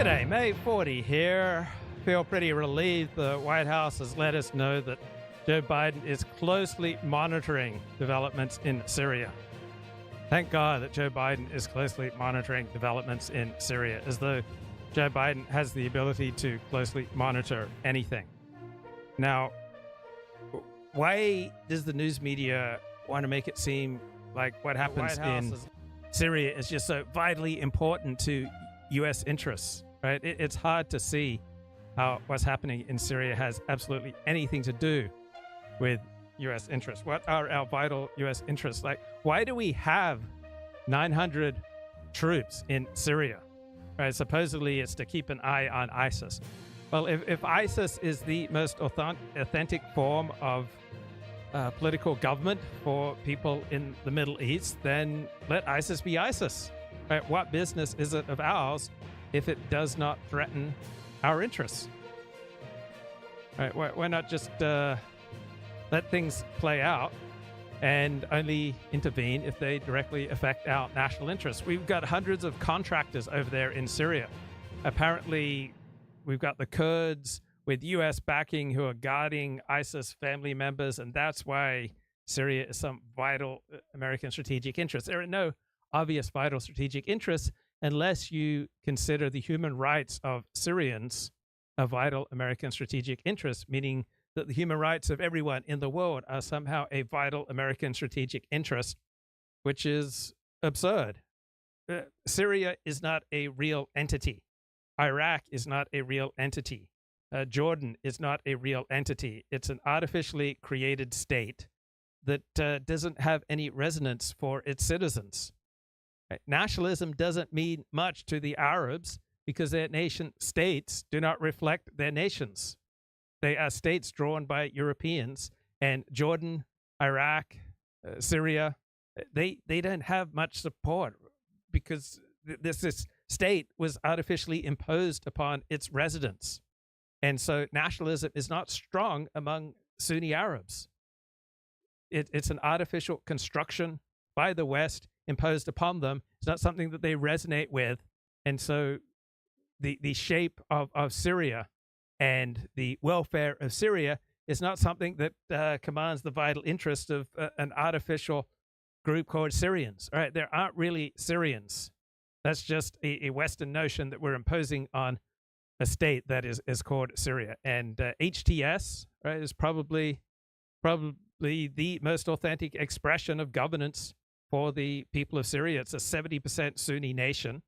G'day, May 40 here. Feel pretty relieved the White House has let us know that Joe Biden is closely monitoring developments in Syria. Thank God that Joe Biden is closely monitoring developments in Syria, as though Joe Biden has the ability to closely monitor anything. Now, why does the news media want to make it seem like what happens in Syria is just so vitally important to U.S. interests, right? It's hard to see how what's happening in Syria has absolutely anything to do with U.S. interests. What are our vital U.S. interests? Like, why do we have 900 troops in Syria? Right? Supposedly it's to keep an eye on ISIS. Well, if ISIS is the most authentic form of political government for people in the Middle East, then let ISIS be ISIS. Right? What business is it of ours if it does not threaten our interests? Right? Why not just let things play out and only intervene if they directly affect our national interests? We've got hundreds of contractors over there in Syria. Apparently, we've got the Kurds with U.S. backing who are guarding ISIS family members, and that's why Syria is some vital American strategic interest. There are no obvious vital strategic interests unless you consider the human rights of Syrians a vital American strategic interest, meaning that the human rights of everyone in the world are somehow a vital American strategic interest, which is absurd. Syria is not a real entity. Iraq is not a real entity. Jordan is not a real entity. It's an artificially created state that doesn't have any resonance for its citizens. Right? Nationalism doesn't mean much to the Arabs because their nation states do not reflect their nations. They are states drawn by Europeans, and Jordan, Iraq, Syria, they don't have much support because this state was artificially imposed upon its residents. And so nationalism is not strong among Sunni Arabs. It's an artificial construction by the West imposed upon them. It's not something that they resonate with. And so the shape of Syria and the welfare of Syria is not something that commands the vital interest of an artificial group called Syrians. All right, there aren't really Syrians. That's just a Western notion that we're imposing on a state that is called Syria. And HTS, right, is probably the most authentic expression of governance for the people of Syria. It's a 70% Sunni nation,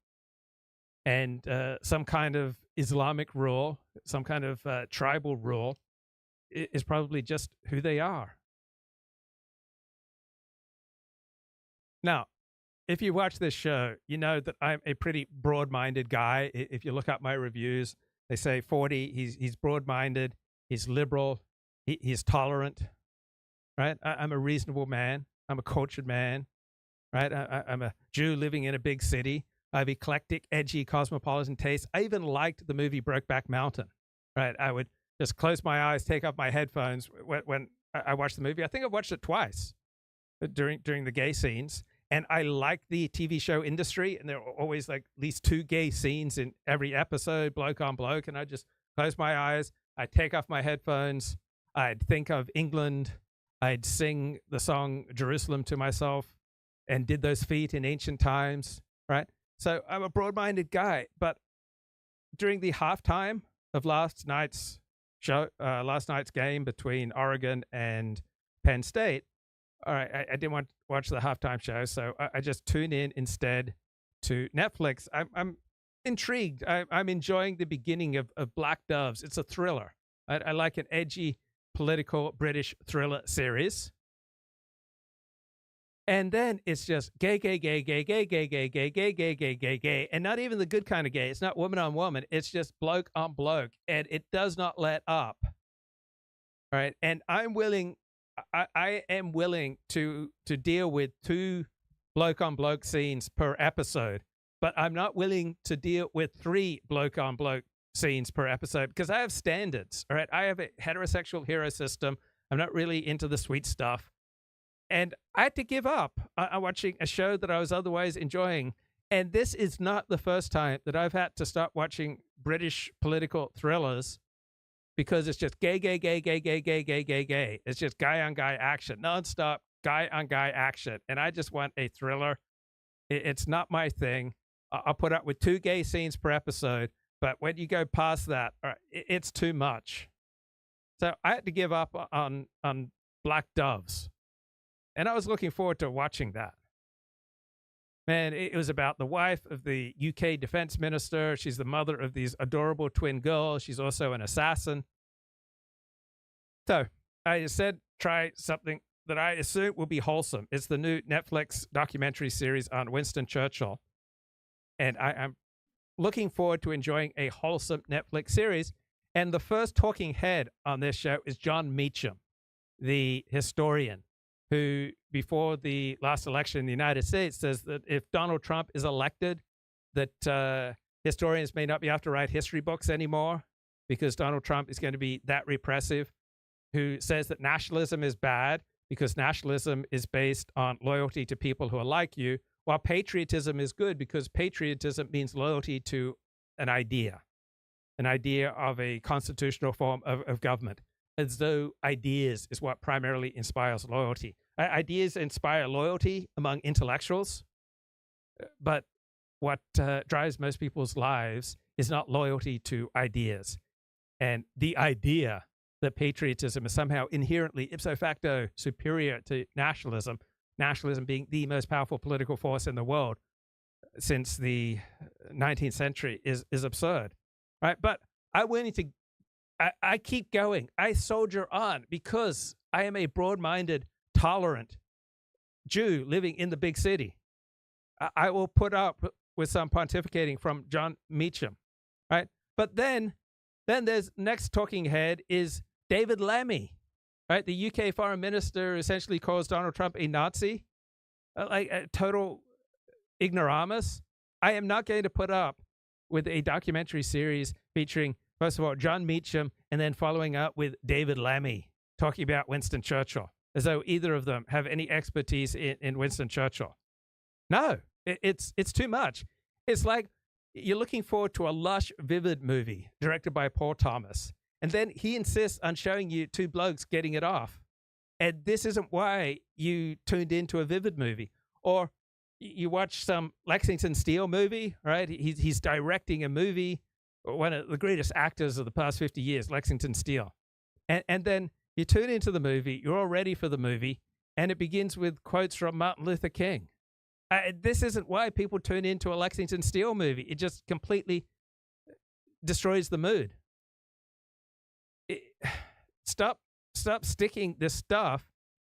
and some kind of Islamic rule, some kind of tribal rule is probably just who they are. Now, if you watch this show, you know that I'm a pretty broad-minded guy. If you look up my reviews, they say 40, he's broad-minded, he's liberal, he's tolerant, right? I'm a reasonable man. I'm a cultured man, right? I'm a Jew living in a big city. I have eclectic, edgy, cosmopolitan tastes. I even liked the movie Brokeback Mountain, right? I would just close my eyes, take off my headphones when I watched the movie. I think I watched it twice during the gay scenes. And I like the TV show industry, and there are always like at least 2 gay scenes in every episode, bloke on bloke. And I just close my eyes, I'd take off my headphones, I'd think of England, I'd sing the song Jerusalem to myself, and did those feet in ancient times, right? So I'm a broad-minded guy, but during the halftime of last night's game between Oregon and Penn State, all right, I didn't want to watch the halftime show, so I just tuned in instead to Netflix. I'm intrigued. I'm enjoying the beginning of Black Doves. It's a thriller. I like an edgy political British thriller series. And then it's just gay, gay, gay, gay, gay, gay, gay, gay, gay, gay, gay, gay, gay, and not even the good kind of gay. It's not woman on woman. It's just bloke on bloke, and it does not let up. All right, and I am willing to deal with 2 bloke on bloke scenes per episode, but I'm not willing to deal with 3 bloke on bloke scenes per episode because I have standards. All right, I have a heterosexual hero system. I'm not really into the sweet stuff. And I had to give up on watching a show that I was otherwise enjoying. And this is not the first time that I've had to stop watching British political thrillers because it's just gay, gay, gay, gay, gay, gay, gay, gay, gay. It's just guy on guy action, nonstop guy on guy action. And I just want a thriller. It's not my thing. I'll put up with 2 gay scenes per episode, but when you go past that, it's too much. So I had to give up on Black Doves. And I was looking forward to watching that. Man, it was about the wife of the UK defense minister. She's the mother of these adorable twin girls. She's also an assassin. So I said, try something that I assume will be wholesome. It's the new Netflix documentary series on Winston Churchill. And I'm looking forward to enjoying a wholesome Netflix series. And the first talking head on this show is John Meacham, the historian, who before the last election in the United States says that if Donald Trump is elected, that historians may not be able to write history books anymore because Donald Trump is going to be that repressive, who says that nationalism is bad because nationalism is based on loyalty to people who are like you, while patriotism is good because patriotism means loyalty to an idea of a constitutional form of government, as though ideas is what primarily inspires loyalty. Ideas inspire loyalty among intellectuals, but what drives most people's lives is not loyalty to ideas. And the idea that patriotism is somehow inherently, ipso facto, superior to nationalism, nationalism being the most powerful political force in the world since the 19th century, is absurd, right? But I'm willing to I keep going. I soldier on because I am a broad-minded, tolerant Jew living in the big city. I will put up with some pontificating from John Meacham, right? But then there's next talking head is David Lammy, right? The UK foreign minister essentially calls Donald Trump a Nazi, like a total ignoramus. I am not going to put up with a documentary series featuring, first of all, John Meacham, and then following up with David Lammy talking about Winston Churchill, as though either of them have any expertise in Winston Churchill. No, it's too much. It's like you're looking forward to a lush, vivid movie directed by Paul Thomas, and then he insists on showing you 2 blokes getting it off. And this isn't why you tuned into a vivid movie. Or you watch some Lexington Steele movie, right? He's directing a movie, one of the greatest actors of the past 50 years, Lexington Steele. And then you tune into the movie, you're all ready for the movie, and it begins with quotes from Martin Luther King. This isn't why people tune into a Lexington Steele movie. It just completely destroys the mood. Stop sticking this stuff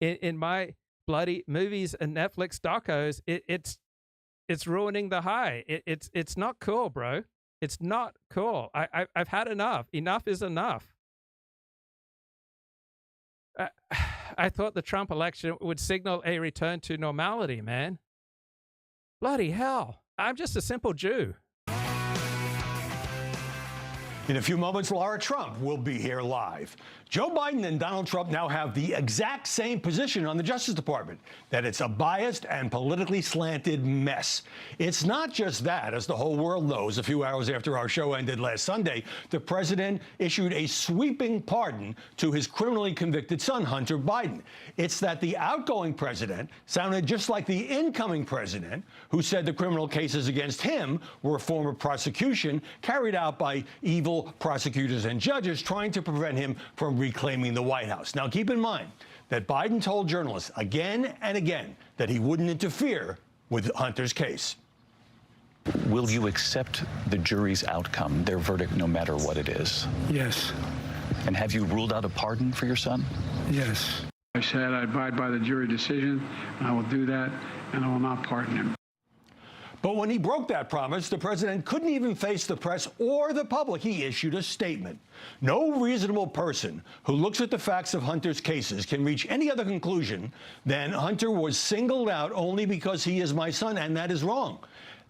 in my bloody movies and Netflix docos. It's ruining the high. It's not cool, bro. It's not cool. I've had enough. Enough is enough. I thought the Trump election would signal a return to normality, man. Bloody hell. I'm just a simple Jew. In a few moments, Laura Trump will be here live. Joe Biden and Donald Trump now have the exact same position on the Justice Department, that it's a biased and politically slanted mess. It's not just that, as the whole world knows. A few hours after our show ended last Sunday, the president issued a sweeping pardon to his criminally convicted son, Hunter Biden. It's that the outgoing president sounded just like the incoming president, who said the criminal cases against him were a form of prosecution carried out by evil prosecutors and judges trying to prevent him from reclaiming the White House. Now, keep in mind that Biden told journalists again and again that he wouldn't interfere with Hunter's case. Will you accept the jury's outcome, their verdict, no matter what it is? Yes. And have you ruled out a pardon for your son? Yes. I said I abide by the jury decision, and I will do that, and I will not pardon him. But when he broke that promise, the president couldn't even face the press or the public. He issued a statement. No reasonable person who looks at the facts of Hunter's cases can reach any other conclusion than Hunter was singled out only because he is my son, and that is wrong.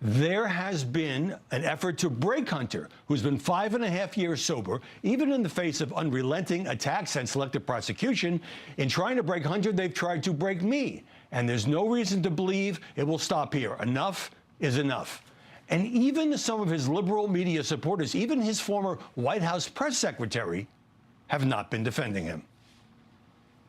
There has been an effort to break Hunter, who's been 5.5 years sober, even in the face of unrelenting attacks and selective prosecution. In trying to break Hunter, they've tried to break me. And there's no reason to believe it will stop here. Enough is enough. And even some of his liberal media supporters, even his former White House press secretary, have not been defending him.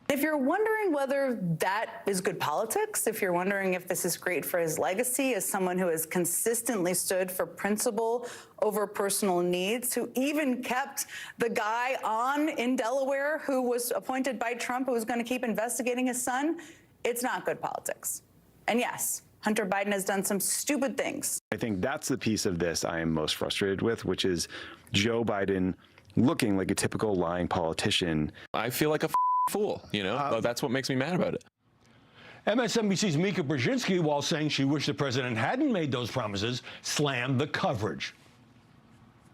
If you're wondering whether that is good politics, if you're wondering if this is great for his legacy as someone who has consistently stood for principle over personal needs, who even kept the guy on in Delaware who was appointed by Trump, who was going to keep investigating his son, it's not good politics. And yes, Hunter Biden has done some stupid things. I think that's the piece of this I am most frustrated with, which is Joe Biden looking like a typical lying politician. I feel like a fool, you know? That's what makes me mad about it. MSNBC's Mika Brzezinski, while saying she wished the president hadn't made those promises, slammed the coverage.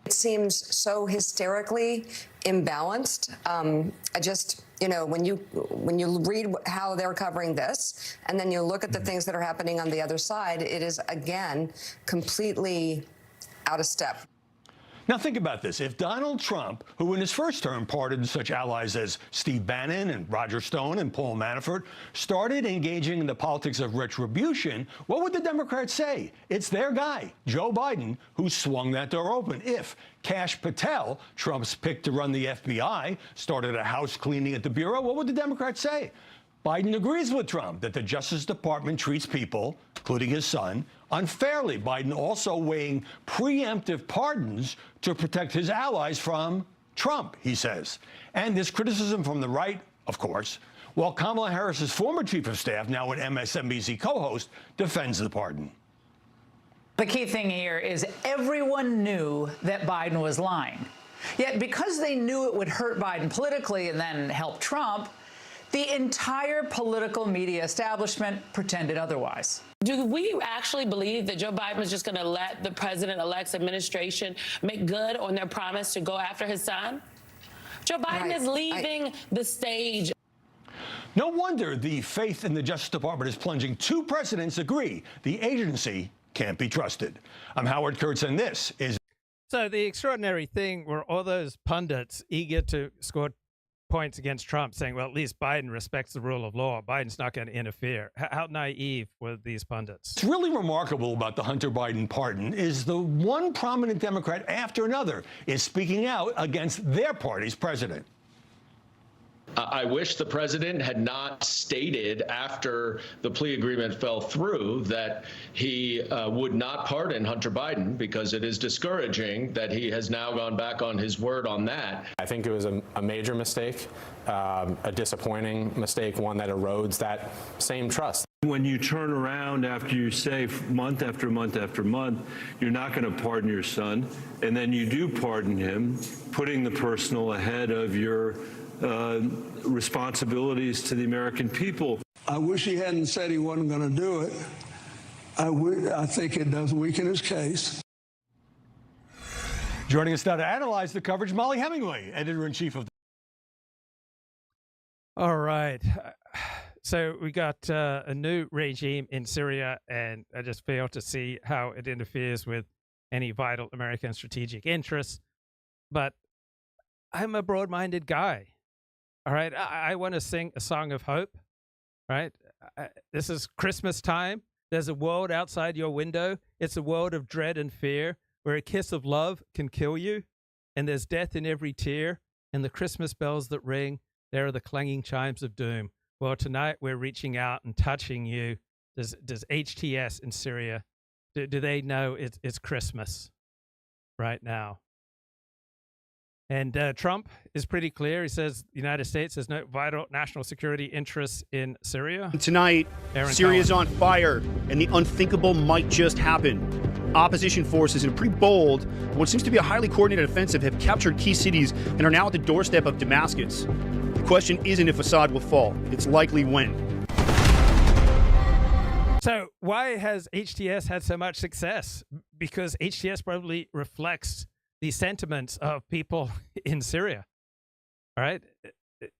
It seems so hysterically imbalanced. I just, you know, when you read how they're covering this, and then you look at the things that are happening on the other side, it is, again, completely out of step. Now think about this. If Donald Trump, who in his first term pardoned such allies as Steve Bannon and Roger Stone and Paul Manafort, started engaging in the politics of retribution, what would the Democrats say? It's their guy, Joe Biden, who swung that door open. If Kash Patel, Trump's pick to run the FBI, started a house cleaning at the Bureau, what would the Democrats say? Biden agrees with Trump that the Justice Department treats people, including his son, unfairly. Biden also weighing preemptive pardons to protect his allies from Trump, he says. And this criticism from the right, of course, while Kamala Harris's former chief of staff, now an MSNBC co-host, defends the pardon. The key thing here is everyone knew that Biden was lying. Yet because they knew it would hurt Biden politically and then help Trump, the entire political media establishment pretended otherwise. Do we actually believe that Joe Biden was just going to let the president-elect's administration make good on their promise to go after his son? Joe Biden is leaving the stage. No wonder the faith in the Justice Department is plunging. Two presidents agree the agency can't be trusted. I'm Howard Kurtz, and this is... So the extraordinary thing were all those pundits eager to score points against Trump, saying, well, at least Biden respects the rule of law. Biden's not going to interfere. How naive were these pundits? What's really remarkable about the Hunter Biden pardon is the one prominent Democrat after another is speaking out against their party's president. I wish the president had not stated after the plea agreement fell through that he would not pardon Hunter Biden, because it is discouraging that he has now gone back on his word on that. I think it was a major mistake, a disappointing mistake, one that erodes that same trust. When you turn around after you say month after month after month, you're not going to pardon your son, and then you do pardon him, putting the personal ahead of your responsibilities to the American people. I wish he hadn't said he wasn't going to do it. I think it does weaken his case. Joining us now to analyze the coverage, Molly Hemingway, editor-in-chief of the... All right. So we got a new regime in Syria, and I just fail to see how it interferes with any vital American strategic interests. But I'm a broad-minded guy. All right, I want to sing a song of hope, right? This is Christmas time. There's a world outside your window. It's a world of dread and fear, where a kiss of love can kill you, and there's death in every tear, and the Christmas bells that ring, there are the clanging chimes of doom. Well, tonight we're reaching out and touching you. Does HTS in Syria, do they know it's Christmas right now? And Trump is pretty clear. He says the United States has no vital national security interests in Syria. Tonight, Syria's on fire, and the unthinkable might just happen. Opposition forces in a pretty bold, what seems to be a highly coordinated offensive, have captured key cities and are now at the doorstep of Damascus. The question isn't if Assad will fall. It's likely when. So why has HTS had so much success? Because HTS probably reflects the sentiments of people in Syria. All right?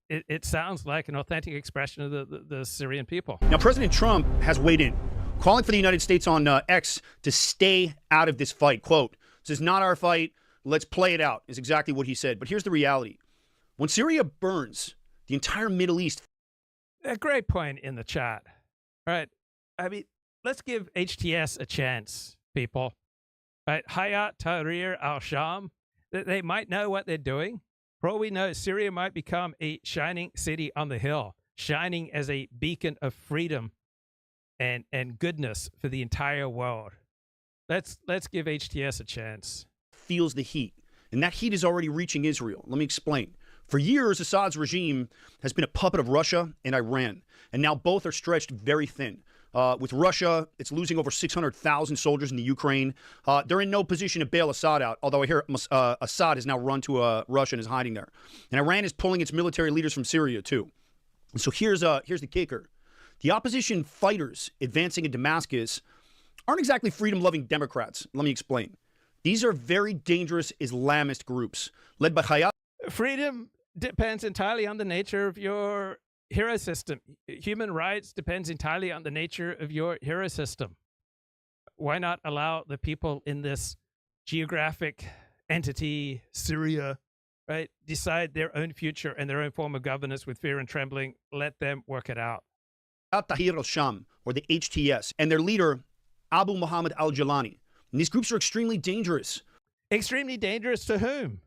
It sounds like an authentic expression of the Syrian people. Now, President Trump has weighed in, calling for the United States on X to stay out of this fight. Quote, "This is not our fight. Let's play it out," is exactly what he said. But here's the reality. When Syria burns, the entire Middle East... A great point in the chat. All right? I mean, let's give HTS a chance, people. Right? Hayat Tahrir al-Sham, they might know what they're doing. For all we know, Syria might become a shining city on the hill, shining as a beacon of freedom and goodness for the entire world. Let's give HTS a chance. Feels the heat, and that heat is already reaching Israel. Let me explain. For years, Assad's regime has been a puppet of Russia and Iran, and now both are stretched very thin. With Russia, it's losing over 600,000 soldiers in the Ukraine. They're in no position to bail Assad out, although I hear Assad has now run to Russia and is hiding there. And Iran is pulling its military leaders from Syria, too. And so here's the kicker. The opposition fighters advancing in Damascus aren't exactly freedom-loving Democrats. Let me explain. These are very dangerous Islamist groups led by Hayat. Freedom depends entirely on the nature of your hero system. Human rights depends entirely on the nature of your hero system. Why not allow the people in this geographic entity, Syria, right, decide their own future and their own form of governance with fear and trembling? Let them work it out. Hayat Tahrir al-Sham, or the HTS, and their leader, Abu Muhammad al-Jalani. And these groups are extremely dangerous. Extremely dangerous to whom?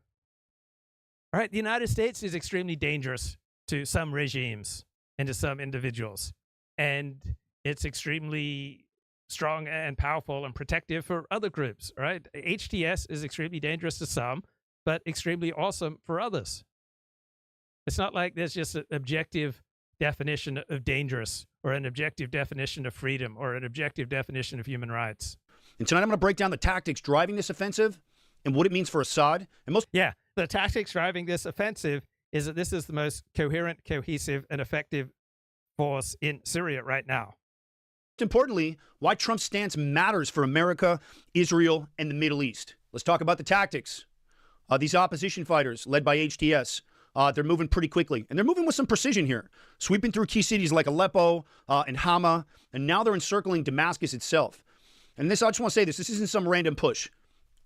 Right, the United States is extremely dangerous to some regimes and to some individuals. And it's extremely strong and powerful and protective for other groups, right? HTS is extremely dangerous to some, but extremely awesome for others. It's not like there's just an objective definition of dangerous or an objective definition of freedom or an objective definition of human rights. And tonight I'm going to break down the tactics driving this offensive and what it means for Assad. And the tactics driving this offensive is that this is the most coherent, cohesive, and effective force in Syria right now. Importantly, why Trump's stance matters for America, Israel, and the Middle East. Let's talk about the tactics. These opposition fighters, led by HTS, they're moving pretty quickly, and they're moving with some precision here, sweeping through key cities like Aleppo and Hama, and now they're encircling Damascus itself. And this, I just want to say this isn't some random push.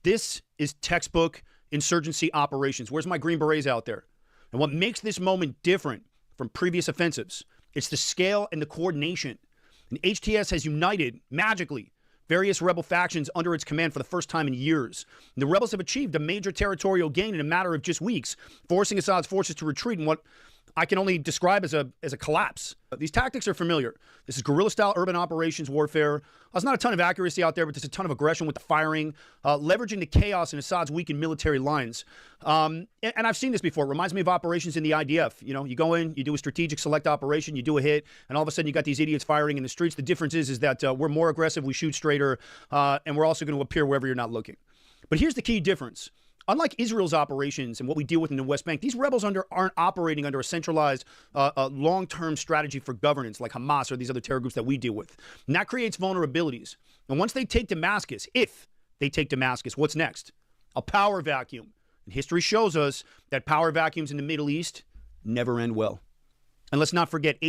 This is textbook insurgency operations. Where's my Green Berets out there? And what makes this moment different from previous offensives, it's the scale and the coordination. And HTS has united, magically, various rebel factions under its command for the first time in years. And the rebels have achieved a major territorial gain in a matter of just weeks, forcing Assad's forces to retreat in what I can only describe as a collapse. These tactics are familiar. This is guerrilla-style urban operations warfare. There's not a ton of accuracy out there, but there's a ton of aggression with the firing, leveraging the chaos in Assad's weakened military lines. And I've seen this before. It reminds me of operations in the IDF. You know, you go in, you do a strategic select operation, you do a hit, and all of a sudden you got these idiots firing in the streets. The difference is that we're more aggressive, we shoot straighter, and we're also going to appear wherever you're not looking. But here's the key difference. Unlike Israel's operations and what we deal with in the West Bank, these rebels aren't operating under a centralized, long-term strategy for governance like Hamas or these other terror groups that we deal with. And that creates vulnerabilities. And once they take Damascus, if they take Damascus, what's next? A power vacuum. And history shows us that power vacuums in the Middle East never end well. And let's not forget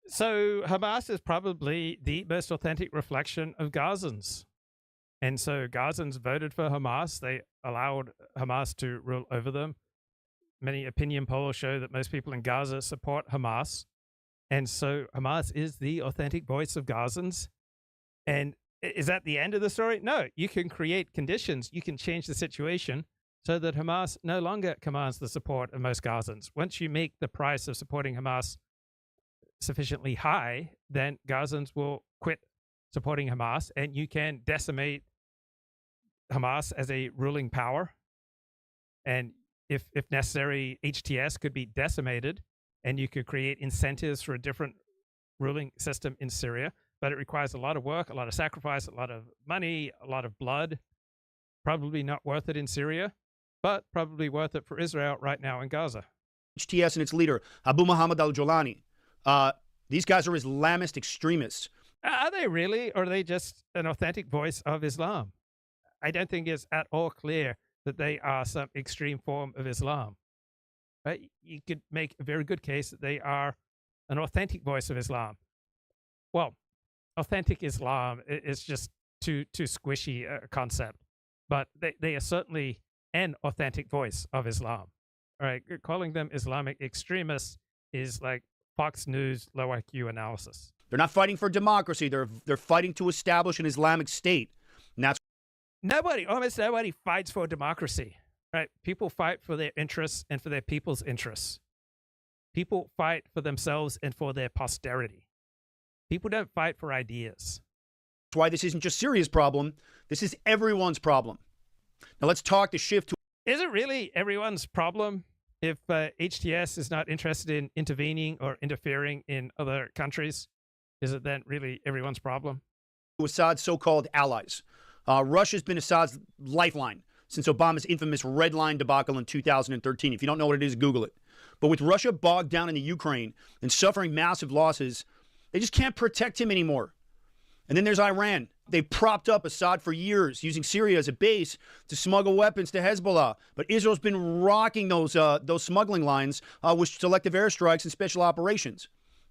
So Hamas is probably the most authentic reflection of Gazans. And so Gazans voted for Hamas. They allowed Hamas to rule over them. Many opinion polls show that most people in Gaza support Hamas. And so Hamas is the authentic voice of Gazans. And is that the end of the story? No, you can create conditions. You can change the situation so that Hamas no longer commands the support of most Gazans. Once you make the price of supporting Hamas sufficiently high, then Gazans will quit supporting Hamas, and you can decimate Hamas as a ruling power. And if necessary, HTS could be decimated, and you could create incentives for a different ruling system in Syria. But it requires a lot of work, a lot of sacrifice, a lot of money, a lot of blood. Probably not worth it in Syria, but probably worth it for Israel right now in Gaza. HTS and its leader, Abu Muhammad al-Jalani. These guys are Islamist extremists. Are they really, or are they just an authentic voice of Islam? I don't think it's at all clear that they are some extreme form of Islam. Right? You could make a very good case that they are an authentic voice of Islam. Well, authentic Islam is just too squishy a concept, but they are certainly an authentic voice of Islam. All right, calling them Islamic extremists is like Fox News low IQ analysis. They're not fighting for democracy. They're fighting to establish an Islamic state. And that's almost nobody fights for democracy, right? People fight for their interests and for their people's interests. People fight for themselves and for their posterity. People don't fight for ideas. That's why this isn't just Syria's problem. This is everyone's problem. Now let's talk the shift to... Is it really everyone's problem if HTS is not interested in intervening or interfering in other countries? Is it then really everyone's problem? Assad's so-called allies. Russia's been Assad's lifeline since Obama's infamous Red Line debacle in 2013. If you don't know what it is, Google it. But with Russia bogged down in the Ukraine and suffering massive losses, they just can't protect him anymore. And then there's Iran. They propped up Assad for years, using Syria as a base to smuggle weapons to Hezbollah. But Israel's been rocking those smuggling lines with selective airstrikes and special operations.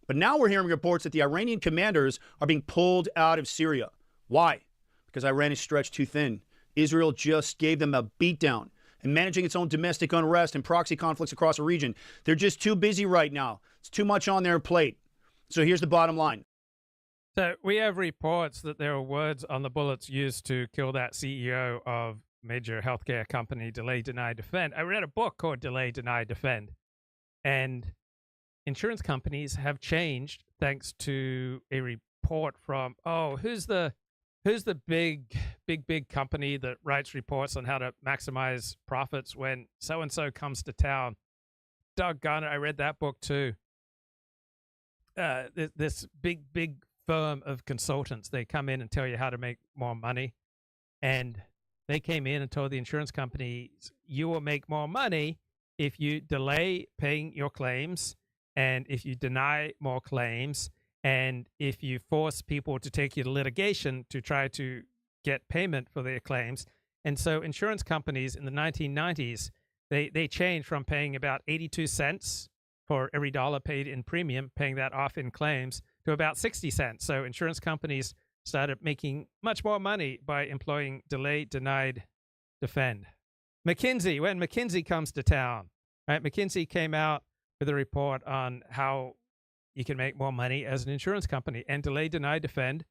But now we're hearing reports that the Iranian commanders are being pulled out of Syria. Why? Because Iran is stretched too thin. Israel just gave them a beatdown. And managing its own domestic unrest and proxy conflicts across the region, they're just too busy right now. It's too much on their plate. So here's the bottom line. So we have reports that there are words on the bullets used to kill that CEO of major healthcare company, Delay, Deny, Defend. I read a book called Delay, Deny, Defend. And insurance companies have changed thanks to a report from, who's the big company that writes reports on how to maximize profits when so-and-so comes to town. Doggone it, I read that book too. This big firm of consultants, they come in and tell you how to make more money. And they came in and told the insurance companies, you will make more money if you delay paying your claims and if you deny more claims and if you force people to take you to litigation to try to get payment for their claims. And so insurance companies in the 1990s, they changed from paying about 82 cents for every dollar paid in premium, paying that off in claims, to about 60 cents. So insurance companies started making much more money by employing delay, denied, defend. McKinsey, when McKinsey comes to town, right? McKinsey came out with a report on how you can make more money as an insurance company. And delay, deny, defend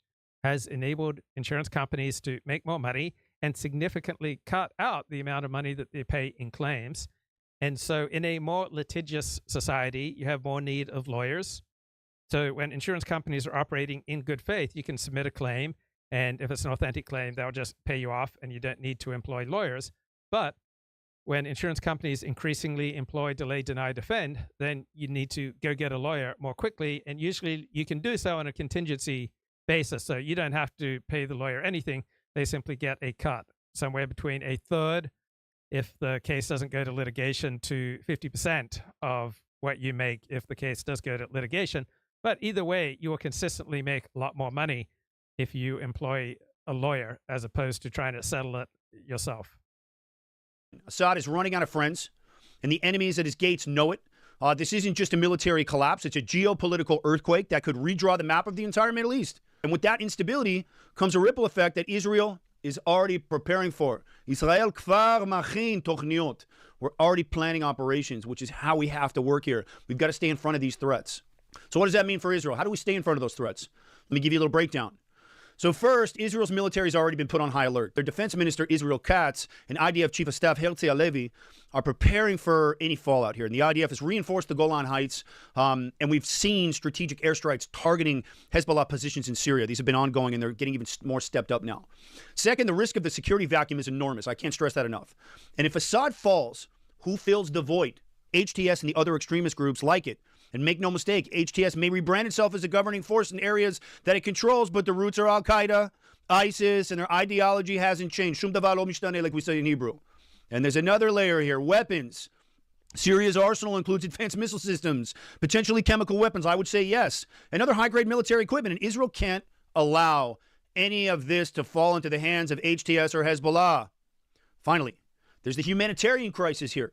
has enabled insurance companies to make more money and significantly cut out the amount of money that they pay in claims. And so in a more litigious society, you have more need of lawyers. So when insurance companies are operating in good faith, you can submit a claim. And if it's an authentic claim, they'll just pay you off and you don't need to employ lawyers. But when insurance companies increasingly employ delay, deny, defend, then you need to go get a lawyer more quickly. And usually you can do so on a contingency basis. So you don't have to pay the lawyer anything. They simply get a cut, somewhere between a third, if the case doesn't go to litigation, to 50% of what you make if the case does go to litigation. But either way, you will consistently make a lot more money if you employ a lawyer as opposed to trying to settle it yourself. Assad is running out of friends, and the enemies at his gates know it. This isn't just a military collapse. It's a geopolitical earthquake that could redraw the map of the entire Middle East. And with that instability comes a ripple effect that Israel is already preparing for. Israel kvar machin tochniot. We're already planning operations, which is how we have to work here. We've got to stay in front of these threats. So what does that mean for Israel? How do we stay in front of those threats? Let me give you a little breakdown. So first, Israel's military has already been put on high alert. Their defense minister, Israel Katz, and IDF chief of staff, Herzi Halevi, are preparing for any fallout here. And the IDF has reinforced the Golan Heights, and we've seen strategic airstrikes targeting Hezbollah positions in Syria. These have been ongoing, and they're getting even more stepped up now. Second, the risk of the security vacuum is enormous. I can't stress that enough. And if Assad falls, who fills the void? HTS and the other extremist groups like it. And make no mistake, HTS may rebrand itself as a governing force in areas that it controls, but the roots are Al-Qaeda, ISIS, and their ideology hasn't changed. Shum davar lo mishtane, like we say in Hebrew. And there's another layer here, weapons. Syria's arsenal includes advanced missile systems, potentially chemical weapons, I would say yes, and other high-grade military equipment. And Israel can't allow any of this to fall into the hands of HTS or Hezbollah. Finally, there's the humanitarian crisis here.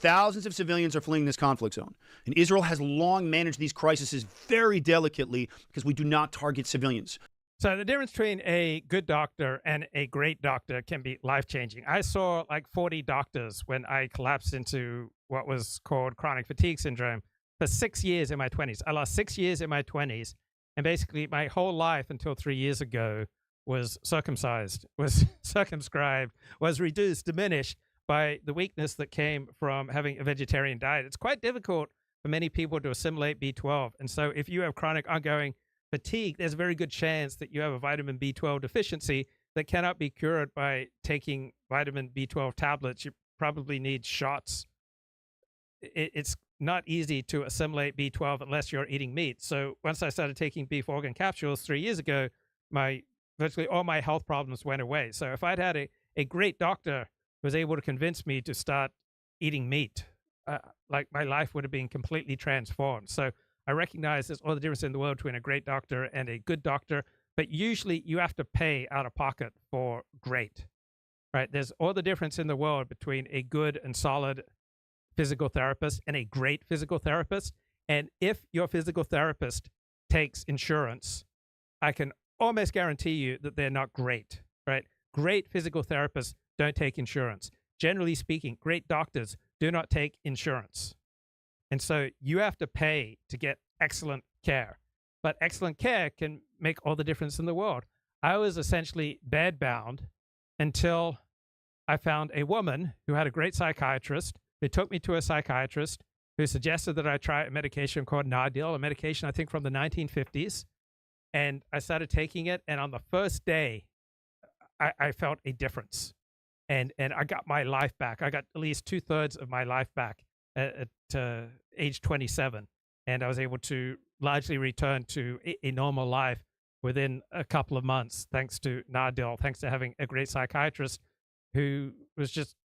Thousands of civilians are fleeing this conflict zone. And Israel has long managed these crises very delicately because we do not target civilians. So the difference between a good doctor and a great doctor can be life-changing. I saw like 40 doctors when I collapsed into what was called chronic fatigue syndrome for 6 years in my 20s. I lost 6 years in my 20s. And basically, my whole life until 3 years ago was circumcised, circumscribed, was reduced, diminished by the weakness that came from having a vegetarian diet. It's quite difficult for many people to assimilate B12. And so if you have chronic ongoing fatigue, there's a very good chance that you have a vitamin B12 deficiency that cannot be cured by taking vitamin B12 tablets. You probably need shots. It's not easy to assimilate B12 unless you're eating meat. So once I started taking beef organ capsules 3 years ago, virtually all my health problems went away. So if I'd had a great doctor who was able to convince me to start eating meat, like my life would have been completely transformed. So I recognize there's all the difference in the world between a great doctor and a good doctor, but usually you have to pay out of pocket for great, right? There's all the difference in the world between a good and solid physical therapist and a great physical therapist. And if your physical therapist takes insurance, I can almost guarantee you that they're not great, right? Great physical therapists don't take insurance. Generally speaking, great doctors do not take insurance. And so you have to pay to get excellent care. But excellent care can make all the difference in the world. I was essentially bedbound until I found a woman who had a great psychiatrist, who took me to a psychiatrist, who suggested that I try a medication called Nardil, a medication I think from the 1950s. And I started taking it, and on the first day, I felt a difference. And I got my life back. I got at least 2/3 of my life back at age 27. And I was able to largely return to a normal life within a couple of months, thanks to Nardil, thanks to having a great psychiatrist who was just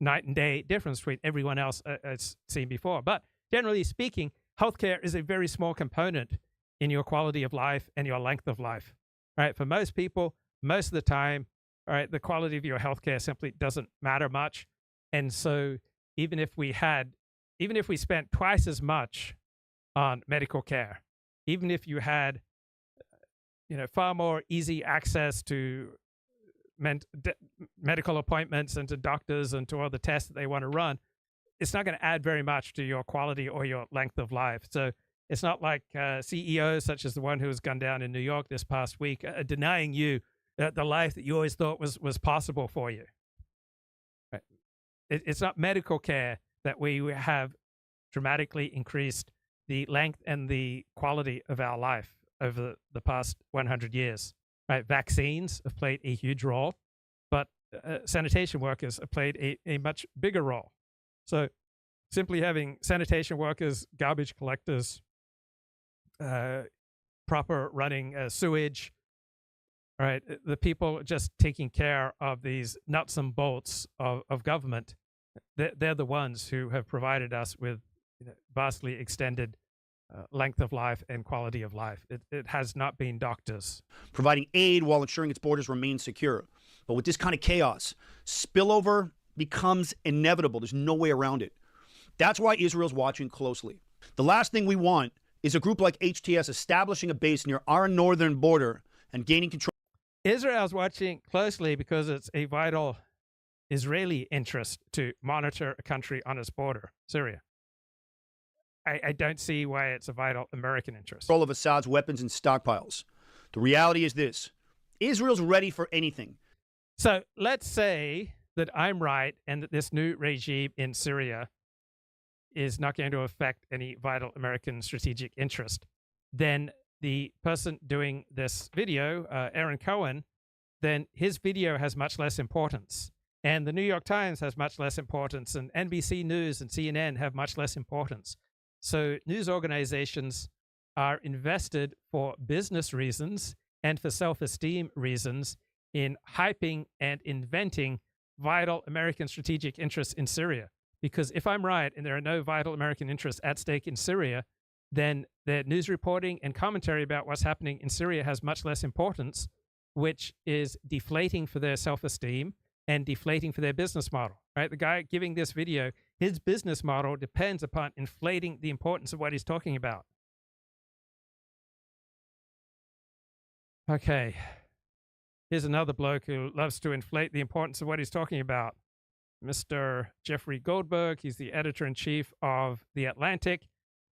night and day difference between everyone else I've seen before. But generally speaking, healthcare is a very small component in your quality of life and your length of life, right? For most people, most of the time, all right, the quality of your healthcare simply doesn't matter much. And so even if we spent twice as much on medical care, even if you had, far more easy access to medical appointments and to doctors and to all the tests that they want to run, it's not going to add very much to your quality or your length of life. So it's not like CEOs such as the one who was gunned down in New York this past week are denying you the life that you always thought was possible for you. Right? It's not medical care that we have dramatically increased the length and the quality of our life over the past 100 years. Right? Vaccines have played a huge role, but sanitation workers have played a much bigger role. So simply having sanitation workers, garbage collectors, proper running sewage, right? The people just taking care of these nuts and bolts of government, they're the ones who have provided us with vastly extended length of life and quality of life. It has not been doctors. Providing aid while ensuring its borders remain secure. But with this kind of chaos, spillover becomes inevitable. There's no way around it. That's why Israel's watching closely. The last thing we want is a group like HTS establishing a base near our northern border and gaining control. Israel's watching closely because it's a vital Israeli interest to monitor a country on its border, Syria. I don't see why it's a vital American interest. Control of Assad's weapons and stockpiles. The reality is this: Israel's ready for anything. So let's say that I'm right and that this new regime in Syria is not going to affect any vital American strategic interest. Then the person doing this video, Aaron Cohen, then his video has much less importance. And the New York Times has much less importance, and NBC News and CNN have much less importance. So news organizations are invested for business reasons and for self-esteem reasons in hyping and inventing vital American strategic interests in Syria. Because if I'm right and there are no vital American interests at stake in Syria, then the news reporting and commentary about what's happening in Syria has much less importance, which is deflating for their self-esteem and deflating for their business model, right? The guy giving this video, his business model depends upon inflating the importance of what he's talking about. Okay. Here's another bloke who loves to inflate the importance of what he's talking about. Mr. Geoffrey Goldberg. He's the editor-in-chief of The Atlantic.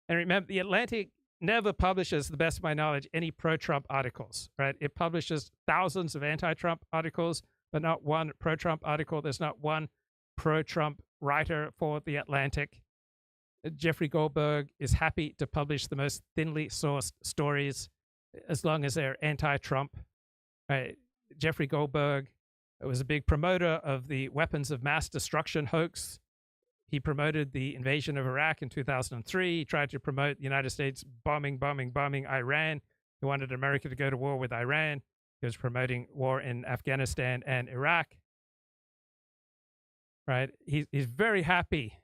And remember, The Atlantic never publishes, to the best of my knowledge, any pro-Trump articles, right? It publishes thousands of anti-Trump articles, but not one pro-Trump article. There's not one pro-Trump writer for The Atlantic. Geoffrey Goldberg is happy to publish the most thinly sourced stories as long as they're anti-Trump. Right? Geoffrey Goldberg was a big promoter of the weapons of mass destruction hoax. He promoted the invasion of Iraq in 2003. He tried to promote the United States bombing Iran. He wanted America to go to war with Iran. He was promoting war in Afghanistan and Iraq. Right? He's very happy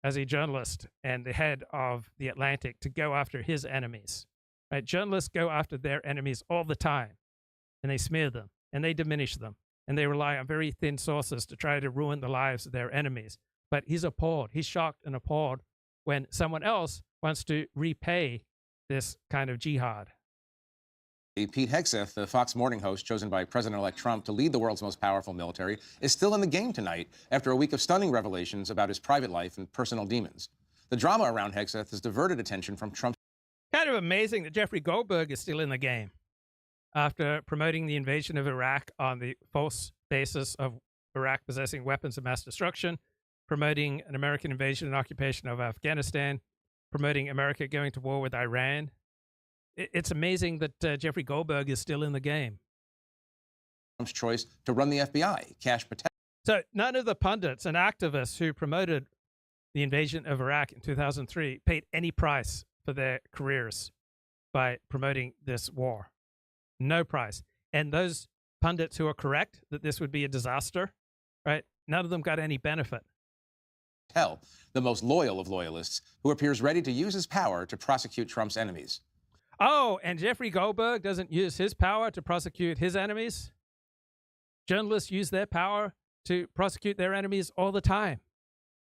as a journalist and the head of The Atlantic to go after his enemies. Right? Journalists go after their enemies all the time, and they smear them, and they diminish them, and they rely on very thin sources to try to ruin the lives of their enemies. But he's appalled. He's shocked and appalled when someone else wants to repay this kind of jihad. Pete Hegseth, the Fox Morning host chosen by President-elect Trump to lead the world's most powerful military, is still in the game tonight after a week of stunning revelations about his private life and personal demons. The drama around Hegseth has diverted attention from Trump's... Kind of amazing that Geoffrey Goldberg is still in the game after promoting the invasion of Iraq on the false basis of Iraq possessing weapons of mass destruction, promoting an American invasion and occupation of Afghanistan, promoting America going to war with Iran. It's amazing that Geoffrey Goldberg is still in the game. Trump's choice to run the FBI, cash protection. So none of the pundits and activists who promoted the invasion of Iraq in 2003 paid any price for their careers by promoting this war. No price. And those pundits who are correct that this would be a disaster, right? None of them got any benefit. Tell the most loyal of loyalists, who appears ready to use his power to prosecute Trump's enemies. Oh, and Geoffrey Goldberg doesn't use his power to prosecute his enemies? Journalists use their power to prosecute their enemies all the time,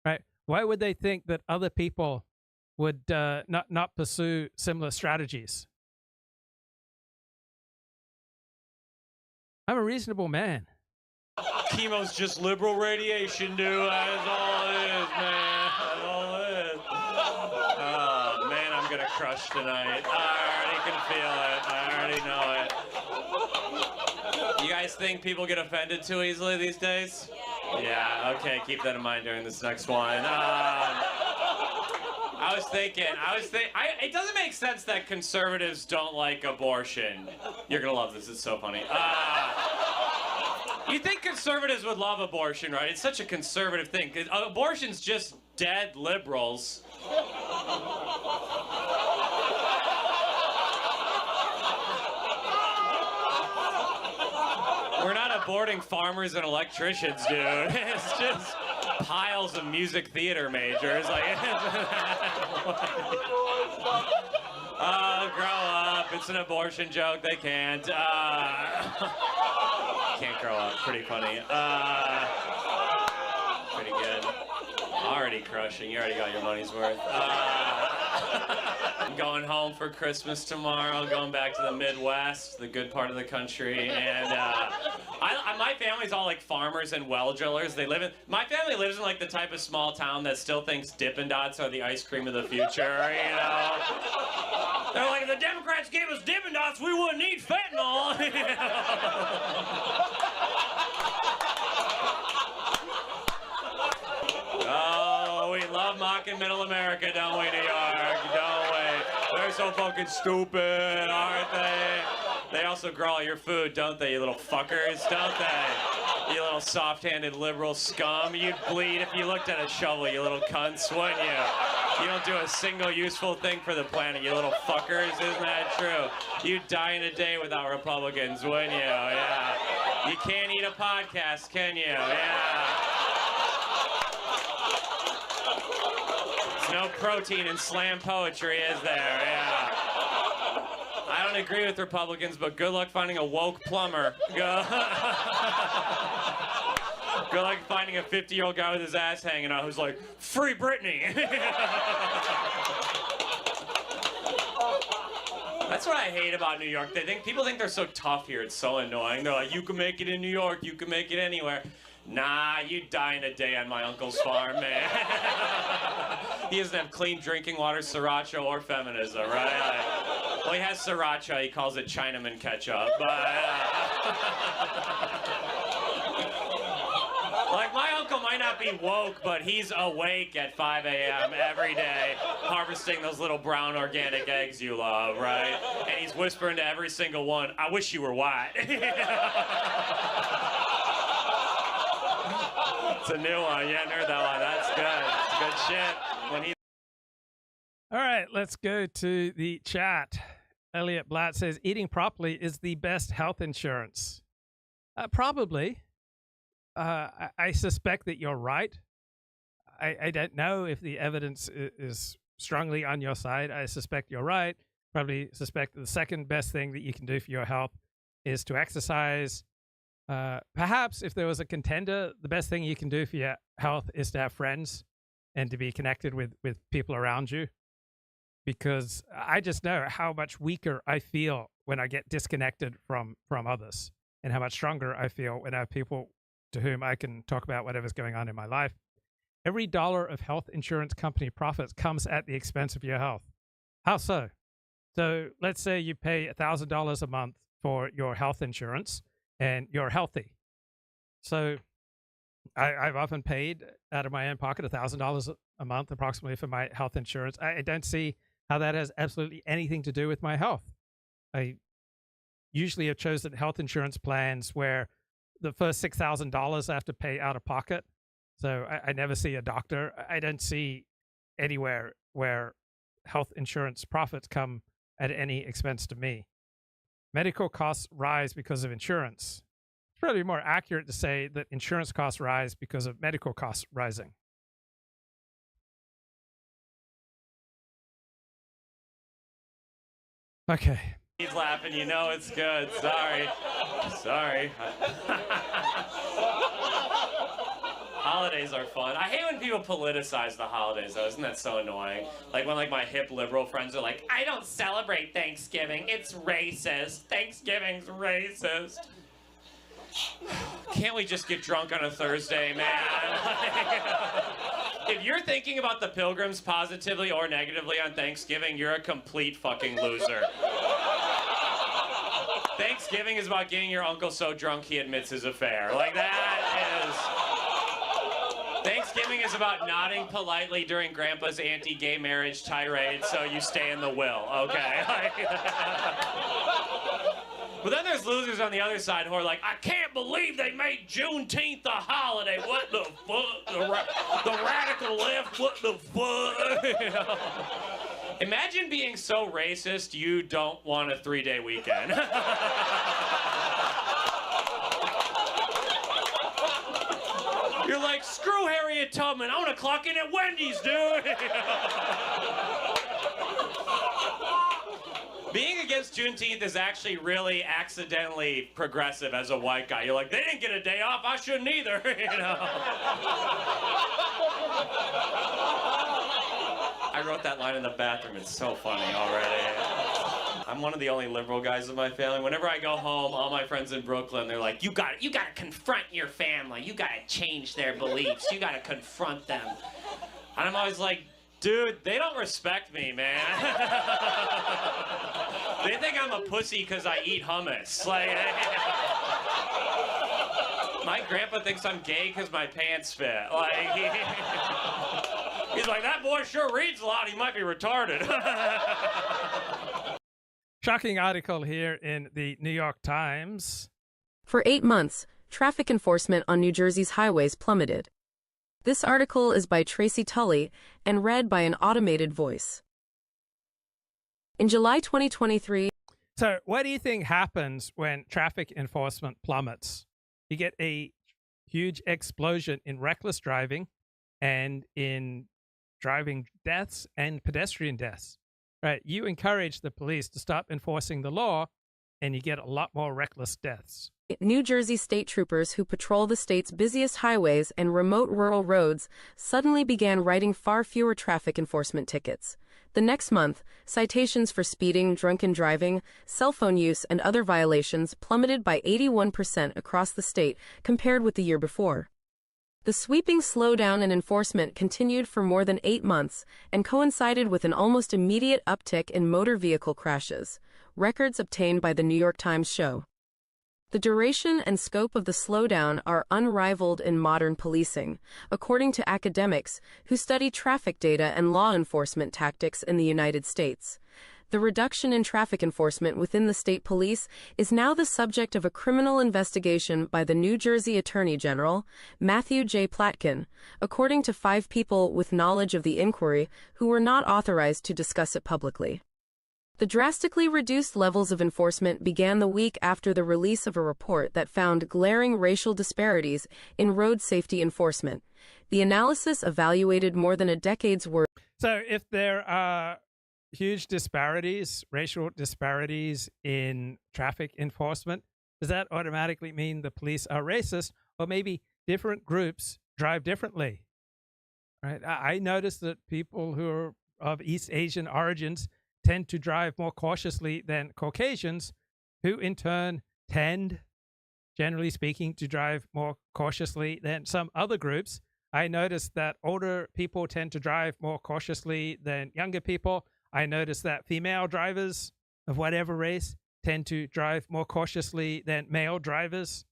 right? Why would they think that other people would not pursue similar strategies? I'm a reasonable man. Chemo's just liberal radiation, dude. That's all it is, man. That's all it is. Oh, man, I'm gonna crush tonight. I already can feel it. I already know it. You guys think people get offended too easily these days? Yeah, okay, keep that in mind during this next one. I was thinking, it doesn't make sense that conservatives don't like abortion. You're gonna love this, it's so funny. You think conservatives would love abortion, right? It's such a conservative thing. Abortion's just dead liberals. We're not aborting farmers and electricians, dude. It's just piles of music theater majors. Like, grow up. It's an abortion joke. They can't. Can't grow up. Pretty funny. Pretty good. Already crushing. You already got your money's worth. I'm going home for Christmas tomorrow, going back to the Midwest, the good part of the country, and my family's all like farmers and well drillers. My family lives in like the type of small town that still thinks Dippin' Dots are the ice cream of the future, you know? They're like, if the Democrats gave us Dippin' Dots, we wouldn't need fentanyl. Oh, we love mocking middle America, don't we, New York? Don't we? They're so fucking stupid, aren't they? They also grow all your food, don't they, you little fuckers, don't they? You little soft-handed liberal scum. You'd bleed if you looked at a shovel, you little cunts, wouldn't you? You don't do a single useful thing for the planet, you little fuckers. Isn't that true? You'd die in a day without Republicans, wouldn't you? Yeah. You can't eat a podcast, can you? Yeah. There's no protein in slam poetry, is there? Yeah. I don't agree with Republicans, but good luck finding a woke plumber. Good luck finding a 50-year-old guy with his ass hanging out who's like, free Britney. That's what I hate about New York. People think they're so tough here. It's so annoying. They're like, you can make it in New York. You can make it anywhere. Nah, you die in a day on my uncle's farm, man. He doesn't have clean drinking water, sriracha, or feminism, right? Well, he has sriracha. He calls it Chinaman ketchup, but... Like, my uncle might not be woke, but he's awake at 5 a.m. every day, harvesting those little brown organic eggs you love, right? And he's whispering to every single one, I wish you were white. It's a new one. You hadn't heard that one. That's good. It's good shit. When he... All right, let's go to the chat. Elliot Blatt says, eating properly is the best health insurance. Probably. I suspect that you're right. I don't know if the evidence is strongly on your side. I suspect you're right. Probably suspect that the second best thing that you can do for your health is to exercise. Perhaps if there was a contender, the best thing you can do for your health is to have friends and to be connected with people around you. Because I just know how much weaker I feel when I get disconnected from others, and how much stronger I feel when I have people to whom I can talk about whatever's going on in my life. Every dollar of health insurance company profits comes at the expense of your health. How so? So let's say you pay $1,000 a month for your health insurance and you're healthy. So I've often paid out of my own pocket $1,000 a month approximately for my health insurance. I don't see how that has absolutely anything to do with my health. I usually have chosen health insurance plans where the first $6,000 I have to pay out of pocket. So I never see a doctor. I don't see anywhere where health insurance profits come at any expense to me. Medical costs rise because of insurance. It's probably more accurate to say that insurance costs rise because of medical costs rising. Okay. He's laughing, you know it's good. Sorry. Holidays are fun. I hate when people politicize the holidays, though. Isn't that so annoying? Like when my hip liberal friends are like, I don't celebrate Thanksgiving. It's racist. Thanksgiving's racist. Can't we just get drunk on a Thursday, man? If you're thinking about the Pilgrims positively or negatively on Thanksgiving, you're a complete fucking loser. Thanksgiving is about getting your uncle so drunk he admits his affair. Like, that is... Thanksgiving is about nodding politely during Grandpa's anti-gay marriage tirade so you stay in the will, okay? But then there's losers on the other side who are like, I can't believe they made Juneteenth a holiday. What the fuck? The radical left, what the fuck? You know? Imagine being so racist you don't want a 3-day weekend. You're like, screw Harriet Tubman, I want to clock in at Wendy's, dude. Being against Juneteenth is actually really accidentally progressive as a white guy. You're like, they didn't get a day off, I shouldn't either, you know? I wrote that line in the bathroom, it's so funny already. I'm one of the only liberal guys in my family. Whenever I go home, all my friends in Brooklyn, they're like, you gotta confront your family. You gotta change their beliefs. You gotta confront them. And I'm always like, dude, they don't respect me, man. They think I'm a pussy because I eat hummus. Like, my grandpa thinks I'm gay because my pants fit. Like, he's like, that boy sure reads a lot. He might be retarded. Shocking article here in the New York Times. For 8 months, traffic enforcement on New Jersey's highways plummeted. This article is by Tracy Tully and read by an automated voice. In July 2023... So what do you think happens when traffic enforcement plummets? You get a huge explosion in reckless driving and in driving deaths and pedestrian deaths. Right? You encourage the police to stop enforcing the law, and you get a lot more reckless deaths. New Jersey state troopers who patrol the state's busiest highways and remote rural roads suddenly began writing far fewer traffic enforcement tickets. The next month, citations for speeding, drunken driving, cell phone use, and other violations plummeted by 81% across the state compared with the year before. The sweeping slowdown in enforcement continued for more than 8 months and coincided with an almost immediate uptick in motor vehicle crashes, records obtained by the New York Times show. The duration and scope of the slowdown are unrivaled in modern policing, according to academics who study traffic data and law enforcement tactics in the United States. The reduction in traffic enforcement within the state police is now the subject of a criminal investigation by the New Jersey Attorney General, Matthew J. Platkin, according to 5 people with knowledge of the inquiry who were not authorized to discuss it publicly. The drastically reduced levels of enforcement began the week after the release of a report that found glaring racial disparities in road safety enforcement. The analysis evaluated more than a decade's worth. So if there are huge disparities, racial disparities in traffic enforcement, does that automatically mean the police are racist, or maybe different groups drive differently? Right? I noticed that people who are of East Asian origins tend to drive more cautiously than Caucasians, who in turn tend, generally speaking, to drive more cautiously than some other groups. I noticed that older people tend to drive more cautiously than younger people. I noticed that female drivers of whatever race tend to drive more cautiously than male drivers.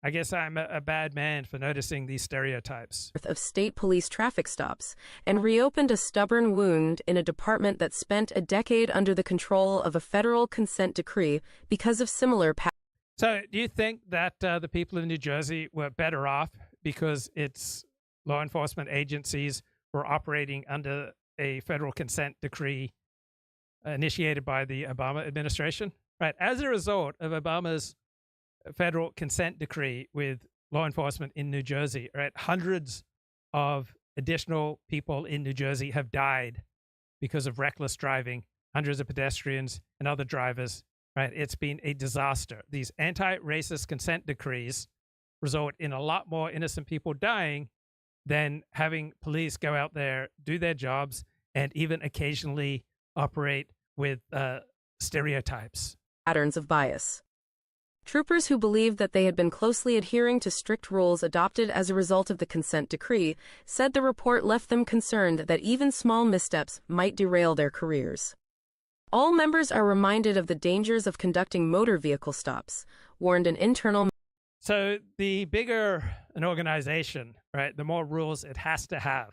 I guess I'm a bad man for noticing these stereotypes. Of state police traffic stops and reopened a stubborn wound in a department that spent a decade under the control of a federal consent decree because of similar patterns. So do you think that the people in New Jersey were better off because its law enforcement agencies were operating under a federal consent decree initiated by the Obama administration? Right. As a result of Obama's federal consent decree with law enforcement in New Jersey, right, hundreds of additional people in New Jersey have died because of reckless driving, hundreds of pedestrians and other drivers, right? It's been a disaster. These anti-racist consent decrees result in a lot more innocent people dying than having police go out there, do their jobs, and even occasionally operate with stereotypes. Patterns of bias. Troopers who believed that they had been closely adhering to strict rules adopted as a result of the consent decree said the report left them concerned that even small missteps might derail their careers. All members are reminded of the dangers of conducting motor vehicle stops, warned an internal. So the bigger an organization, right, the more rules it has to have.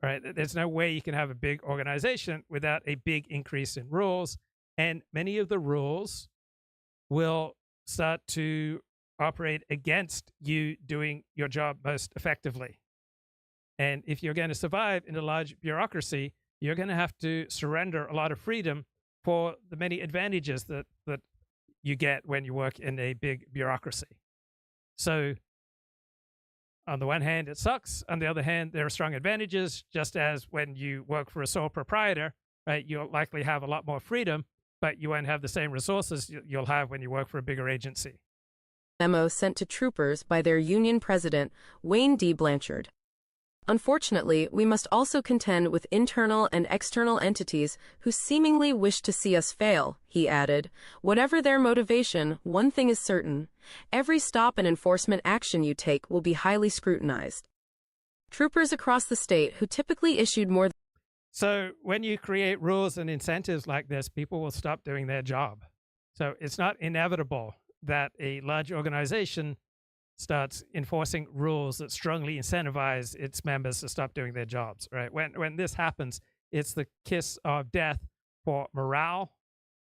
Right? There's no way you can have a big organization without a big increase in rules, and many of the rules will start to operate against you doing your job most effectively. And if you're going to survive in a large bureaucracy, you're going to have to surrender a lot of freedom for the many advantages that you get when you work in a big bureaucracy. So on the one hand, it sucks. On the other hand, there are strong advantages, just as when you work for a sole proprietor, right? You'll likely have a lot more freedom, but you won't have the same resources you'll have when you work for a bigger agency. Memo sent to troopers by their union president, Wayne D. Blanchard. Unfortunately, we must also contend with internal and external entities who seemingly wish to see us fail, he added. Whatever their motivation, one thing is certain. Every stop and enforcement action you take will be highly scrutinized. Troopers across the state who typically issued more. So when you create rules and incentives like this, people will stop doing their job. So it's not inevitable that a large organization starts enforcing rules that strongly incentivize its members to stop doing their jobs, right? When this happens, it's the kiss of death for morale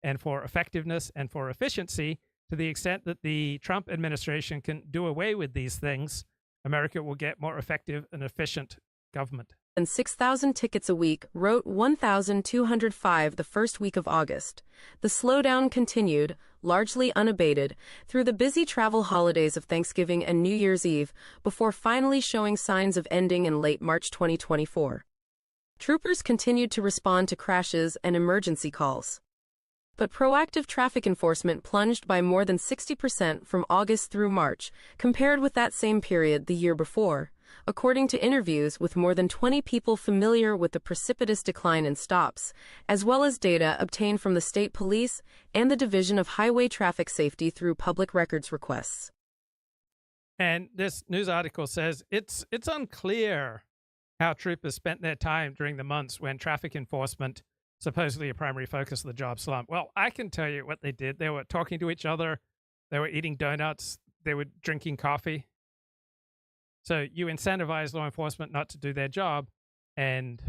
and for effectiveness and for efficiency. To the extent that the Trump administration can do away with these things, America will get more effective and efficient government. And 6,000 tickets a week, wrote 1,205 the first week of August. The slowdown continued, largely unabated, through the busy travel holidays of Thanksgiving and New Year's Eve, before finally showing signs of ending in late March 2024. Troopers continued to respond to crashes and emergency calls. But proactive traffic enforcement plunged by more than 60% from August through March, compared with that same period the year before, according to interviews with more than 20 people familiar with the precipitous decline in stops, as well as data obtained from the state police and the Division of Highway Traffic Safety through public records requests. And this news article says it's unclear how troopers spent their time during the months when traffic enforcement, supposedly a primary focus of the job, slumped. Well, I can tell you what they did. They were talking to each other. They were eating donuts. They were drinking coffee. So you incentivize law enforcement not to do their job, and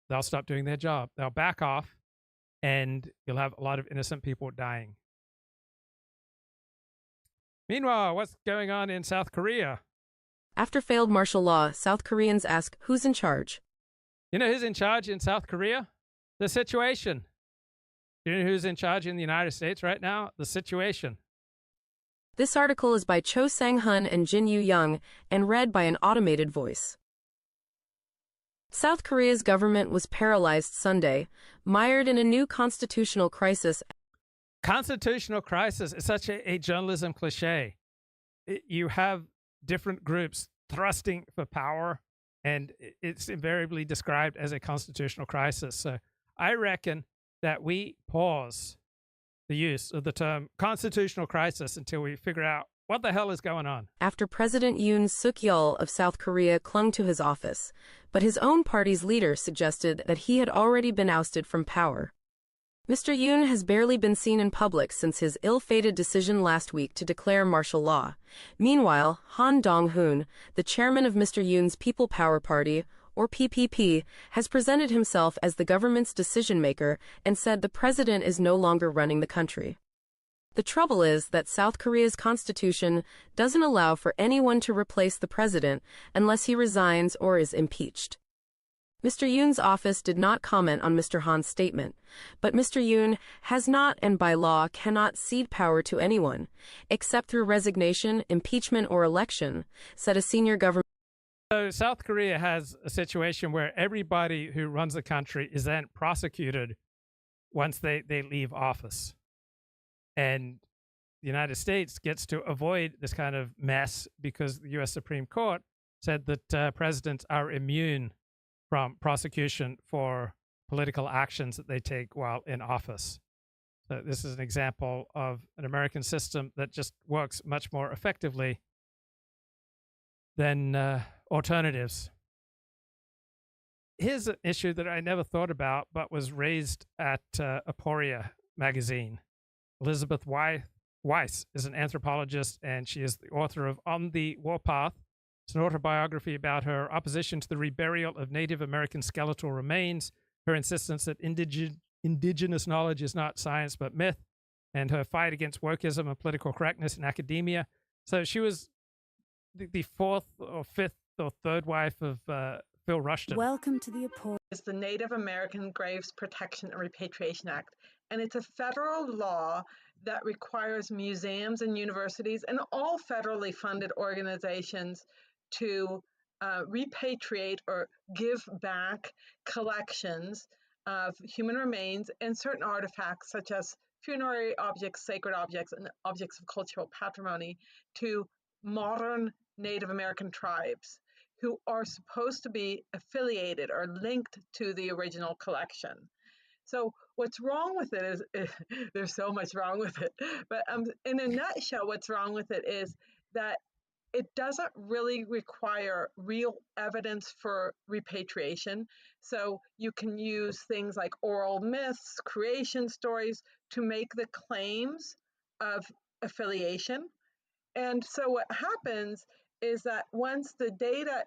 they'll stop doing their job. They'll back off, and you'll have a lot of innocent people dying. Meanwhile, what's going on in South Korea? After failed martial law, South Koreans ask who's in charge. You know who's in charge in South Korea? The situation. You know who's in charge in the United States right now? The situation. This article is by Cho Sang-hun and Jin Yu-young and read by an automated voice. South Korea's government was paralyzed Sunday, mired in a new constitutional crisis. Constitutional crisis is such a journalism cliche. You have different groups thrusting for power, and it's invariably described as a constitutional crisis. So I reckon that we pause the use of the term constitutional crisis until we figure out what the hell is going on. After President Yoon Suk-yeol of South Korea clung to his office, but his own party's leader suggested that he had already been ousted from power. Mr. Yoon has barely been seen in public since his ill-fated decision last week to declare martial law. Meanwhile, Han Dong-hoon, the chairman of Mr. Yoon's People Power Party, or PPP, has presented himself as the government's decision-maker and said the president is no longer running the country. The trouble is that South Korea's constitution doesn't allow for anyone to replace the president unless he resigns or is impeached. Mr. Yoon's office did not comment on Mr. Han's statement, but Mr. Yoon has not and by law cannot cede power to anyone, except through resignation, impeachment, or election, said a senior government. So South Korea has a situation where everybody who runs the country is then prosecuted once they leave office. And the United States gets to avoid this kind of mess because the U.S. Supreme Court said that presidents are immune from prosecution for political actions that they take while in office. So this is an example of an American system that just works much more effectively than alternatives. Here's an issue that I never thought about, but was raised at Aporia magazine. Elizabeth Weiss is an anthropologist, and she is the author of On the Warpath. It's an autobiography about her opposition to the reburial of Native American skeletal remains, her insistence that indigenous knowledge is not science but myth, and her fight against wokeism and political correctness in academia. So she was the fourth or fifth or third wife of Phil Rushton. Welcome to the Aporia. It's the Native American Graves Protection and Repatriation Act, and it's a federal law that requires museums and universities and all federally funded organizations to repatriate or give back collections of human remains and certain artifacts such as funerary objects, sacred objects, and objects of cultural patrimony to modern Native American tribes who are supposed to be affiliated or linked to the original collection. So what's wrong with it is there's so much wrong with it. But in a nutshell, what's wrong with it is that it doesn't really require real evidence for repatriation. So you can use things like oral myths, creation stories to make the claims of affiliation. And so what happens is that once the data,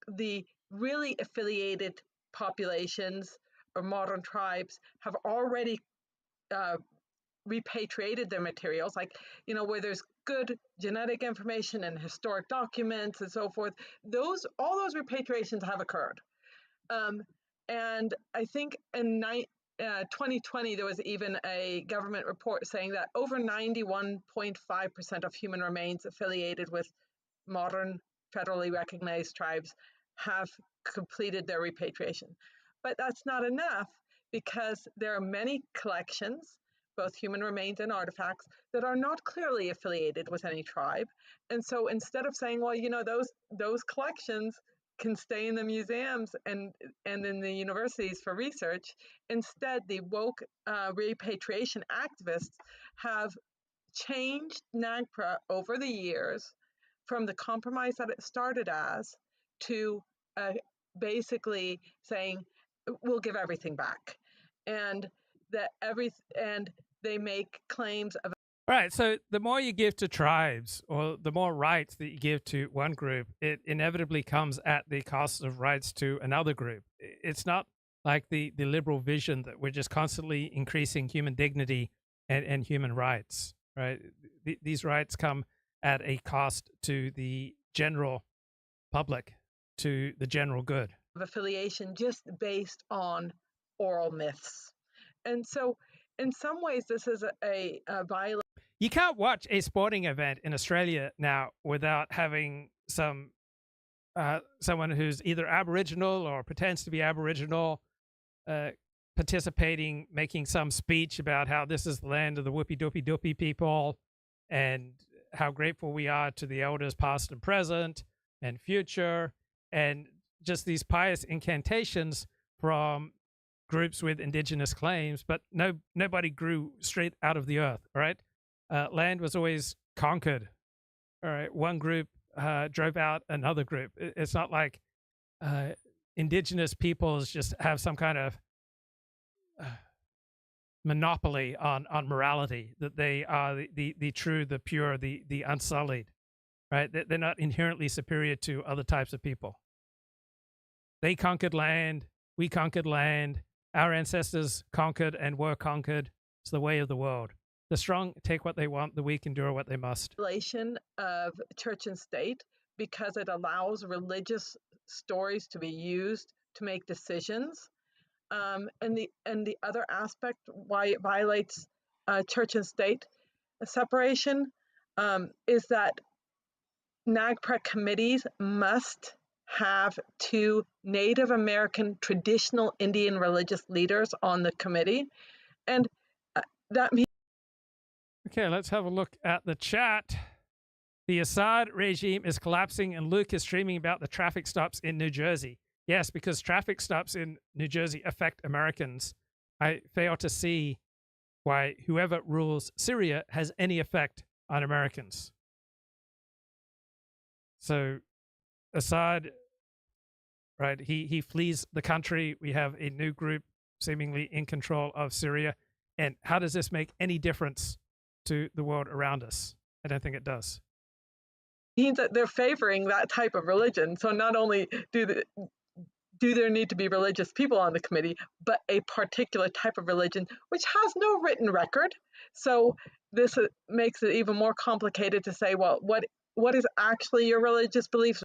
the really affiliated populations or modern tribes have already repatriated their materials, like, you know, where there's good genetic information and historic documents and so forth, all those repatriations have occurred. And I think in 2020, there was even a government report saying that over 91.5% of human remains affiliated with modern federally recognized tribes have completed their repatriation. But that's not enough because there are many collections, both human remains and artifacts, that are not clearly affiliated with any tribe. And so instead of saying, well, you know, those collections can stay in the museums and in the universities for research, instead the woke repatriation activists have changed NAGPRA over the years from the compromise that it started as to basically saying we'll give everything back, and they make claims of. Right. So the more you give to tribes, or the more rights that you give to one group, it inevitably comes at the cost of rights to another group. It's not like the liberal vision that we're just constantly increasing human dignity and human rights, right? These rights come at a cost to the general public, to the general good. Of affiliation just based on oral myths. And so in some ways, this is a violation. You can't watch a sporting event in Australia now without having someone who's either Aboriginal or pretends to be Aboriginal participating, making some speech about how this is the land of the whoopie-doopie-doopie people and how grateful we are to the elders past and present and future, and just these pious incantations from groups with indigenous claims, but nobody grew straight out of the earth, right? Land was always conquered. All right, one group drove out another group. It's not like indigenous peoples just have some kind of monopoly on morality, that they are the true, the pure, the unsullied, right? They're not inherently superior to other types of people. They conquered land. We conquered land. Our ancestors conquered and were conquered. It's the way of the world. The strong take what they want, the weak endure what they must. Relation of church and state, because it allows religious stories to be used to make decisions. And the other aspect why it violates church and state separation is that NAGPRA committees must have 2 Native American traditional Indian religious leaders on the committee, and that means. Okay, let's have a look at the chat. The Assad regime is collapsing, and Luke is streaming about the traffic stops in New Jersey. Yes, because traffic stops in New Jersey affect Americans. I fail to see why whoever rules Syria has any effect on Americans. So Assad, right, he flees the country. We have a new group seemingly in control of Syria. And how does this make any difference to the world around us? I don't think it does. Means that they're favoring that type of religion. So not only do there need to be religious people on the committee, but a particular type of religion which has no written record. So this makes it even more complicated to say, well, what is actually your religious beliefs?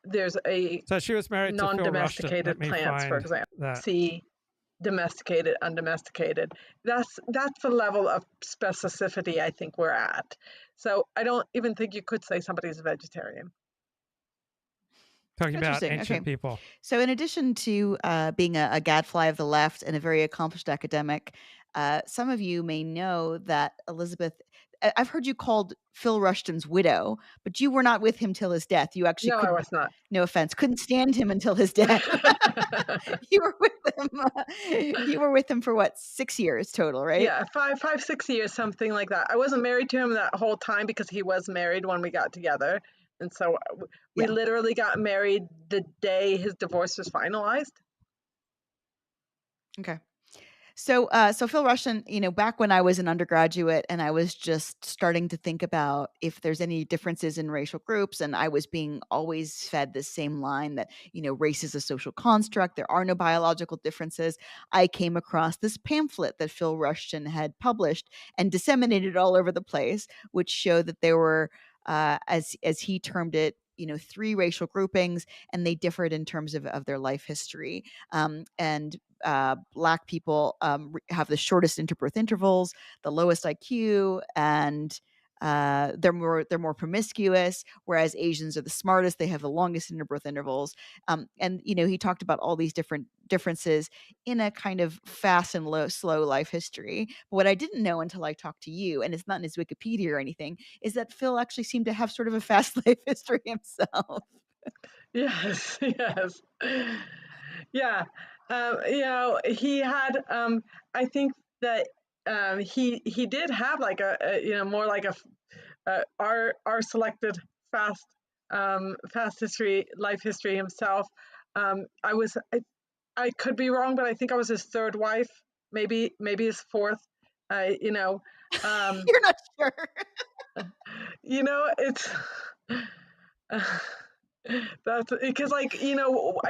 There's a so she was married non-domesticated plants, for example. See, domesticated, undomesticated. That's the level of specificity I think we're at. So I don't even think you could say somebody's a vegetarian. Talking about ancient people. So in addition to being a gadfly of the left and a very accomplished academic, some of you may know that Elizabeth, I've heard you called Phil Rushton's widow, but you were not with him till his death. You actually I was not. No offense, couldn't stand him until his death. You were with him. You were with him for what, 6 years total, right? Yeah, 6 years, something like that. I wasn't married to him that whole time because he was married when we got together. And so we literally got married the day his divorce was finalized. Okay. So Phil Rushton, back when I was an undergraduate and I was just starting to think about if there's any differences in racial groups, and I was being always fed the same line that, race is a social construct, there are no biological differences, I came across this pamphlet that Phil Rushton had published and disseminated all over the place, which showed that there were, as he termed it, 3 racial groupings, and they differed in terms of their life history. And Black people have the shortest interbirth intervals, the lowest IQ, and they're more promiscuous, whereas Asians are the smartest. They have the longest interbirth intervals. And he talked about all these different differences in a kind of fast and slow life history. But what I didn't know until I talked to you, and it's not in his Wikipedia or anything, is that Phil actually seemed to have sort of a fast life history himself. Yes. Yeah. He had, I think that he did have like more like our selected fast life history himself. I could be wrong, but I think I was his third wife, maybe his fourth. You're not sure. It's that's because, I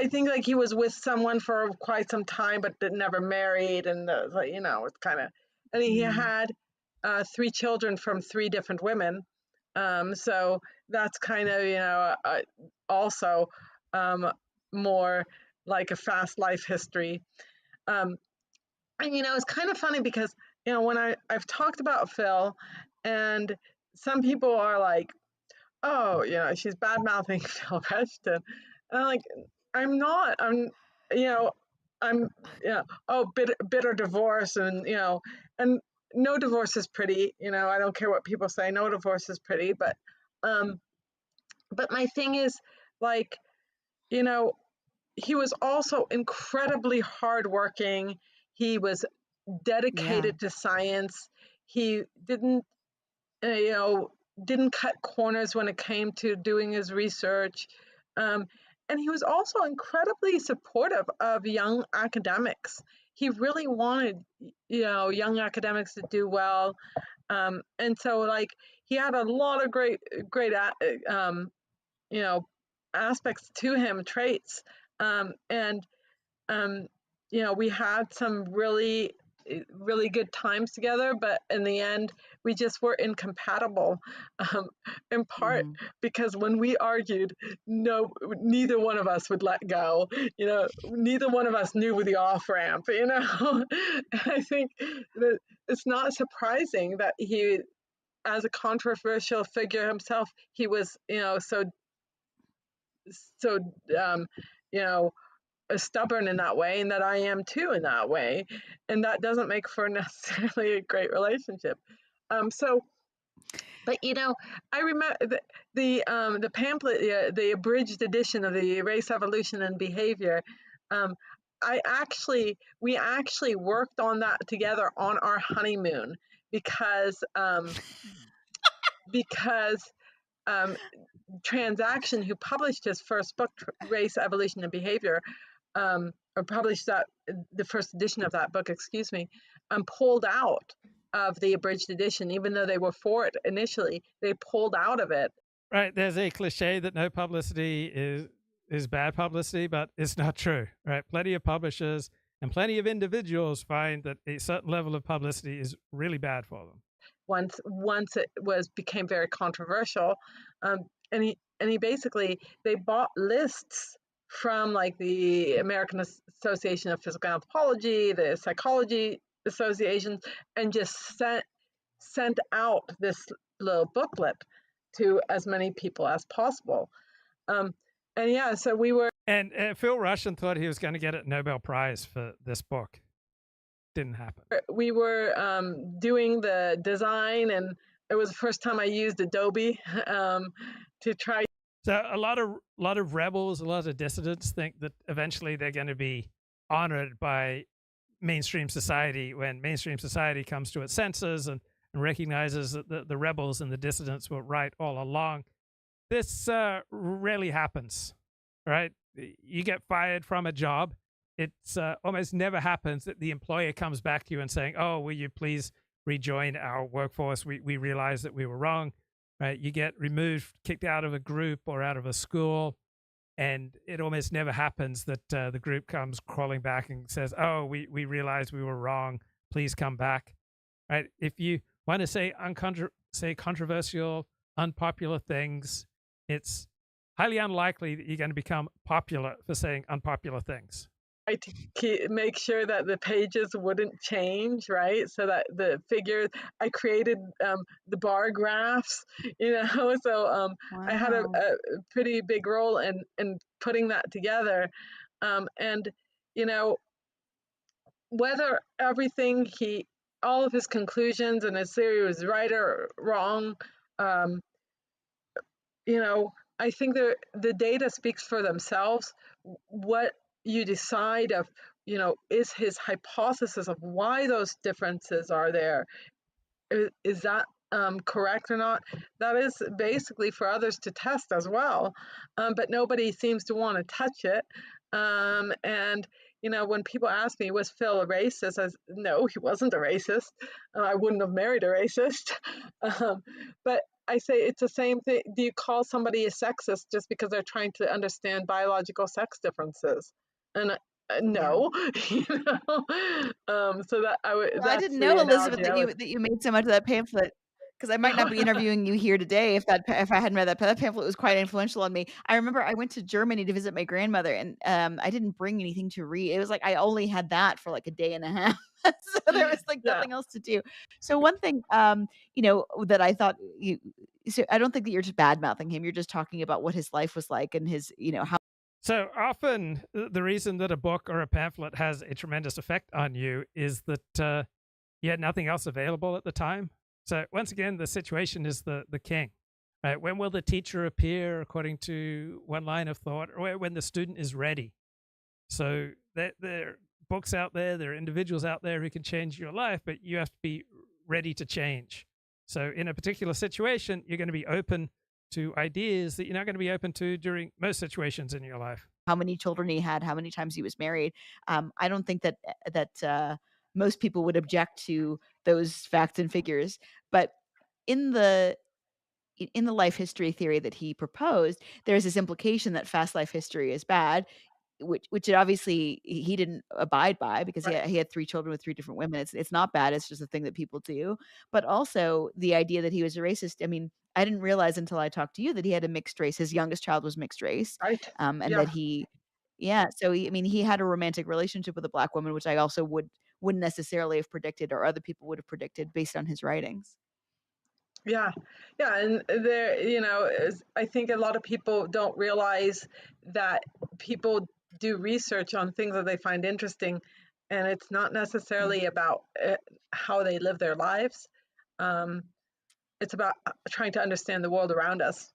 think he was with someone for quite some time, but never married, and it's kind of, and he had 3 children from 3 different women. So that's kind of, also more like a fast life history. And, it's kind of funny because, when I've talked about Phil, and some people are like, oh, she's bad-mouthing Phil Rushton. And I'm like, I'm not. Bitter divorce, and, and no divorce is pretty. I don't care what people say. No divorce is pretty. But my thing is, he was also incredibly hardworking. He was dedicated to science. He didn't cut corners when it came to doing his research. And he was also incredibly supportive of young academics. He really wanted, young academics to do well. And so, he had a lot of great, aspects to him, traits. We had some really good times together, but in the end, we just were incompatible, in part because when we argued, neither one of us would let go. Neither one of us knew the off-ramp, I think that it's not surprising that he, as a controversial figure himself, he was, so stubborn in that way, and that I am too in that way, and that doesn't make for necessarily a great relationship. But I remember the pamphlet, the abridged edition of the Race, Evolution, and Behavior. We actually worked on that together on our honeymoon because Transaction, who published his first book, Race, Evolution, and Behavior, or published the first edition of that book, pulled out of the abridged edition, even though they were for it initially. They pulled out of it. Right. There's a cliche that no publicity is bad publicity, but it's not true. Right. Plenty of publishers and plenty of individuals find that a certain level of publicity is really bad for them. Once it became very controversial, and he basically, they bought lists from the American Association of Physical Anthropology, the Psychology Association, and just sent out this little booklet to as many people as possible. So we were. And Phil Rushton thought he was going to get a Nobel Prize for this book. Didn't happen. We were doing the design, and it was the first time I used Adobe to try. So a lot of rebels, a lot of dissidents think that eventually they're going to be honored by mainstream society when mainstream society comes to its senses and recognizes that the rebels and the dissidents were right all along. This rarely happens, right? You get fired from a job. It's almost never happens that the employer comes back to you and saying, oh, will you please rejoin our workforce? We realize that we were wrong, right? You get removed, kicked out of a group or out of a school, and it almost never happens that the group comes crawling back and says, oh, we realize we were wrong. Please come back, right? If you want to say controversial, unpopular things, it's highly unlikely that you're going to become popular for saying unpopular things. To make sure that the pages wouldn't change, right? So that the figures, I created the bar graphs, so wow. I had a pretty big role in putting that together. And, whether everything all of his conclusions and his theory was right or wrong, I think the data speaks for themselves. What you decide of, is his hypothesis of why those differences are there, is that correct or not, that is basically for others to test as well. But nobody seems to want to touch it. And, you know, when people ask me, was Phil a racist? I said, no, he wasn't a racist. I wouldn't have married a racist. But I say it's the same thing. Do you call somebody a sexist just because they're trying to understand biological sex differences? And no, you know. So that I would. Well, I didn't know, Elizabeth, that you made so much of that pamphlet, because I might not be interviewing you here today if I hadn't read that. That pamphlet was quite influential on me. I remember I went to Germany to visit my grandmother, and I didn't bring anything to read. It was like I only had that for like a day and a half, so there was like nothing else to do. So one thing, you know, that I thought you. So I don't think that you're just bad mouthing him. You're just talking about what his life was like and his, you know, how. So often the reason that a book or a pamphlet has a tremendous effect on you is that you had nothing else available at the time. So once again, the situation is the king. Right? When will the teacher appear, according to one line of thought, or when the student is ready? So there are books out there, there are individuals out there who can change your life, but you have to be ready to change. So in a particular situation, you're going to be open to ideas that you're not going to be open to during most situations in your life. How many children he had, how many times he was married. I don't think that most people would object to those facts and figures. But in the life history theory that he proposed, there's this implication that fast life history is bad, which obviously he didn't abide by, because he had 3 children with 3 different women. It's not bad. It's just a thing that people do. But also the idea that he was a racist. I mean, I didn't realize until I talked to you that he had a mixed race. His youngest child was mixed race. Right. And that so he had a romantic relationship with a Black woman, which I also wouldn't necessarily have predicted, or other people would have predicted based on his writings. Yeah, and there, you know, I think a lot of people don't realize that people do research on things that they find interesting, and it's not necessarily about how they live their lives. It's about trying to understand the world around us.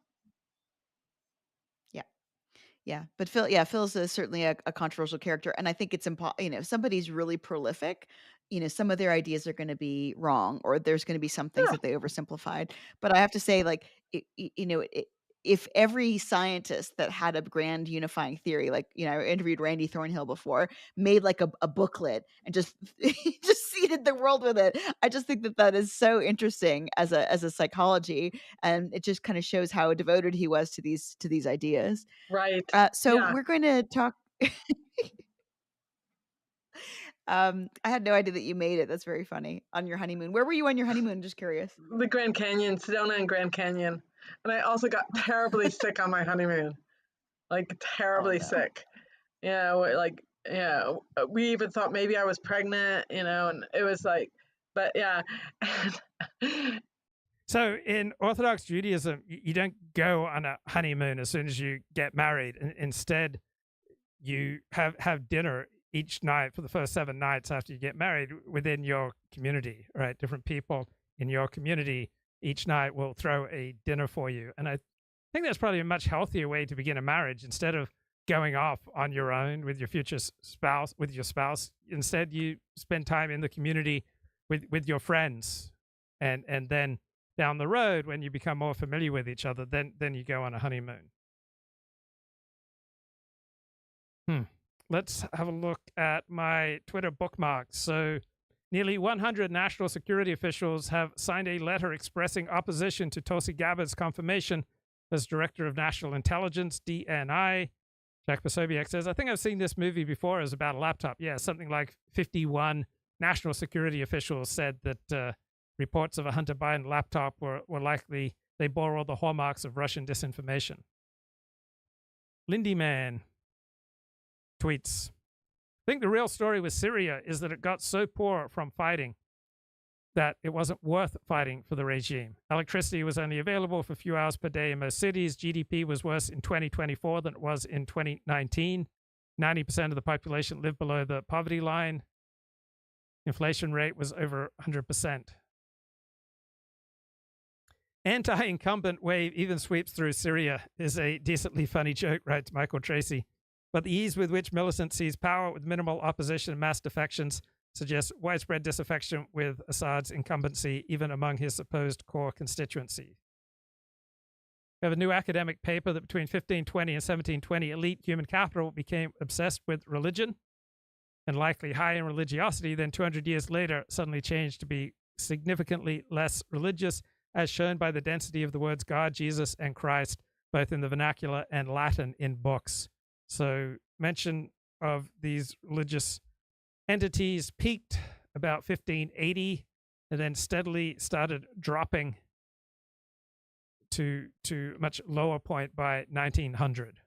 Yeah, but Phil's certainly a controversial character, and I think it's you know, if somebody's really prolific, you know, some of their ideas are going to be wrong, or there's going to be some things that they oversimplified. But I have to say, like, you know, if every scientist that had a grand unifying theory, like, you know, I interviewed Randy Thornhill before, made like a booklet and just seeded the world with it. I just think that is so interesting as a psychology, and it just kind of shows how devoted he was to these ideas. Right. So we're going to talk. I had no idea that you made it. That's very funny. On your honeymoon. Where were you on your honeymoon? Just curious. The Grand Canyon, Sedona and Grand Canyon. And I also got terribly sick on my honeymoon. Like terribly sick. Yeah, like, yeah, we even thought maybe I was pregnant, you know, and it was like, but yeah. So in Orthodox Judaism, you don't go on a honeymoon as soon as you get married. Instead, you have dinner each night for the first 7 nights after you get married within your community, right? Different people in your community each night will throw a dinner for you. And I think that's probably a much healthier way to begin a marriage. Instead of going off on your own with your future spouse, instead you spend time in the community with your friends, and then down the road, when you become more familiar with each other, then you go on a honeymoon. Let's have a look at my Twitter bookmarks. So nearly 100 national security officials have signed a letter expressing opposition to Tulsi Gabbard's confirmation as Director of National Intelligence, DNI. Jack Posobiec says, I think I've seen this movie before. It was about a laptop. Yeah, something like 51 national security officials said that reports of a Hunter Biden laptop were likely, they bore all the hallmarks of Russian disinformation. Lindy Man tweets, I think the real story with Syria is that it got so poor from fighting that it wasn't worth fighting for the regime. Electricity was only available for a few hours per day in most cities. GDP was worse in 2024 than it was in 2019. 90% of the population lived below the poverty line. Inflation rate was over 100%. Anti-incumbent wave even sweeps through Syria is a decently funny joke, writes Michael Tracy. But the ease with which Millicent sees power with minimal opposition and mass defections suggests widespread disaffection with Assad's incumbency, even among his supposed core constituency. We have a new academic paper that between 1520 and 1720, elite human capital became obsessed with religion and likely high in religiosity, then 200 years later suddenly changed to be significantly less religious, as shown by the density of the words God, Jesus, and Christ, both in the vernacular and Latin in books. So mention of these religious entities peaked about 1580 and then steadily started dropping to a much lower point by 1900.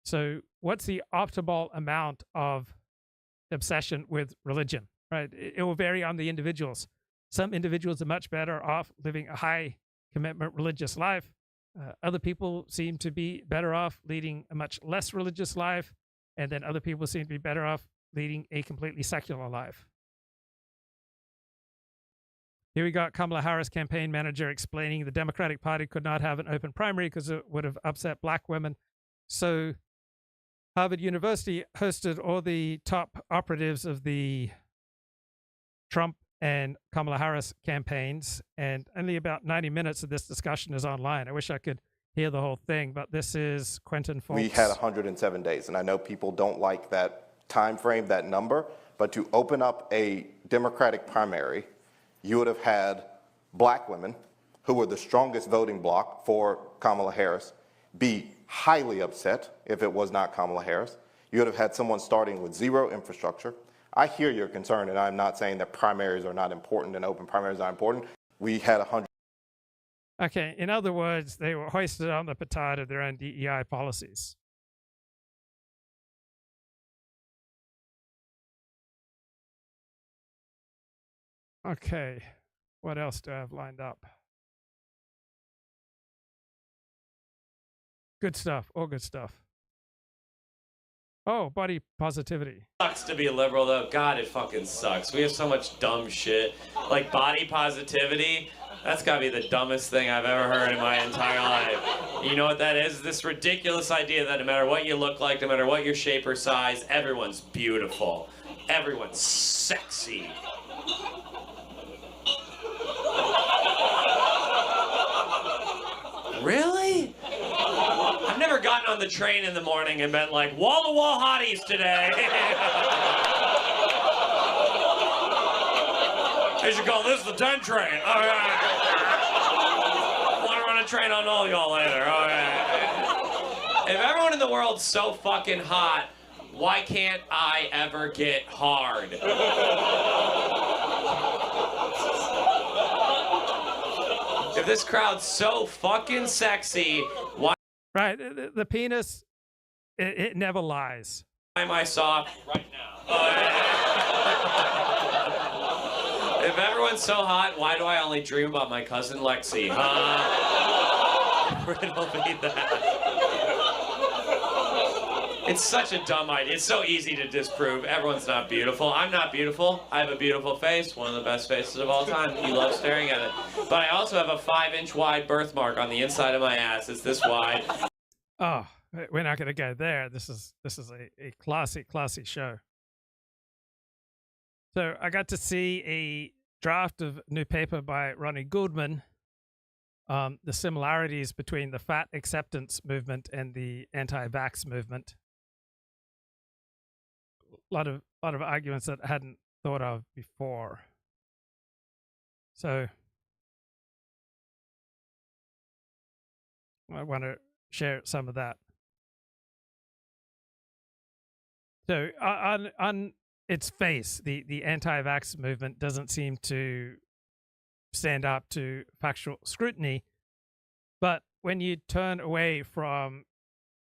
So what's the optimal amount of obsession with religion, right? It will vary on the individuals. Some individuals are much better off living a high commitment religious life. Other people seem to be better off leading a much less religious life. And then other people seem to be better off leading a completely secular life. Here we got Kamala Harris, campaign manager, explaining the Democratic Party could not have an open primary because it would have upset black women. So Harvard University hosted all the top operatives of the Trump and Kamala Harris campaigns, and only about 90 minutes of this discussion is online. I wish I could hear the whole thing, but this is Quentin Fulks. We had 107 days, and I know people don't like that time frame, that number, but to open up a Democratic primary, you would have had black women, who were the strongest voting bloc for Kamala Harris, be highly upset if it was not Kamala Harris. You would have had someone starting with zero infrastructure. I hear your concern, and I'm not saying that primaries are not important and open primaries are important. We had 100. Okay, in other words, they were hoisted on the petard of their own DEI policies. Okay, what else do I have lined up? Good stuff, all good stuff. Oh, body positivity. Sucks to be a liberal, though. God, it fucking sucks. We have so much dumb shit. Like body positivity, that's gotta be the dumbest thing I've ever heard in my entire life. You know what that is? This ridiculous idea that no matter what you look like, no matter what your shape or size, everyone's beautiful. Everyone's sexy. Really? I've never gotten on the train in the morning and been like, wall-to-wall hotties today. They should call this the 10 train. All right. I want to run a train on all y'all later. All right. If everyone in the world's so fucking hot, why can't I ever get hard? If this crowd's so fucking sexy, why? Right, the penis, it never lies. Why am I soft right now? If everyone's so hot, why do I only dream about my cousin Lexi? Riddle me that. It's such a dumb idea. It's so easy to disprove. Everyone's not beautiful. I'm not beautiful. I have a beautiful face, one of the best faces of all time. You love staring at it. But I also have a 5-inch wide birthmark on the inside of my ass. It's this wide. Oh, we're not going to go there. This is a classic show. So I got to see a draft of a new paper by Ronnie Goodman, the similarities between the fat acceptance movement and the anti-vax movement. A lot of arguments that I hadn't thought of before. So I want to share some of that. So on its face, the anti-vax movement doesn't seem to stand up to factual scrutiny. But when you turn away from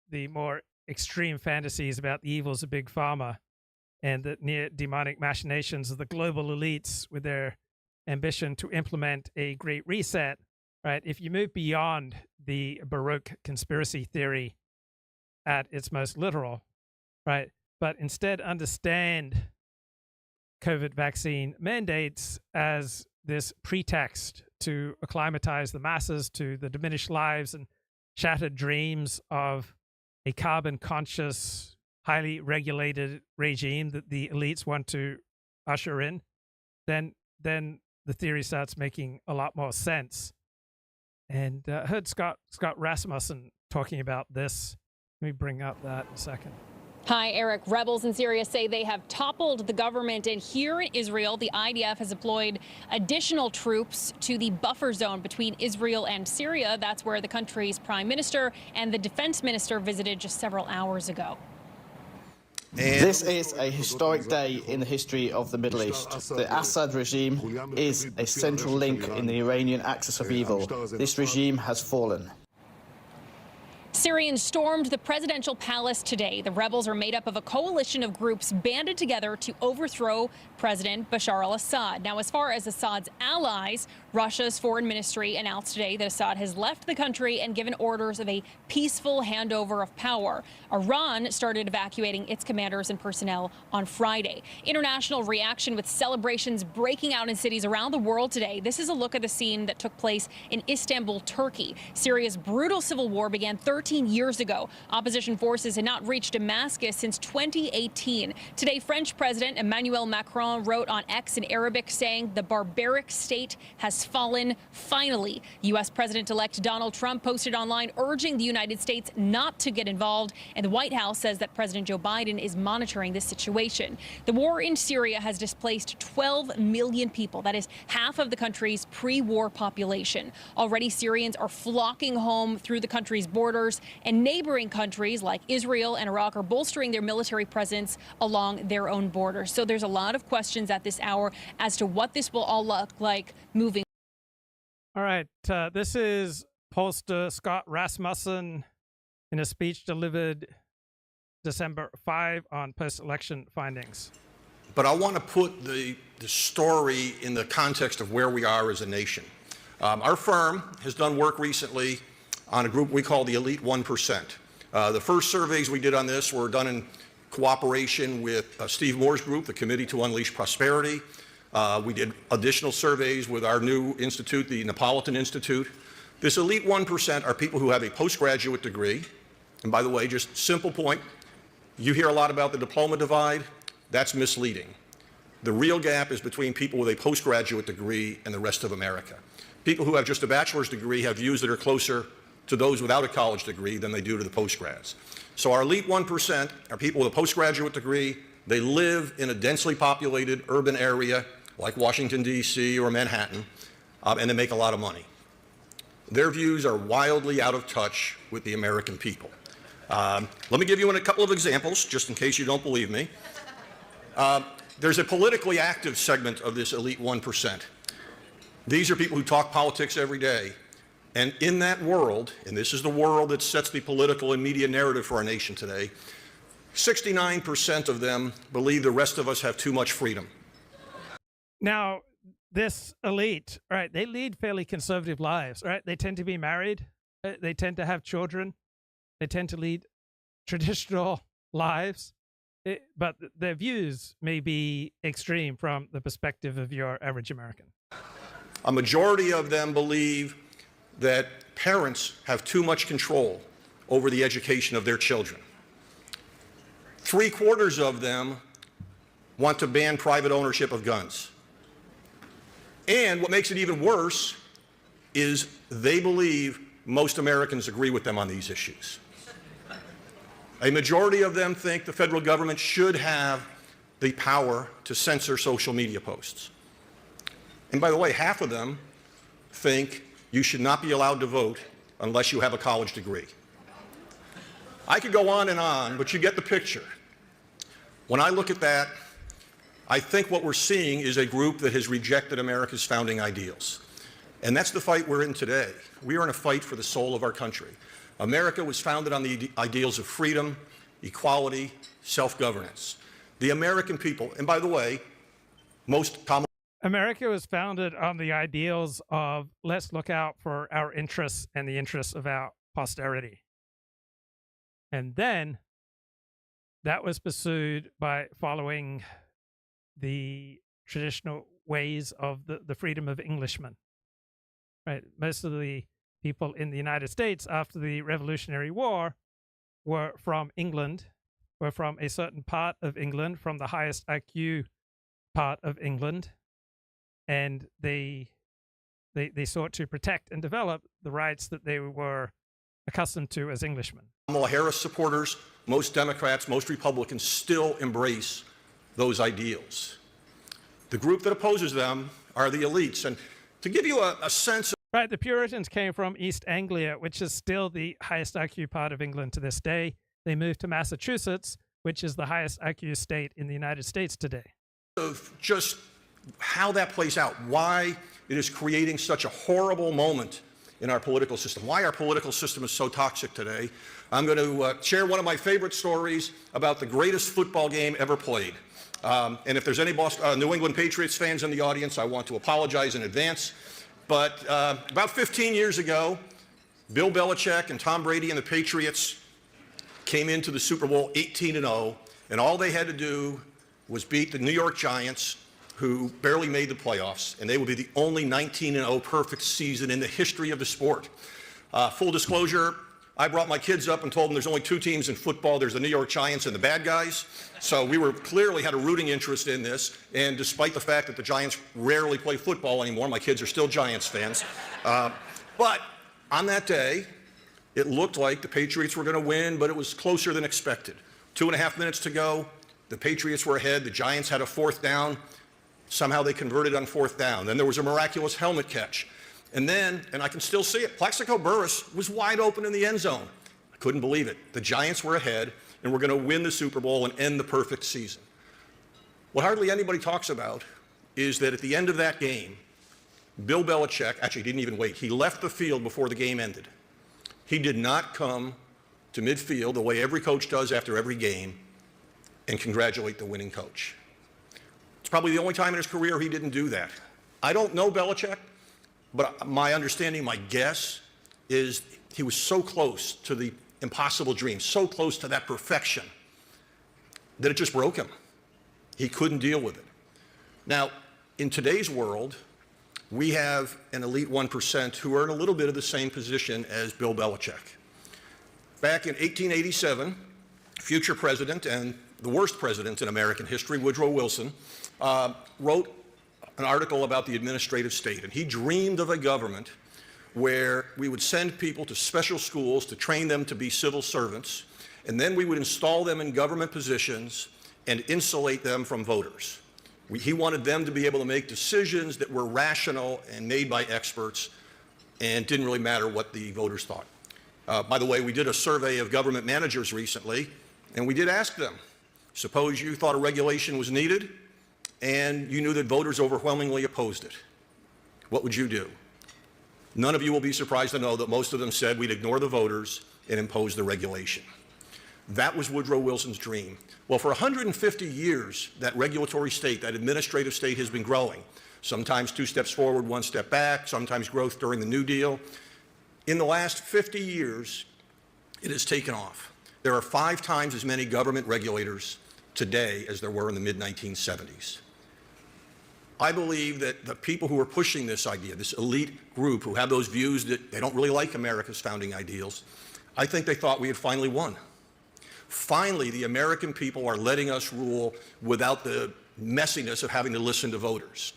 the more extreme fantasies about the evils of Big Pharma and the near demonic machinations of the global elites with their ambition to implement a great reset, right? If you move beyond the Baroque conspiracy theory at its most literal, right? But instead understand COVID vaccine mandates as this pretext to acclimatize the masses to the diminished lives and shattered dreams of a carbon-conscious, highly regulated regime that the elites want to usher in, then the theory starts making a lot more sense. And heard Scott Rasmussen talking about this. Let me bring up that in a second. Hi, Eric. Rebels in Syria say they have toppled the government, and here in Israel, the IDF has deployed additional troops to the buffer zone between Israel and Syria. That's where the country's prime minister and the defense minister visited just several hours ago. This is a historic day in the history of the Middle East. The Assad regime is a central link in the Iranian axis of evil. This regime has fallen. Syrians stormed the presidential palace today. The rebels are made up of a coalition of groups banded together to overthrow President Bashar al-Assad. Now, as far as Assad's allies, Russia's foreign ministry announced today that Assad has left the country and given orders of a peaceful handover of power. Iran started evacuating its commanders and personnel on Friday. International reaction with celebrations breaking out in cities around the world today. This is a look at the scene that took place in Istanbul, Turkey. Syria's brutal civil war began 13 years ago. Opposition forces had not reached Damascus since 2018. Today, French President Emmanuel Macron wrote on X in Arabic saying the barbaric state has fallen finally. U.S. President-elect Donald Trump posted online urging the United States not to get involved, and the White House says that President Joe Biden is monitoring this situation. The war in Syria has displaced 12 million people. That is half of the country's pre-war population. Already, Syrians are flocking home through the country's borders, and neighboring countries like Israel and Iraq are bolstering their military presence along their own borders. So there's a lot of questions at this hour as to what this will all look like moving. All right. This is Pollster Scott Rasmussen in a speech delivered December 5 on post-election findings. But I want to put the story in the context of where we are as a nation. Our firm has done work recently on a group we call the Elite 1%. The first surveys we did on this were done in cooperation with Steve Moore's group, the Committee to Unleash Prosperity. We did additional surveys with our new institute, the Neapolitan Institute. This Elite 1% are people who have a postgraduate degree. And by the way, just simple point, you hear a lot about the diploma divide. That's misleading. The real gap is between people with a postgraduate degree and the rest of America. People who have just a bachelor's degree have views that are closer to those without a college degree than they do to the postgrads. So our Elite 1% are people with a postgraduate degree. They live in a densely populated urban area like Washington, D.C. or Manhattan, and they make a lot of money. Their views are wildly out of touch with the American people. Let me give you a couple of examples, just in case you don't believe me. There's a politically active segment of this Elite 1%. These are people who talk politics every day. And in that world, and this is the world that sets the political and media narrative for our nation today, 69% of them believe the rest of us have too much freedom. Now, this elite, right, they lead fairly conservative lives, right? They tend to be married. They tend to have children. They tend to lead traditional lives. But their views may be extreme from the perspective of your average American. A majority of them believe that parents have too much control over the education of their children. 3/4 of them want to ban private ownership of guns. And what makes it even worse is they believe most Americans agree with them on these issues. A majority of them think the federal government should have the power to censor social media posts. And by the way, half of them think you should not be allowed to vote unless you have a college degree. I could go on and on, but you get the picture. When I look at that, I think what we're seeing is a group that has rejected America's founding ideals. And that's the fight we're in today. We are in a fight for the soul of our country. America was founded on the ideals of freedom, equality, self-governance. The American people, and by the way, America was founded on the ideals of let's look out for our interests and the interests of our posterity. And then that was pursued by following the traditional ways of the freedom of Englishmen. Right? Most of the people in the United States after the Revolutionary War were from England, were from a certain part of England, from the highest IQ part of England, and they sought to protect and develop the rights that they were accustomed to as Englishmen. Kamala Harris supporters, most Democrats, most Republicans still embrace those ideals. The group that opposes them are the elites. And to give you a sense of... Right, the Puritans came from East Anglia, which is still the highest IQ part of England to this day. They moved to Massachusetts, which is the highest IQ state in the United States today. Of just how that plays out, why it is creating such a horrible moment in our political system, why our political system is so toxic today. I'm going to share one of my favorite stories about the greatest football game ever played. And if there's any New England Patriots fans in the audience, I want to apologize in advance. But about 15 years ago, Bill Belichick and Tom Brady and the Patriots came into the Super Bowl 18-0, and all they had to do was beat the New York Giants, who barely made the playoffs, and they would be the only 19-0 perfect season in the history of the sport. Full disclosure, I brought my kids up and told them there's only two teams in football. There's the New York Giants and the bad guys. So we were clearly had a rooting interest in this. And despite the fact that the Giants rarely play football anymore, my kids are still Giants fans. But on that day, it looked like the Patriots were going to win, but it was closer than expected. 2.5 minutes to go, the Patriots were ahead. The Giants had a fourth down. Somehow they converted on fourth down. Then there was a miraculous helmet catch. And then, and I can still see it, Plaxico Burress was wide open in the end zone. I couldn't believe it. The Giants were ahead, and we're going to win the Super Bowl and end the perfect season. What hardly anybody talks about is that at the end of that game, Bill Belichick actually didn't even wait. He left the field before the game ended. He did not come to midfield the way every coach does after every game and congratulate the winning coach. It's probably the only time in his career he didn't do that. I don't know Belichick, but my understanding, my guess, is he was so close to the impossible dream, so close to that perfection, that it just broke him. He couldn't deal with it. Now, in today's world, we have an elite 1% who are in a little bit of the same position as Bill Belichick. Back in 1887, future president and the worst president in American history, Woodrow Wilson, wrote an article about the administrative state, and he dreamed of a government where we would send people to special schools to train them to be civil servants, and then we would install them in government positions and insulate them from voters. He wanted them to be able to make decisions that were rational and made by experts and didn't really matter what the voters thought. By the way, we did a survey of government managers recently, and we did ask them, suppose you thought a regulation was needed and you knew that voters overwhelmingly opposed it. What would you do? None of you will be surprised to know that most of them said we'd ignore the voters and impose the regulation. That was Woodrow Wilson's dream. Well, for 150 years, that regulatory state, that administrative state has been growing. Sometimes 2 steps forward, 1 step back, sometimes growth during the New Deal. In the last 50 years, it has taken off. There are 5 times as many government regulators today as there were in the mid-1970s. I believe that the people who are pushing this idea, this elite group who have those views that they don't really like America's founding ideals, I think they thought we had finally won. Finally, the American people are letting us rule without the messiness of having to listen to voters.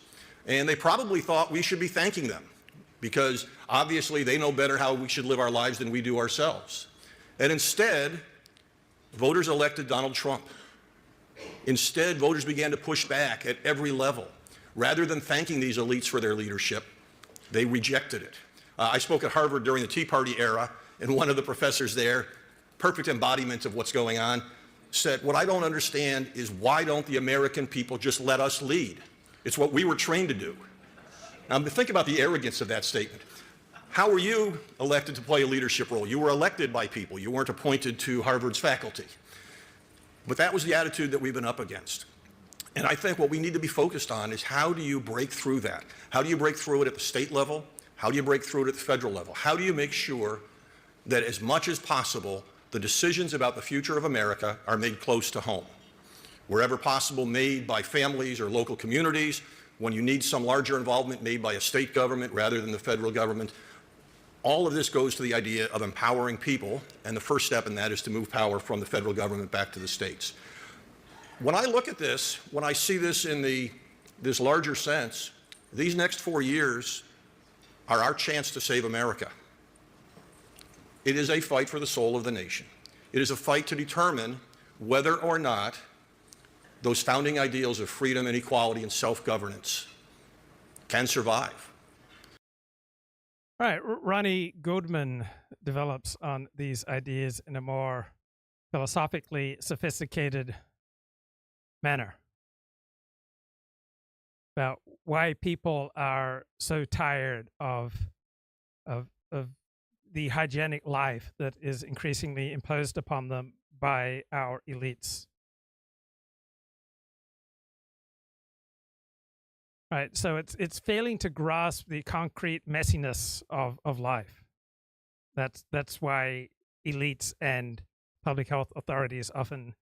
And they probably thought we should be thanking them because obviously they know better how we should live our lives than we do ourselves. And instead, voters elected Donald Trump. Instead, voters began to push back at every level. Rather than thanking these elites for their leadership, they rejected it. I spoke at Harvard during the Tea Party era, and one of the professors there, perfect embodiment of what's going on, said, what I don't understand is why don't the American people just let us lead? It's what we were trained to do. Now, think about the arrogance of that statement. How were you elected to play a leadership role? You were elected by people. You weren't appointed to Harvard's faculty. But that was the attitude that we've been up against. And I think what we need to be focused on is how do you break through that? How do you break through it at the state level? How do you break through it at the federal level? How do you make sure that as much as possible, the decisions about the future of America are made close to home? Wherever possible, made by families or local communities. When you need some larger involvement, made by a state government rather than the federal government. All of this goes to the idea of empowering people, and the first step in that is to move power from the federal government back to the states. When I look at this, when I see this in the this larger sense, these next 4 years are our chance to save America. It is a fight for the soul of the nation. It is a fight to determine whether or not those founding ideals of freedom and equality and self-governance can survive. All right, Ronnie Goldman develops on these ideas in a more philosophically sophisticated manner about why people are so tired of the hygienic life that is increasingly imposed upon them by our elites. Right, so it's failing to grasp the concrete messiness of life. That's why elites and public health authorities often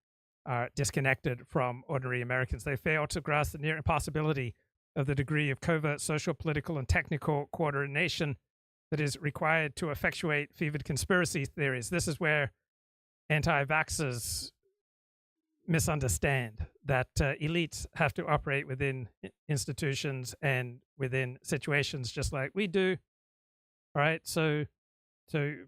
are disconnected from ordinary Americans. They fail to grasp the near impossibility of the degree of covert social, political, and technical coordination that is required to effectuate fevered conspiracy theories. This is where anti-vaxxers misunderstand that elites have to operate within institutions and within situations just like we do. All right, so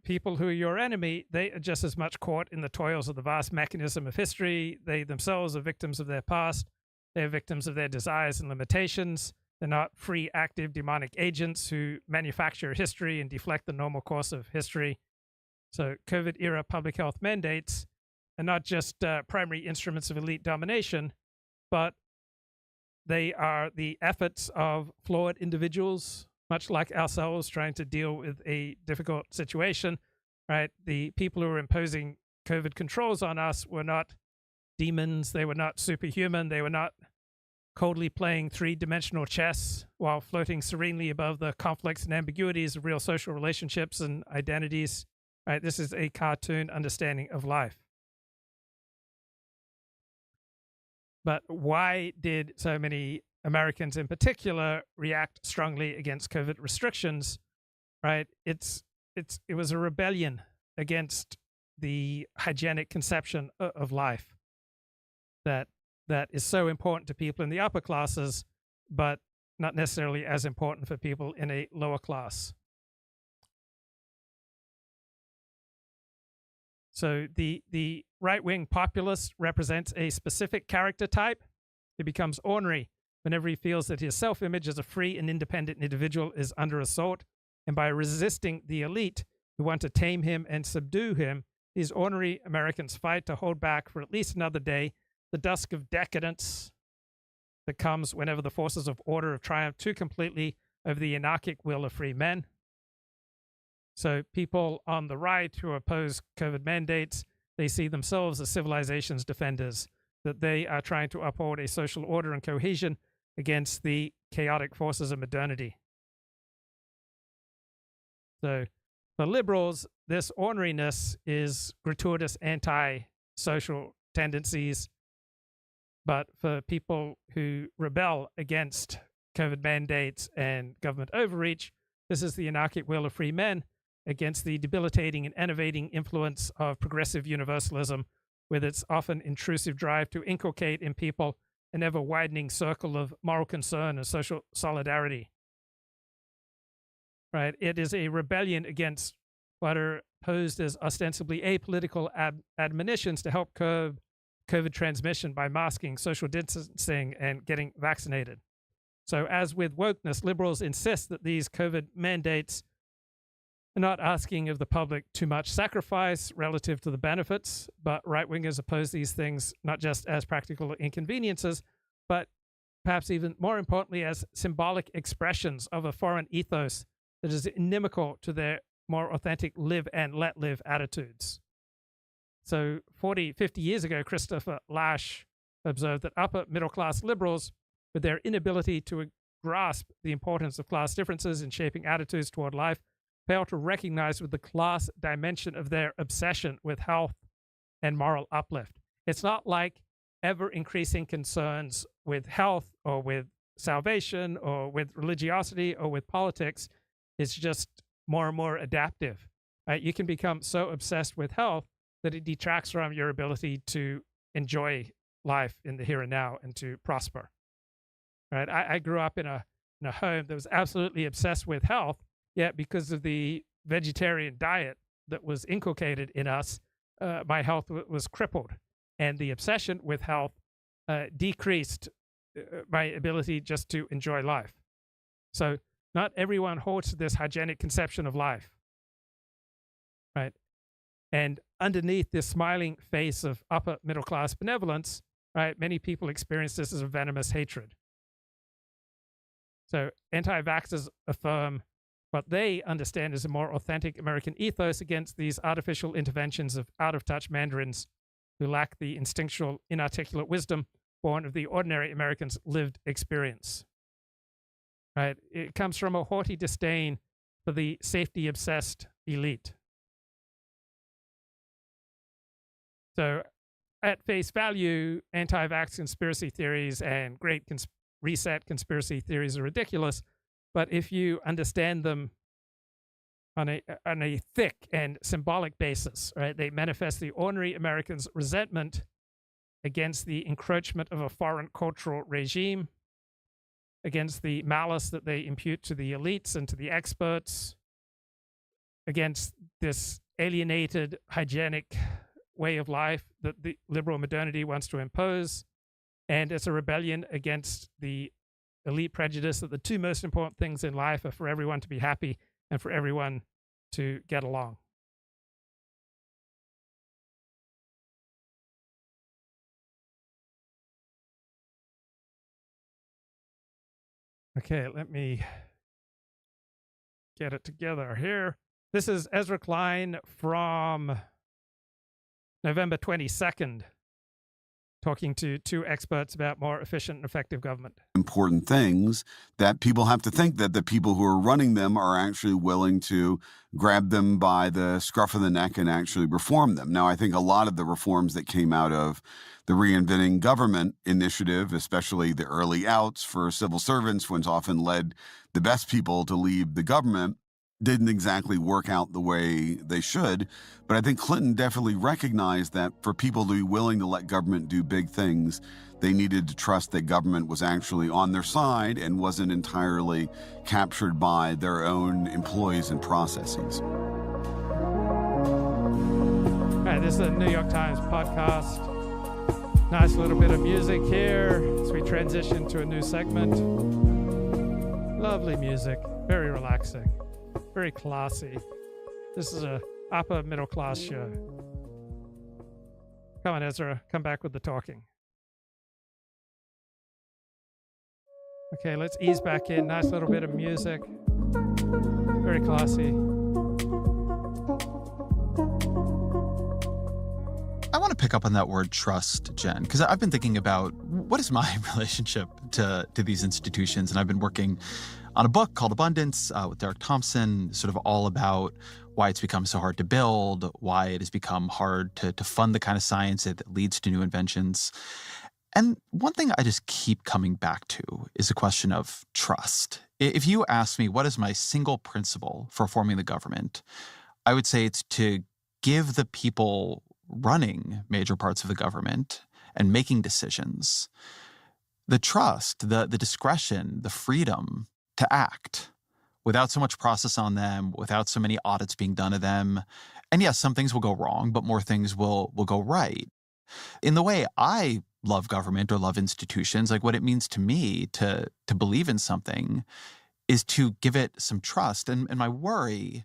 people who are your enemy, they are just as much caught in the toils of the vast mechanism of history. They themselves are victims of their past. They're victims of their desires and limitations. They're not free, active, demonic agents who manufacture history and deflect the normal course of history. So COVID-era public health mandates are not just primary instruments of elite domination, but they are the efforts of flawed individuals, much like ourselves, trying to deal with a difficult situation, right? The people who were imposing COVID controls on us were not demons. They were not superhuman. They were not coldly playing three-dimensional chess while floating serenely above the conflicts and ambiguities of real social relationships and identities, right? This is a cartoon understanding of life. But why did so many Americans in particular react strongly against COVID restrictions, right? It was a rebellion against the hygienic conception of life that is so important to people in the upper classes, but not necessarily as important for people in a lower class. So the right-wing populist represents a specific character type. He becomes ornery whenever he feels that his self-image as a free and independent individual is under assault. And by resisting the elite who want to tame him and subdue him, these ornery Americans fight to hold back for at least another day the dusk of decadence that comes whenever the forces of order have triumphed too completely over the anarchic will of free men. So people on the right who oppose COVID mandates, they see themselves as civilization's defenders, that they are trying to uphold a social order and cohesion against the chaotic forces of modernity. So for liberals, this orneriness is gratuitous anti-social tendencies. But for people who rebel against COVID mandates and government overreach, this is the anarchic will of free men against the debilitating and enervating influence of progressive universalism, with its often intrusive drive to inculcate in people an ever-widening circle of moral concern and social solidarity. Right? It is a rebellion against what are posed as ostensibly apolitical admonitions to help curb COVID transmission by masking, social distancing, and getting vaccinated. So as with wokeness, liberals insist that these COVID mandates are not asking of the public too much sacrifice relative to the benefits, but right-wingers oppose these things not just as practical inconveniences, but perhaps even more importantly as symbolic expressions of a foreign ethos that is inimical to their more authentic live and let live attitudes. So 40, 50 years ago, Christopher Lasch observed that upper middle-class liberals, with their inability to grasp the importance of class differences in shaping attitudes toward life, fail to recognize with the class dimension of their obsession with health and moral uplift. It's not like ever-increasing concerns with health or with salvation or with religiosity or with politics. It's just more and more adaptive. Right? You can become so obsessed with health that it detracts from your ability to enjoy life in the here and now and to prosper. right? I grew up in a home that was absolutely obsessed with health, yet because of the vegetarian diet that was inculcated in us, my health was crippled. And the obsession with health decreased my ability just to enjoy life. So not everyone holds this hygienic conception of life, right? And underneath this smiling face of upper middle class benevolence, right, many people experience this as a venomous hatred. So anti-vaxxers affirm what they understand as a more authentic American ethos against these artificial interventions of out-of-touch mandarins who lack the instinctual, inarticulate wisdom born of the ordinary American's lived experience. Right? It comes from a haughty disdain for the safety-obsessed elite. So, at face value, anti-vax conspiracy theories and Great Reset conspiracy theories are ridiculous, but if you understand them on a thick and symbolic basis, right, they manifest the ordinary American's resentment against the encroachment of a foreign cultural regime, against the malice that they impute to the elites and to the experts, against this alienated, hygienic way of life that the liberal modernity wants to impose. And it's a rebellion against the elite prejudice that the two most important things in life are for everyone to be happy and for everyone to get along. Okay, let me get it together here. This is Ezra Klein from November 22nd, talking to two experts about more efficient and effective government. Important things that people have to think that the people who are running them are actually willing to grab them by the scruff of the neck and actually reform them. Now, I think a lot of the reforms that came out of the Reinventing Government initiative, especially the early outs for civil servants, which often led the best people to leave the government, didn't exactly work out the way they should. But I think Clinton definitely recognized that for people to be willing to let government do big things, they needed to trust that government was actually on their side and wasn't entirely captured by their own employees and processes. All right, this is a New York Times podcast. Nice little bit of music here as we transition to a new segment. Lovely music, very relaxing, very classy. This is a upper middle class show. Come on, Ezra, come back with the talking. Okay, let's ease back in. Nice little bit of music. Very classy. I want to pick up on that word trust, Jen, because I've been thinking about what is my relationship to these institutions. And I've been working on a book called Abundance with Derek Thompson, sort of all about why it's become so hard to build, why it has become hard to fund the kind of science that leads to new inventions. And one thing I just keep coming back to is a question of trust. If you ask me what is my single principle for reforming the government, I would say it's to give the people running major parts of the government and making decisions the trust, the discretion, the freedom to act without so much process on them, without so many audits being done of them. And yes, some things will go wrong, but more things will go right. In the way I love government or love institutions, like what it means to me to believe in something is to give it some trust. And my worry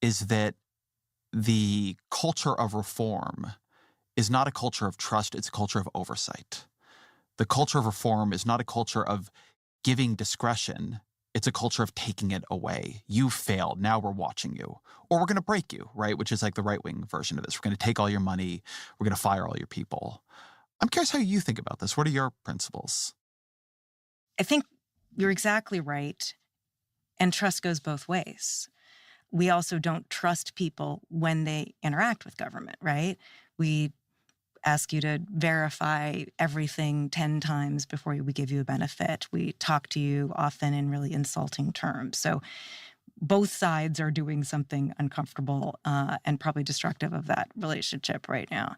is that the culture of reform is not a culture of trust, it's a culture of oversight. The culture of reform is not a culture of giving discretion, it's a culture of taking it away. You failed, now we're watching you. Or we're going to break you, right? Which is like the right-wing version of this. We're going to take all your money, we're going to fire all your people. I'm curious how you think about this. What are your principles? I think you're exactly right. And trust goes both ways. We also don't trust people when they interact with government, right? We ask you to verify everything 10 times before we give you a benefit. We talk to you often in really insulting terms. So both sides are doing something uncomfortable and probably destructive of that relationship right now.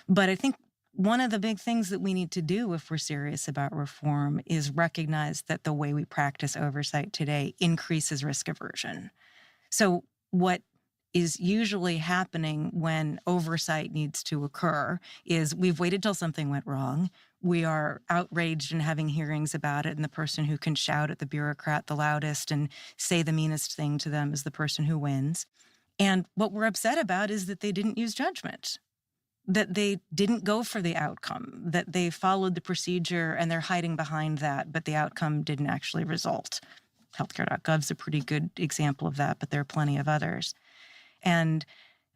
But I think one of the big things that we need to do if we're serious about reform is recognize that the way we practice oversight today increases risk aversion. So what is usually happening when oversight needs to occur is we've waited till something went wrong. We are outraged and having hearings about it, and the person who can shout at the bureaucrat the loudest and say the meanest thing to them is the person who wins. And what we're upset about is that they didn't use judgment, that they didn't go for the outcome, that they followed the procedure and they're hiding behind that, but the outcome didn't actually result. Healthcare.gov is a pretty good example of that, but there are plenty of others. And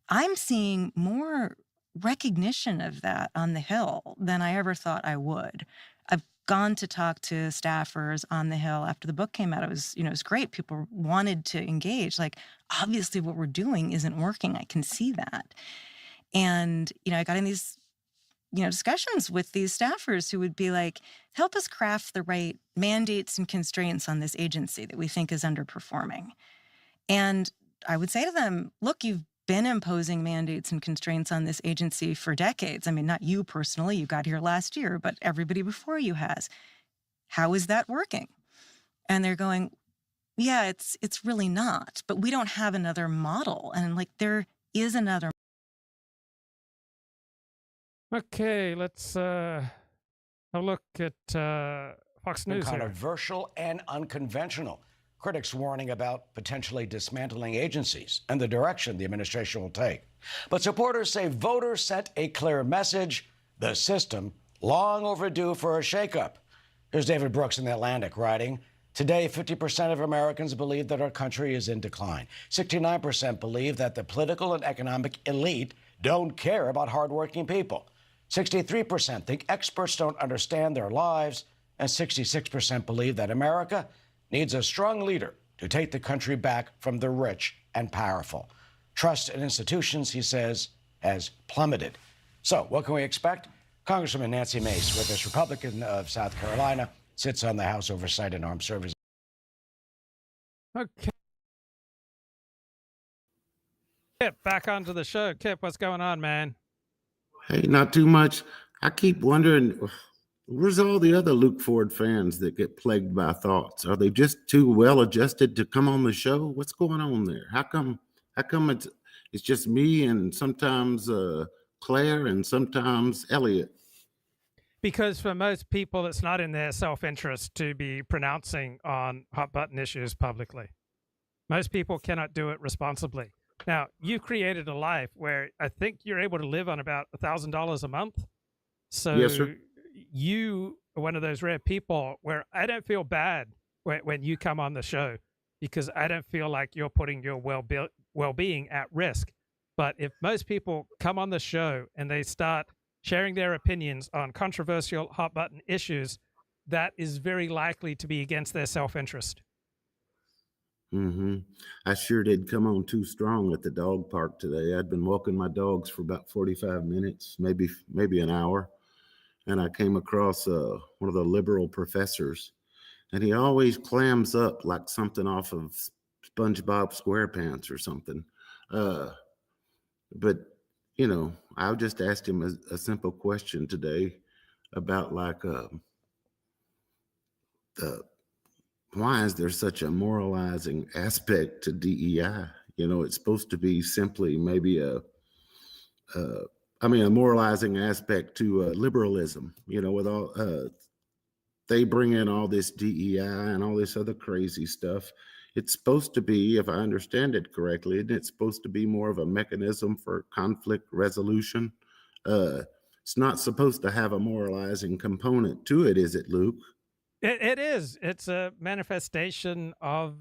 I'm seeing more recognition of that on the Hill than I ever thought I would. I've gone to talk to staffers on the Hill after the book came out. It was great. People wanted to engage. Like, obviously what we're doing isn't working. I can see that. And, I got in these, discussions with these staffers who would be like, help us craft the right mandates and constraints on this agency that we think is underperforming. And I would say to them, look, you've been imposing mandates and constraints on this agency for decades. I mean, not you personally, you got here last year, but everybody before you has. How is that working? And they're going, yeah, it's really not, but we don't have another model. And there is another. Okay, let's have a look at Fox News. Controversial and unconventional. Critics warning about potentially dismantling agencies and the direction the administration will take. But supporters say voters sent a clear message: the system long overdue for a shakeup. Here's David Brooks in The Atlantic writing, today 50% of Americans believe that our country is in decline. 69% believe that the political and economic elite don't care about hardworking people. 63% think experts don't understand their lives, and 66% believe that America needs a strong leader to take the country back from the rich and powerful. Trust in institutions, he says, has plummeted. So what can we expect? Congresswoman Nancy Mace, with us, Republican of South Carolina, sits on the House Oversight and Armed Services. Okay. Kip, back onto the show. Kip, what's going on, man? Hey, not too much. I keep wondering, where's all the other Luke Ford fans that get plagued by thoughts? Are they just too well adjusted to come on the show? What's going on there? How come it's just me and sometimes Claire and sometimes Elliot? Because for most people, it's not in their self-interest to be pronouncing on hot-button issues publicly. Most people cannot do it responsibly. Now, you created a life where I think you're able to live on about $1,000 a month. So yes, sir. You are one of those rare people where I don't feel bad when you come on the show, because I don't feel like you're putting your well-being at risk. But if most people come on the show and they start sharing their opinions on controversial hot-button issues, that is very likely to be against their self-interest. Mm-hmm. I sure did come on too strong at the dog park today. I'd been walking my dogs for about 45 minutes, maybe an hour. And I came across one of the liberal professors, and he always clams up like something off of SpongeBob SquarePants or something. But, I just asked him a simple question today about why is there such a moralizing aspect to DEI? It's supposed to be simply maybe a moralizing aspect to liberalism, with all, they bring in all this DEI and all this other crazy stuff. It's supposed to be, if I understand it correctly, isn't it supposed to be more of a mechanism for conflict resolution? It's not supposed to have a moralizing component to it, is it, Luke? It is. It's a manifestation of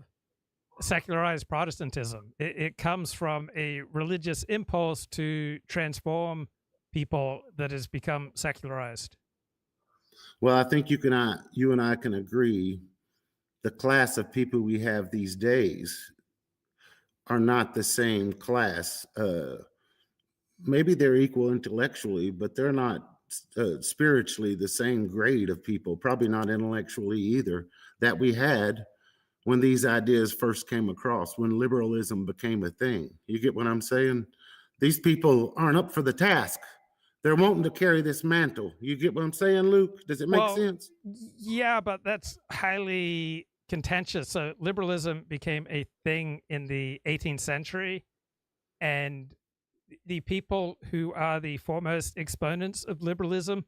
secularized Protestantism. It comes from a religious impulse to transform people that has become secularized. Well, I think you and I can agree the class of people we have these days are not the same class. Maybe they're equal intellectually, but they're not spiritually the same grade of people, probably not intellectually either, that we had when these ideas first came across, when liberalism became a thing. You get what I'm saying? These people aren't up for the task. They're wanting to carry this mantle. You get what I'm saying, Luke? Does it make sense? Yeah, but that's highly contentious. So liberalism became a thing in the 18th century, and the people who are the foremost exponents of liberalism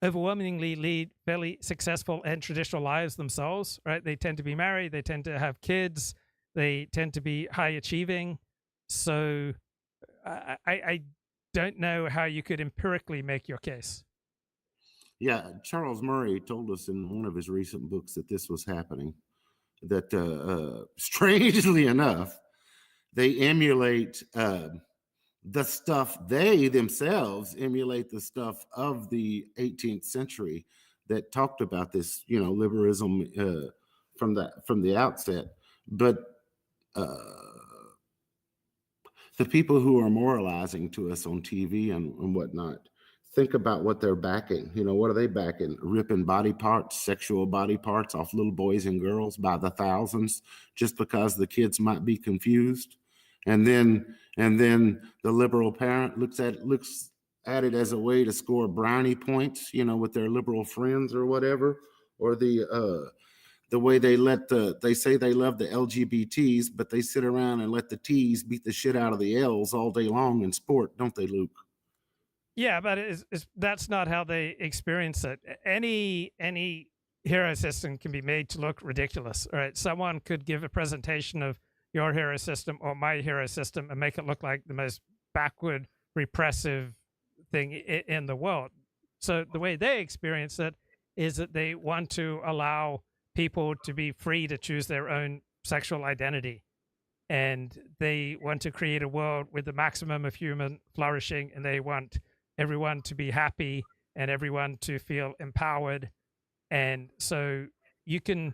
overwhelmingly lead fairly successful and traditional lives themselves, right? They tend to be married, they tend to have kids, they tend to be high achieving. So I don't know how you could empirically make your case. Yeah, Charles Murray told us in one of his recent books that this was happening, that strangely enough, they emulate the stuff, they themselves emulate the stuff of the 18th century that talked about this, liberalism from the outset. But the people who are moralizing to us on TV and whatnot, think about what they're backing. What are they backing? Ripping body parts, sexual body parts off little boys and girls by the thousands, just because the kids might be confused. And then the liberal parent looks at it as a way to score brownie points, with their liberal friends or whatever, or the way they say they love the LGBTs, but they sit around and let the T's beat the shit out of the L's all day long in sport, don't they, Luke? Yeah, but that's not how they experience it. Any hero system can be made to look ridiculous. All right, someone could give a presentation of your hero system or my hero system and make it look like the most backward, repressive thing in the world. So the way they experience it is that they want to allow people to be free to choose their own sexual identity. And they want to create a world with the maximum of human flourishing, and they want everyone to be happy and everyone to feel empowered. And so you can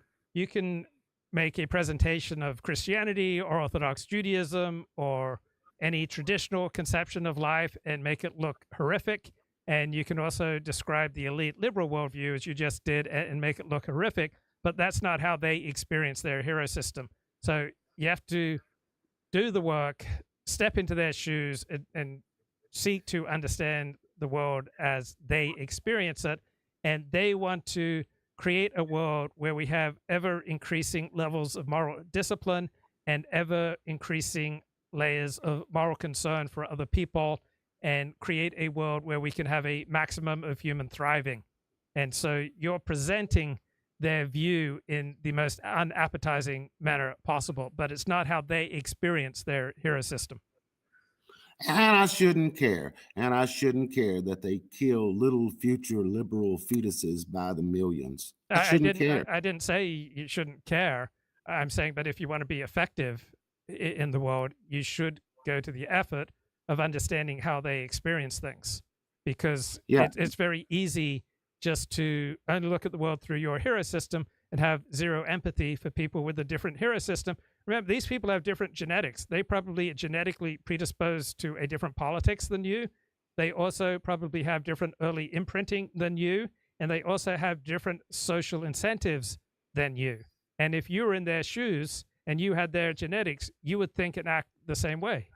make a presentation of Christianity or Orthodox Judaism or any traditional conception of life and make it look horrific. And you can also describe the elite liberal worldview, as you just did, and make it look horrific. But that's not how they experience their hero system. So you have to do the work, step into their shoes, and seek to understand the world as they experience it. And they want to create a world where we have ever increasing levels of moral discipline and ever increasing layers of moral concern for other people, and create a world where we can have a maximum of human thriving. And so you're presenting their view in the most unappetizing manner possible, but it's not how they experience their hero system. And I shouldn't care. And I shouldn't care that they kill little future liberal fetuses by the millions. I shouldn't care. I didn't say you shouldn't care. I'm saying, but if you want to be effective in the world, you should go to the effort of understanding how they experience things, because it's very easy just to only look at the world through your hero system and have zero empathy for people with a different hero system. Remember, these people have different genetics. They probably are genetically predisposed to a different politics than you. They also probably have different early imprinting than you, and they also have different social incentives than you. And if you were in their shoes and you had their genetics, you would think and act the same way.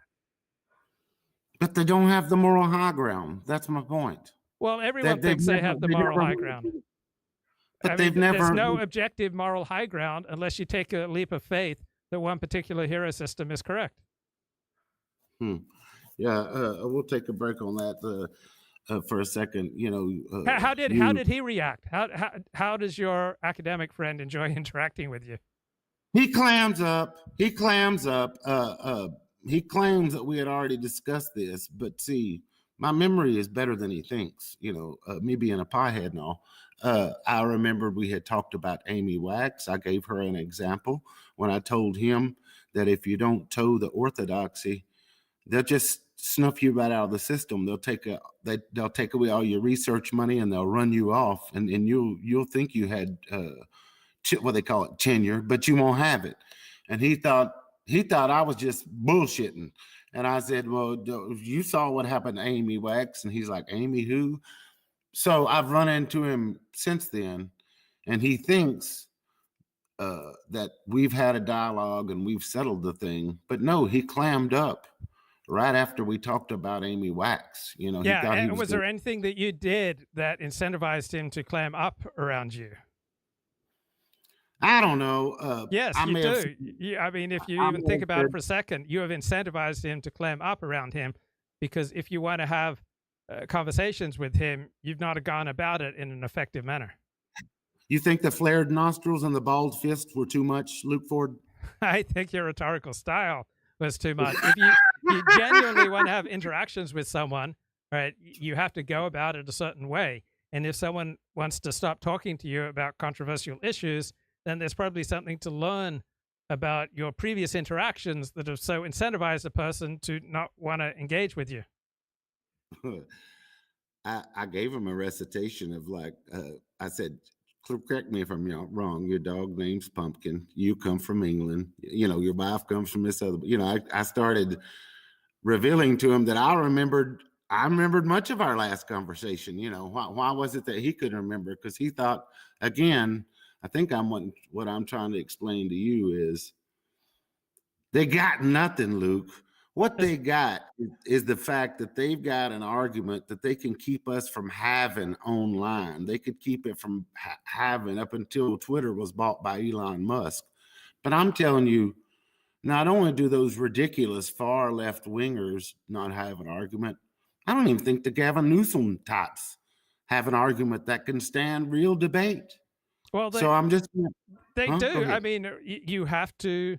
But they don't have the moral high ground. That's my point. Well, everyone thinks they have the moral high ground. But they've never. There's no objective moral high ground unless you take a leap of faith that one particular hero system is correct. Yeah, we'll take a break on that for a second. How did he react? How does your academic friend enjoy interacting with you? He clams up. He claims that we had already discussed this, but see, my memory is better than he thinks. Me being a piehead and all. I remember we had talked about Amy Wax. I gave her an example when I told him that if you don't toe the orthodoxy, they'll just snuff you right out of the system. They'll take away all your research money and they'll run you off, and you'll think you had what they call it, tenure, but you won't have it. And he thought I was just bullshitting. And I said, well, you saw what happened to Amy Wax. And he's like, Amy who? So I've run into him since then, and he thinks that we've had a dialogue and we've settled the thing. But no, he clammed up right after we talked about Amy Wax. You know, he Yeah, thought he and was was gonna- there anything that you did that incentivized him to clam up around you? I don't know. Yes, I you may have- do. I mean, if you I even may think have about it said- for a second, you have incentivized him to clam up around him, because if you want to have conversations with him, you've not gone about it in an effective manner. You think the flared nostrils and the bald fist were too much, Luke Ford? I think your rhetorical style was too much. If you genuinely want to have interactions with someone, right, you have to go about it a certain way. And if someone wants to stop talking to you about controversial issues, then there's probably something to learn about your previous interactions that have so incentivized a person to not want to engage with you. I gave him a recitation of I said, correct me if I'm wrong. Your dog name's Pumpkin. You come from England. You know, your wife comes from this other. You know, I started revealing to him that I remembered much of our last conversation. You know, why was it that he couldn't remember? Because he thought, again, I think what I'm trying to explain to you is they got nothing, Luke. What they got is the fact that they've got an argument that they can keep us from having online. They could keep it from having up until Twitter was bought by Elon Musk. But I'm telling you, not only do those ridiculous far left wingers not have an argument, I don't even think the Gavin Newsom types have an argument that can stand real debate. Well, So I'm just they Huh? Go do. ahead. I mean, you have to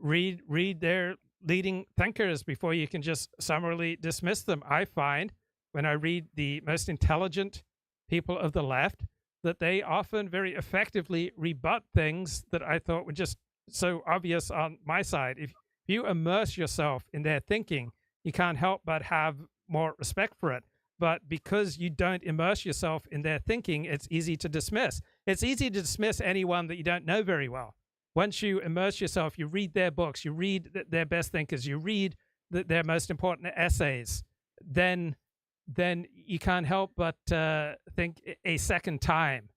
read their leading thinkers before you can just summarily dismiss them. I find when I read the most intelligent people of the left that they often very effectively rebut things that I thought were just so obvious on my side. If you immerse yourself in their thinking, you can't help but have more respect for it. But because you don't immerse yourself in their thinking, it's easy to dismiss. It's easy to dismiss anyone that you don't know very well. Once you immerse yourself, you read their books, you read their best thinkers, you read their most important essays, then you can't help but think a second time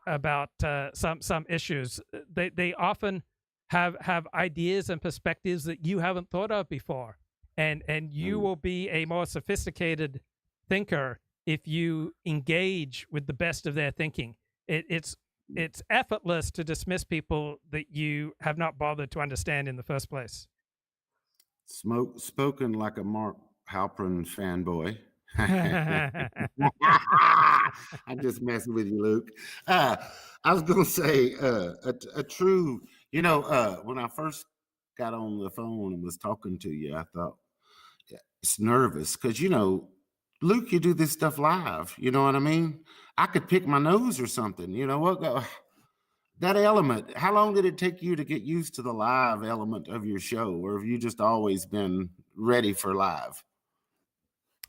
about some issues. They often have ideas and perspectives that you haven't thought of before, and you will be a more sophisticated thinker if you engage with the best of their thinking. It's effortless to dismiss people that you have not bothered to understand in the first place. Spoken like a Mark Halperin fanboy. I'm just messing with you, Luke. I was going to say a true, when I first got on the phone and was talking to you, I thought, it's nervous because, Luke, you do this stuff live. You know what I mean? I could pick my nose or something. You know what? That element, how long did it take you to get used to the live element of your show? Or have you just always been ready for live?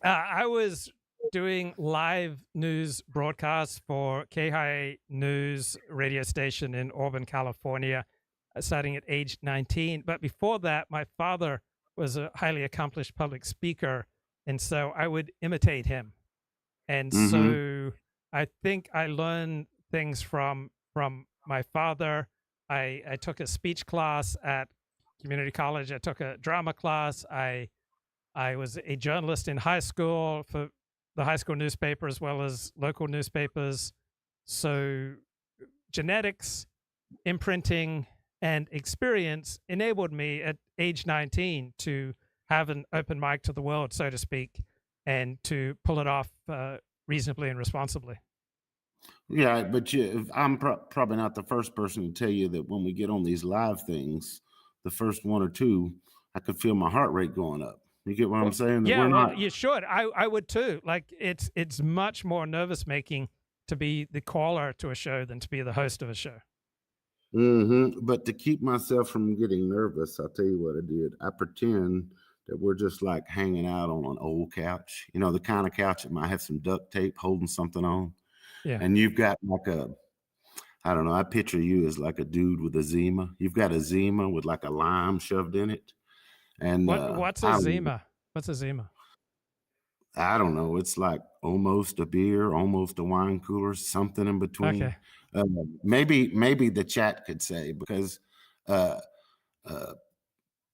I was doing live news broadcasts for KHI News radio station in Auburn, California, starting at age 19. But before that, my father was a highly accomplished public speaker, and so I would imitate him. And so I think I learned things from my father. I took a speech class at community college. I took a drama class. I was a journalist in high school for the high school newspaper as well as local newspapers. So genetics, imprinting, and experience enabled me at age 19 to have an open mic to the world, so to speak, and to pull it off reasonably and responsibly. Yeah, but I'm probably not the first person to tell you that when we get on these live things, the first one or two, I could feel my heart rate going up. You get what I'm saying? Yeah, well, you should. I would too. Like it's much more nervous making to be the caller to a show than to be the host of a show. But to keep myself from getting nervous, I'll tell you what I did. I pretend that we're just like hanging out on an old couch, the kind of couch that might have some duct tape holding something on. Yeah. And you've got like I don't know, I picture you as like a dude with eczema. You've got eczema with like a lime shoved in it. And what's eczema? What's eczema? I don't know. It's like almost a beer, almost a wine cooler, something in between. Okay. Maybe the chat could say, because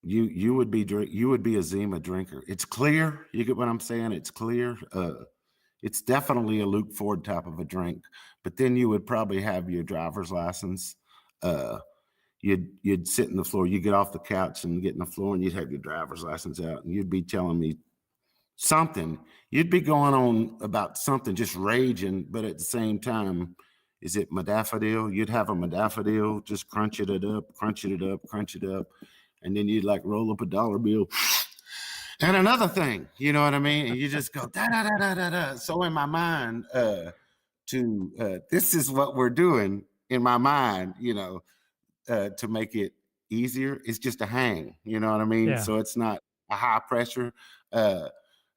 you would be a Zima drinker. It's clear. You get what I'm saying? It's clear. It's definitely a Luke Ford type of a drink. But then you would probably have your driver's license. You'd sit in the floor. You get off the couch and get in the floor, and you'd have your driver's license out, and you'd be telling me something. You'd be going on about something, just raging, but at the same time, is it modafinil? You'd have a modafinil, just crunch it up, and then you'd like roll up a dollar bill. And another thing, you know what I mean? And you just go da da da da da da. So in my mind, this is what we're doing in my mind, to make it easier. It's just a hang, you know what I mean? Yeah. So it's not a high pressure.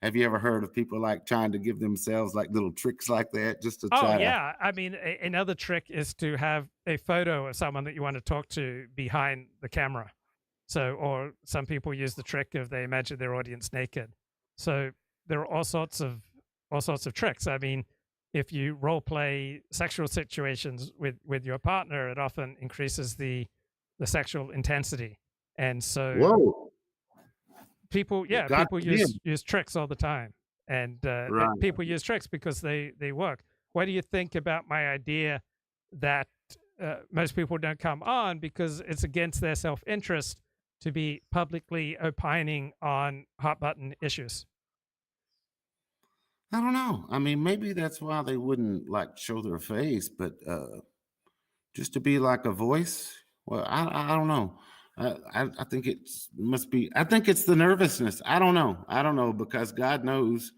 Have you ever heard of people like trying to give themselves like little tricks like that just to try Oh, to? yeah. I mean, another trick is to have a photo of someone that you want to talk to behind the camera. So, or some people use the trick of they imagine their audience naked. So there are all sorts of tricks. I mean, if you role play sexual situations with your partner, it often increases the sexual intensity. And so Whoa. people use tricks all the time. And Right. people use tricks because they work. What do you think about my idea that most people don't come on because it's against their self-interest to be publicly opining on hot button issues? I don't know. I mean, maybe that's why they wouldn't like show their face, but just to be like a voice. Well, I don't know. I think must be. I think it's the nervousness. I don't know because God knows,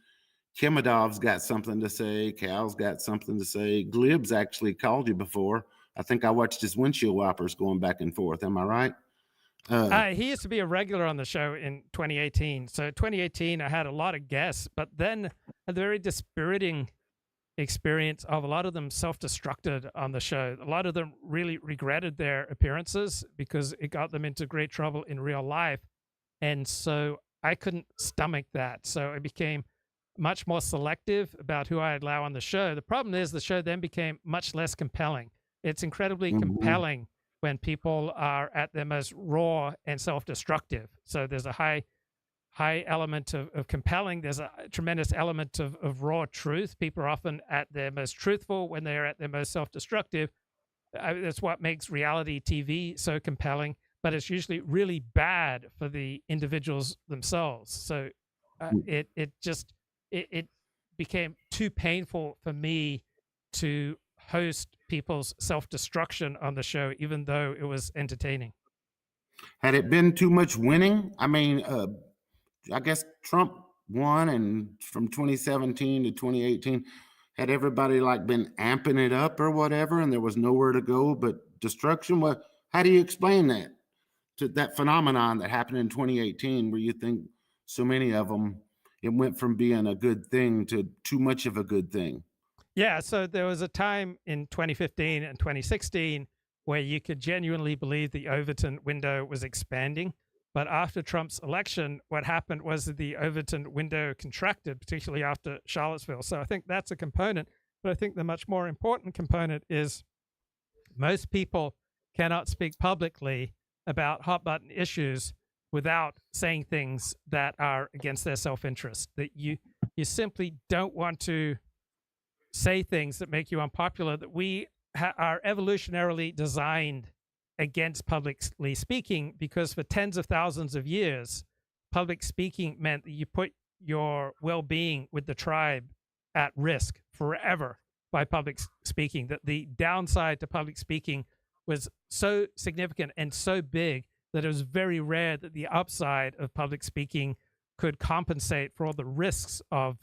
Kimadov's got something to say. Cal's got something to say. Glib's actually called you before. I think I watched his windshield wipers going back and forth. Am I right? He used to be a regular on the show in 2018. So 2018, I had a lot of guests, but then a very dispiriting experience of a lot of them self-destructed on the show. A lot of them really regretted their appearances because it got them into great trouble in real life. And so I couldn't stomach that. So I became much more selective about who I allow on the show. The problem is the show then became much less compelling. It's incredibly compelling when people are at their most raw and self-destructive. So there's a high element of compelling. There's a tremendous element of raw truth. People are often at their most truthful when they're at their most self-destructive. That's what makes reality TV so compelling, but it's usually really bad for the individuals themselves. So it became too painful for me to host people's self-destruction on the show, even though it was entertaining. Had it been too much winning? I mean, I guess Trump won, and from 2017 to 2018, had everybody like been amping it up or whatever, and there was nowhere to go but destruction? Well, how do you explain that to that phenomenon that happened in 2018, where you think so many of them, it went from being a good thing to too much of a good thing? Yeah, so there was a time in 2015 and 2016 where you could genuinely believe the Overton window was expanding. But after Trump's election, what happened was that the Overton window contracted, particularly after Charlottesville. So I think that's a component. But I think the much more important component is most people cannot speak publicly about hot button issues without saying things that are against their self-interest. That you simply don't want to say things that make you unpopular, that we are evolutionarily designed against publicly speaking, because for tens of thousands of years, public speaking meant that you put your well-being with the tribe at risk forever by public speaking, that the downside to public speaking was so significant and so big that it was very rare that the upside of public speaking could compensate for all the risks of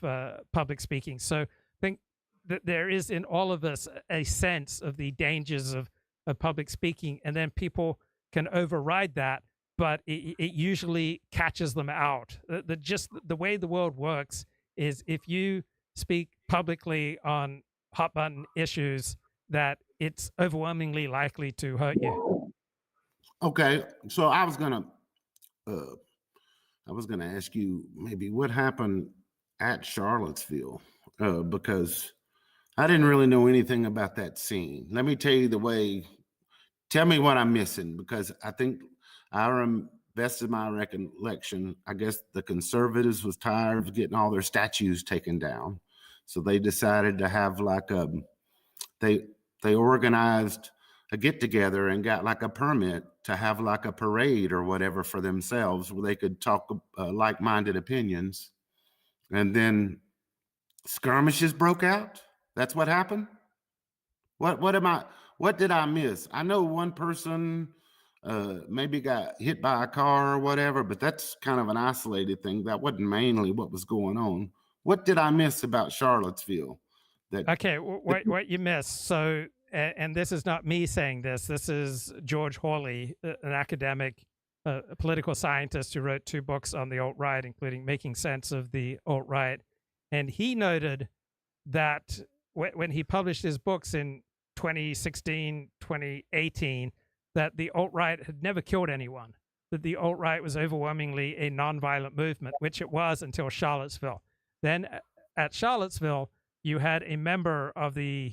public speaking. So I think that there is in all of us a sense of the dangers of public speaking, and then people can override that, but it usually catches them out. Just the way the world works is if you speak publicly on hot button issues, that it's overwhelmingly likely to hurt you. Okay, so I was gonna ask you maybe what happened at Charlottesville, because I didn't really know anything about that scene. Let me tell you tell me what I'm missing, because I think best of my recollection, I guess the conservatives was tired of getting all their statues taken down. So they decided to have like they organized a get together and got like a permit to have like a parade or whatever for themselves where they could talk like-minded opinions. And then skirmishes broke out. That's what happened. What did I miss? I know one person maybe got hit by a car or whatever, but that's kind of an isolated thing. That wasn't mainly what was going on. What did I miss about Charlottesville? Okay, what you missed. So, and this is not me saying this. This is George Hawley, an academic, a political scientist who wrote 2 books on the alt-right, including Making Sense of the Alt-Right. And he noted that when he published his books in 2016, 2018, that the alt-right had never killed anyone, that the alt-right was overwhelmingly a nonviolent movement, which it was until Charlottesville. Then at Charlottesville, you had a member of the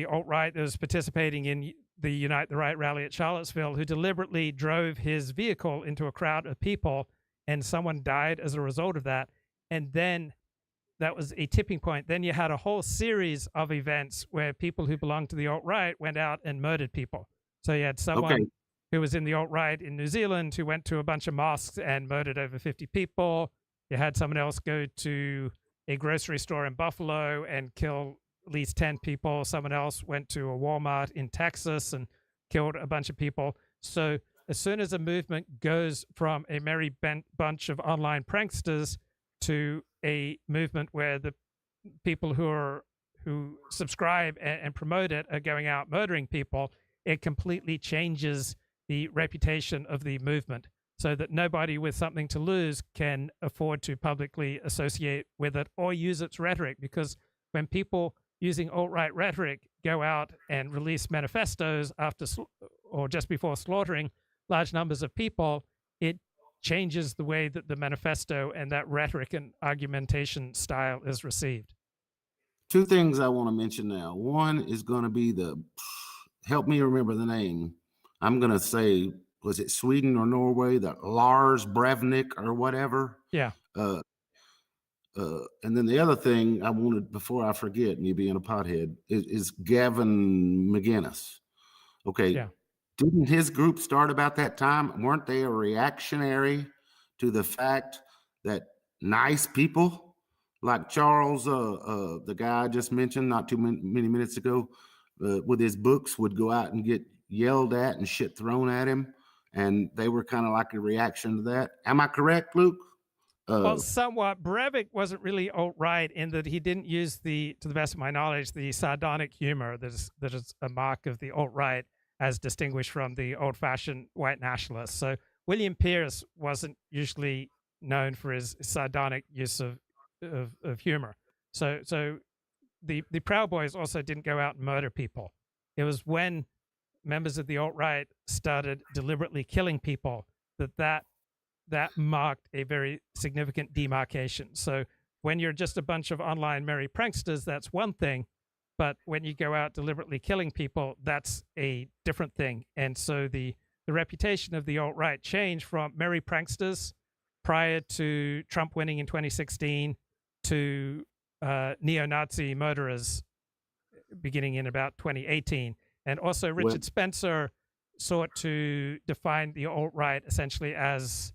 alt-right that was participating in the Unite the Right rally at Charlottesville who deliberately drove his vehicle into a crowd of people, and someone died as a result of that. And then that was a tipping point. Then you had a whole series of events where people who belonged to the alt-right went out and murdered people. So you had someone who was in the alt-right in New Zealand who went to a bunch of mosques and murdered over 50 people. You had someone else go to a grocery store in Buffalo and kill at least 10 people. Someone else went to a Walmart in Texas and killed a bunch of people. So as soon as a movement goes from a merry bunch of online pranksters to a movement where the people who subscribe and promote it are going out murdering people, it completely changes the reputation of the movement, so that nobody with something to lose can afford to publicly associate with it or use its rhetoric. Because when people using alt-right rhetoric go out and release manifestos after or just before slaughtering large numbers of people, it changes the way that the manifesto and that rhetoric and argumentation style is received. 2 things I want to mention now. One is going to be help me remember the name. I'm going to say, was it Sweden or Norway? The Lars Brevnik or whatever. Yeah. And then the other thing I wanted, before I forget, me being a pothead, is Gavin McGinnis. Okay. Yeah. Didn't his group start about that time? Weren't they a reactionary to the fact that nice people like Charles, the guy I just mentioned not too many minutes ago, with his books would go out and get yelled at and shit thrown at him, and they were kind of like a reaction to that. Am I correct, Luke? Well, somewhat. Breivik wasn't really alt-right in that he didn't use to the best of my knowledge, the sardonic humor that is a mark of the alt-right, as distinguished from the old-fashioned white nationalists. So William Pierce wasn't usually known for his sardonic use of humor. So the Proud Boys also didn't go out and murder people. It was when members of the alt-right started deliberately killing people that marked a very significant demarcation. So when you're just a bunch of online merry pranksters, that's one thing. But when you go out deliberately killing people, that's a different thing. And so the reputation of the alt-right changed from merry pranksters prior to Trump winning in 2016 to neo-Nazi murderers beginning in about 2018. And also Richard Spencer sought to define the alt-right essentially as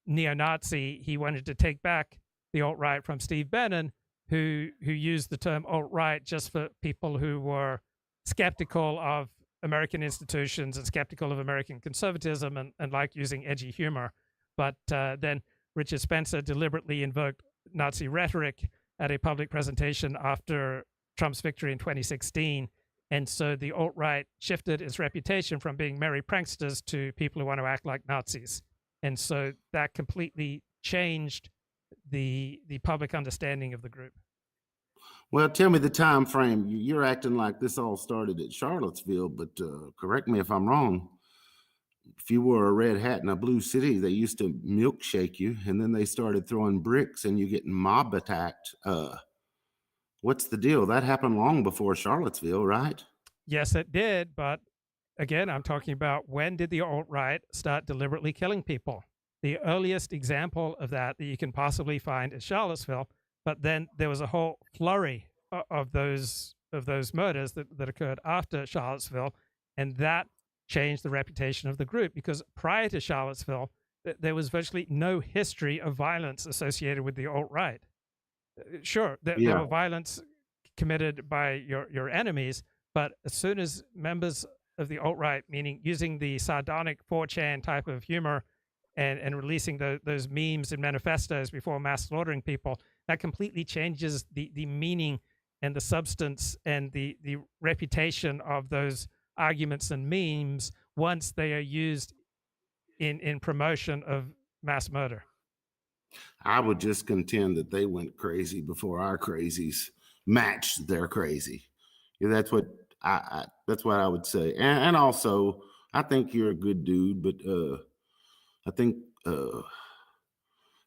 neo-Nazi. He wanted to take back the alt-right from Steve Bannon, who used the term alt-right just for people who were skeptical of American institutions and skeptical of American conservatism and like using edgy humor. But then Richard Spencer deliberately invoked Nazi rhetoric at a public presentation after Trump's victory in 2016. And so the alt-right shifted its reputation from being merry pranksters to people who want to act like Nazis. And so that completely changed the public understanding of the group. Well, tell me the time frame. You're acting like this all started at Charlottesville, but correct me if I'm wrong. If you wore a red hat in a blue city, they used to milkshake you, and then they started throwing bricks and you getting mob attacked. What's the deal? That happened long before Charlottesville, right? Yes, it did. But again, I'm talking about when did the alt-right start deliberately killing people? The earliest example of that you can possibly find is Charlottesville, but then there was a whole flurry of those murders that occurred after Charlottesville, and that changed the reputation of the group, because prior to Charlottesville, there was virtually no history of violence associated with the alt-right. Sure, there were violence committed by your enemies, but as soon as members of the alt-right, meaning using the sardonic 4chan type of humor and releasing those memes and manifestos before mass slaughtering people, that completely changes the meaning and the substance and the reputation of those arguments and memes once they are used in promotion of mass murder. I would just contend that they went crazy before our crazies matched their crazy. That's what I would say. And also, I think you're a good dude, but I think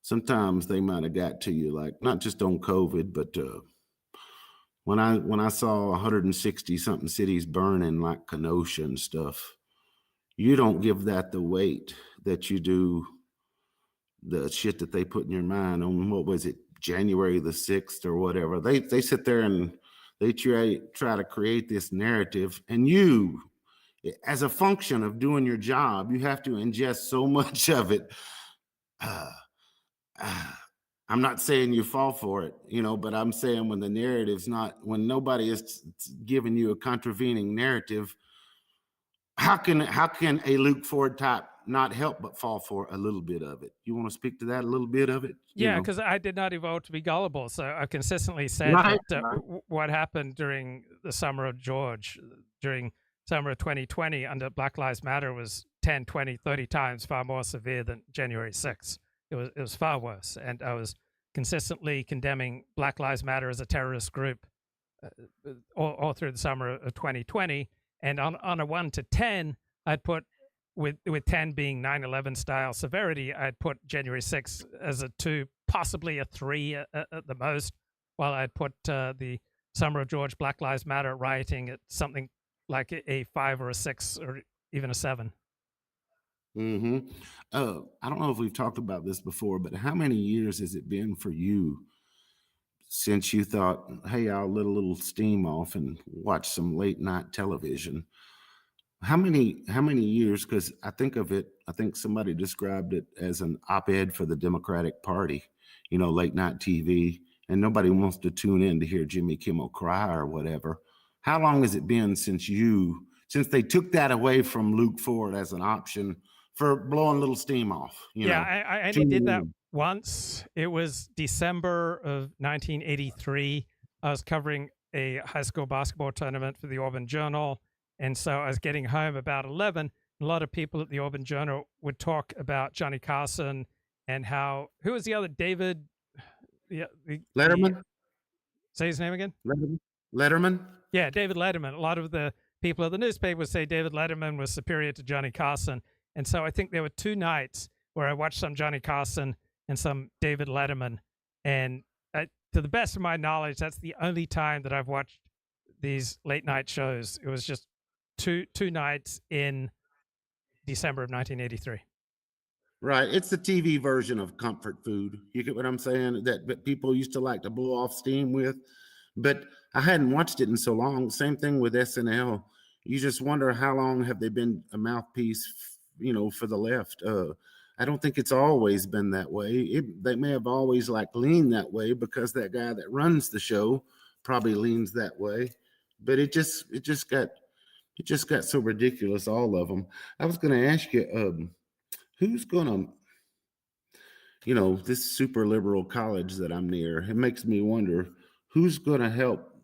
sometimes they might have got to you, like not just on COVID, but when I saw 160 something cities burning like Kenosha and stuff, you don't give that the weight that you do the shit that they put in your mind on, what was it, January the 6th or whatever. They sit there and they try to create this narrative, and you, as a function of doing your job, you have to ingest so much of it. I'm not saying you fall for it, but I'm saying when the narrative's when nobody is giving you a contravening narrative, how can a Luke Ford type not help but fall for a little bit of it? You want to speak to that, a little bit of it? Yeah, because I did not evolve to be gullible. So I've consistently said that what happened during the summer of George, during summer of 2020 under Black Lives Matter was 10, 20, 30 times far more severe than January 6th. It was far worse. And I was consistently condemning Black Lives Matter as a terrorist group all through the summer of 2020. And on a 1 to 10, I'd put, with 10 being 9/11 style severity, I'd put January 6th as a 2, possibly a 3 at the most, while I'd put the summer of George Black Lives Matter rioting at something like a 5 or a 6 or even a 7. Mm-hmm. I don't know if we've talked about this before, but how many years has it been for you since you thought, hey, I'll let a little steam off and watch some late night television? How many years? Because I think somebody described it as an op-ed for the Democratic Party, late night TV, and nobody wants to tune in to hear Jimmy Kimmel cry or whatever. How long has it been since they took that away from Luke Ford as an option for blowing a little steam off? I only did that once. It was December of 1983. I was covering a high school basketball tournament for the Auburn Journal. And so I was getting home about 11. A lot of people at the Auburn Journal would talk about Johnny Carson and who was the other, David? Letterman? Say his name again? Letterman? Yeah, David Letterman. A lot of the people at the newspaper would say David Letterman was superior to Johnny Carson. And so I think there were 2 nights where I watched some Johnny Carson and some David Letterman. And to the best of my knowledge, that's the only time that I've watched these late night shows. It was just two nights in December of 1983. Right. It's the TV version of comfort food. You get what I'm saying? That people used to like to blow off steam with. But I hadn't watched it in so long. Same thing with SNL. You just wonder how long have they been a mouthpiece, for the left. I don't think it's always been that way. They may have always leaned that way because that guy that runs the show probably leans that way. But it just got so ridiculous, all of them. I was going to ask you, who's going to, this super liberal college that I'm near, it makes me wonder who's going to help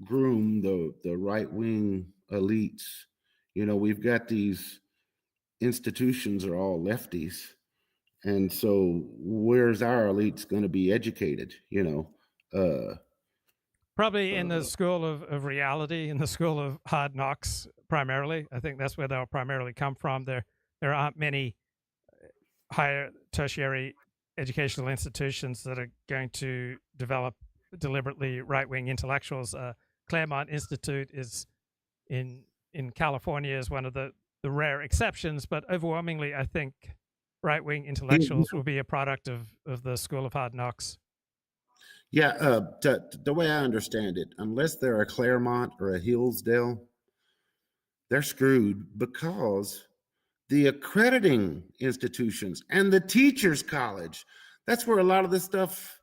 groom the right-wing elites. We've got these institutions are all lefties. And so where's our elites going to be educated, Probably in the school of reality, in the school of hard knocks, primarily. I think that's where they'll primarily come from. There aren't many higher tertiary educational institutions that are going to develop deliberately right-wing intellectuals. Claremont Institute is in in California is one of the rare exceptions, but overwhelmingly, I think right-wing intellectuals will be a product of the School of Hard Knocks. Yeah, the way I understand it, unless they're a Claremont or a Hillsdale, they're screwed, because the accrediting institutions and the teachers college, that's where a lot of this stuff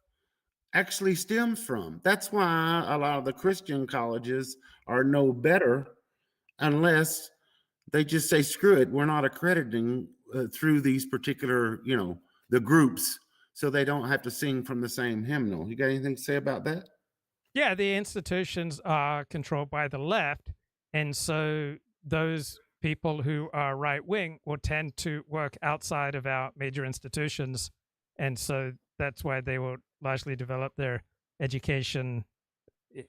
actually stems from. That's why a lot of the Christian colleges are no better unless they just say, screw it, we're not accrediting through these particular, the groups, so they don't have to sing from the same hymnal. You got anything to say about that? Yeah, the institutions are controlled by the left, and so those people who are right-wing will tend to work outside of our major institutions, and so that's why they will largely develop their education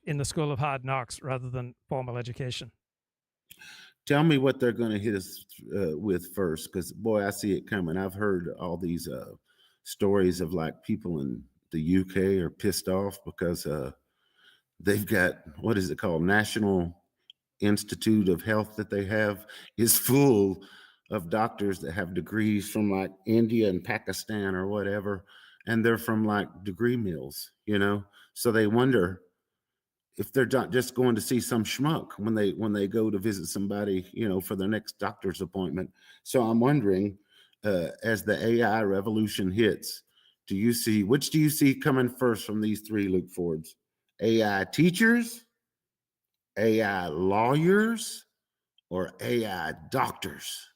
in the School of Hard Knocks rather than formal education. Tell me what they're going to hit us with first, because boy, I see it coming. I've heard all these stories of like people in the UK are pissed off because they've got, what is it called, National Institute of Health that they have is full of doctors that have degrees from like India and Pakistan or whatever, and they're from like degree mills, so they wonder if they're not just going to see some schmuck when they go to visit somebody, for their next doctor's appointment. So I'm wondering, as the AI revolution hits, which do you see coming first from these three, Luke Fords? AI teachers, AI lawyers, or AI doctors?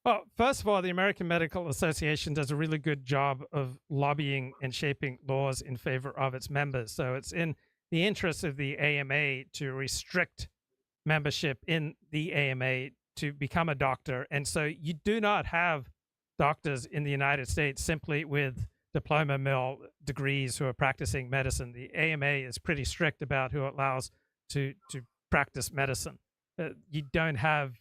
Well, first of all, the American Medical Association does a really good job of lobbying and shaping laws in favor of its members. So it's in the interest of the AMA to restrict membership in the AMA to become a doctor. And so you do not have doctors in the United States simply with diploma mill degrees who are practicing medicine. The AMA is pretty strict about who it allows to practice medicine. You don't have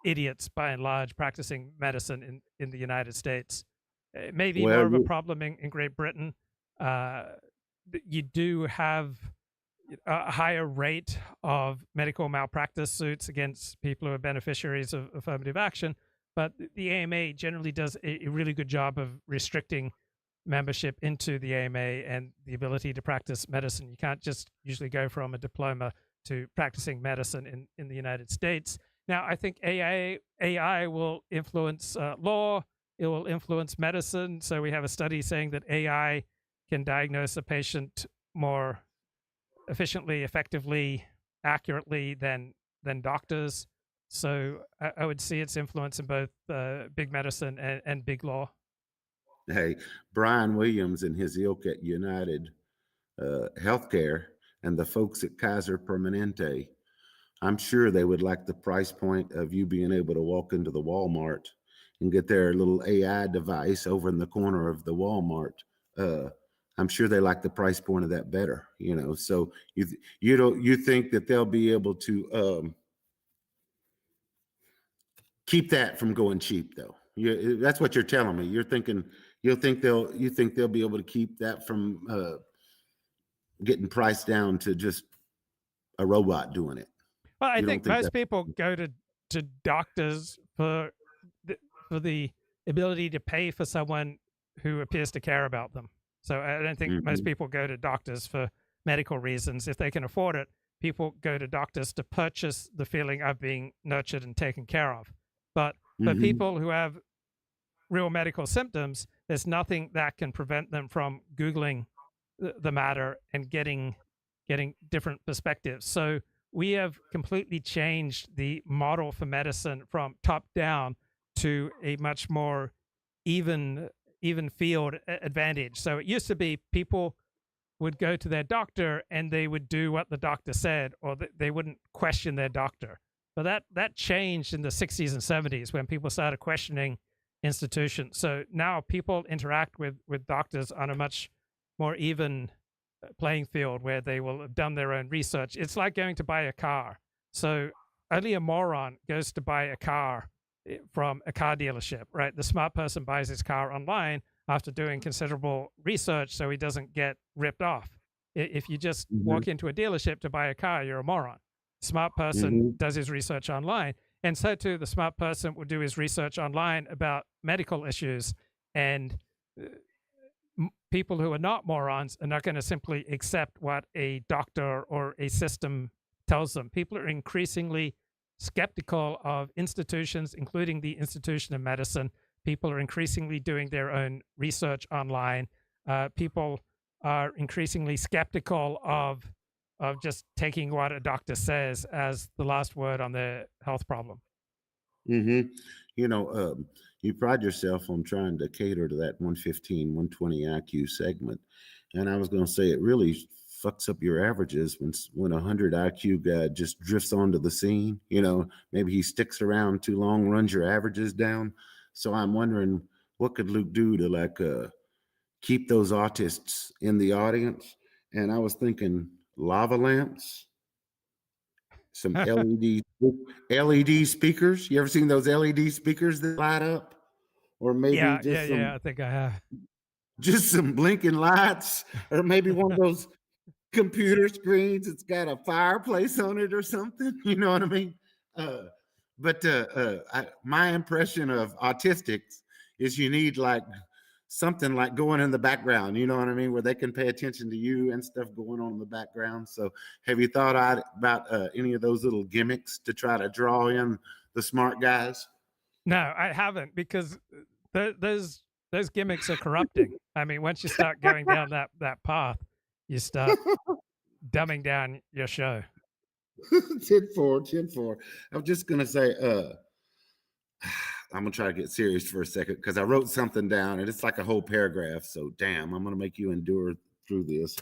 idiots, by and large, practicing medicine in the United States. It may be more of a problem in Great Britain. You do have a higher rate of medical malpractice suits against people who are beneficiaries of affirmative action, but the AMA generally does a really good job of restricting membership into the AMA and the ability to practice medicine. You can't just usually go from a diploma to practicing medicine in the United States. Now, I think AI will influence law. It will influence medicine. So we have a study saying that AI can diagnose a patient more efficiently, effectively, accurately than doctors. So I would see its influence in both big medicine and big law. Hey, Brian Williams and his ilk at United Healthcare and the folks at Kaiser Permanente, I'm sure they would like the price point of you being able to walk into the Walmart and get their little AI device over in the corner of the Walmart. I'm sure they like the price point of that better, So you think that they'll be able to keep that from going cheap, though? That's what you're telling me. You think they'll be able to keep that from getting priced down to just a robot doing it? Well, I think most people go to doctors for the ability to pay for someone who appears to care about them. So I don't think most people go to doctors for medical reasons. If they can afford it, people go to doctors to purchase the feeling of being nurtured and taken care of. But for people who have real medical symptoms, there's nothing that can prevent them from Googling the matter and getting different perspectives. So we have completely changed the model for medicine from top down to a much more even field advantage. So it used to be people would go to their doctor and they would do what the doctor said, or they wouldn't question their doctor. But that changed in the 60s and 70s when people started questioning institutions. So now people interact with doctors on a much more even playing field where they will have done their own research. It's like going to buy a car. So only a moron goes to buy a car from a car dealership, right? The smart person buys his car online after doing considerable research so he doesn't get ripped off. If you just walk into a dealership to buy a car, you're a moron. smart person does his research online. And so too, the smart person will do his research online about medical issues. And people who are not morons are not going to simply accept what a doctor or a system tells them. People are increasingly skeptical of institutions, including the institution of medicine. People are increasingly doing their own research online. People are increasingly skeptical of just taking what a doctor says as the last word on their health problem. You know, you pride yourself on trying to cater to that 115, 120 IQ segment. And I was going to say it really fucks up your averages when a 100 IQ guy just drifts onto the scene. You know, maybe he sticks around too long, runs your averages down. So I'm wondering, what could Luke do to keep those autists in the audience? And I was thinking lava lamps, some LED speakers. You ever seen those LED speakers that light up? Or maybe I think I have. Just some blinking lights, or maybe one of those computer screens that's got a fireplace on it or something. You know what I mean? My impression of autistics is you need something like going in the background, you know what I mean, where they can pay attention to you and stuff going on in the background. So have you thought about any of those little gimmicks to try to draw in the smart guys? No, I haven't, because those gimmicks are corrupting. I mean, once you start going down that path, you start dumbing down your show. 10-4. I'm just going to say, I'm going to try to get serious for a second, because I wrote something down and it's like a whole paragraph. So damn, I'm going to make you endure through this.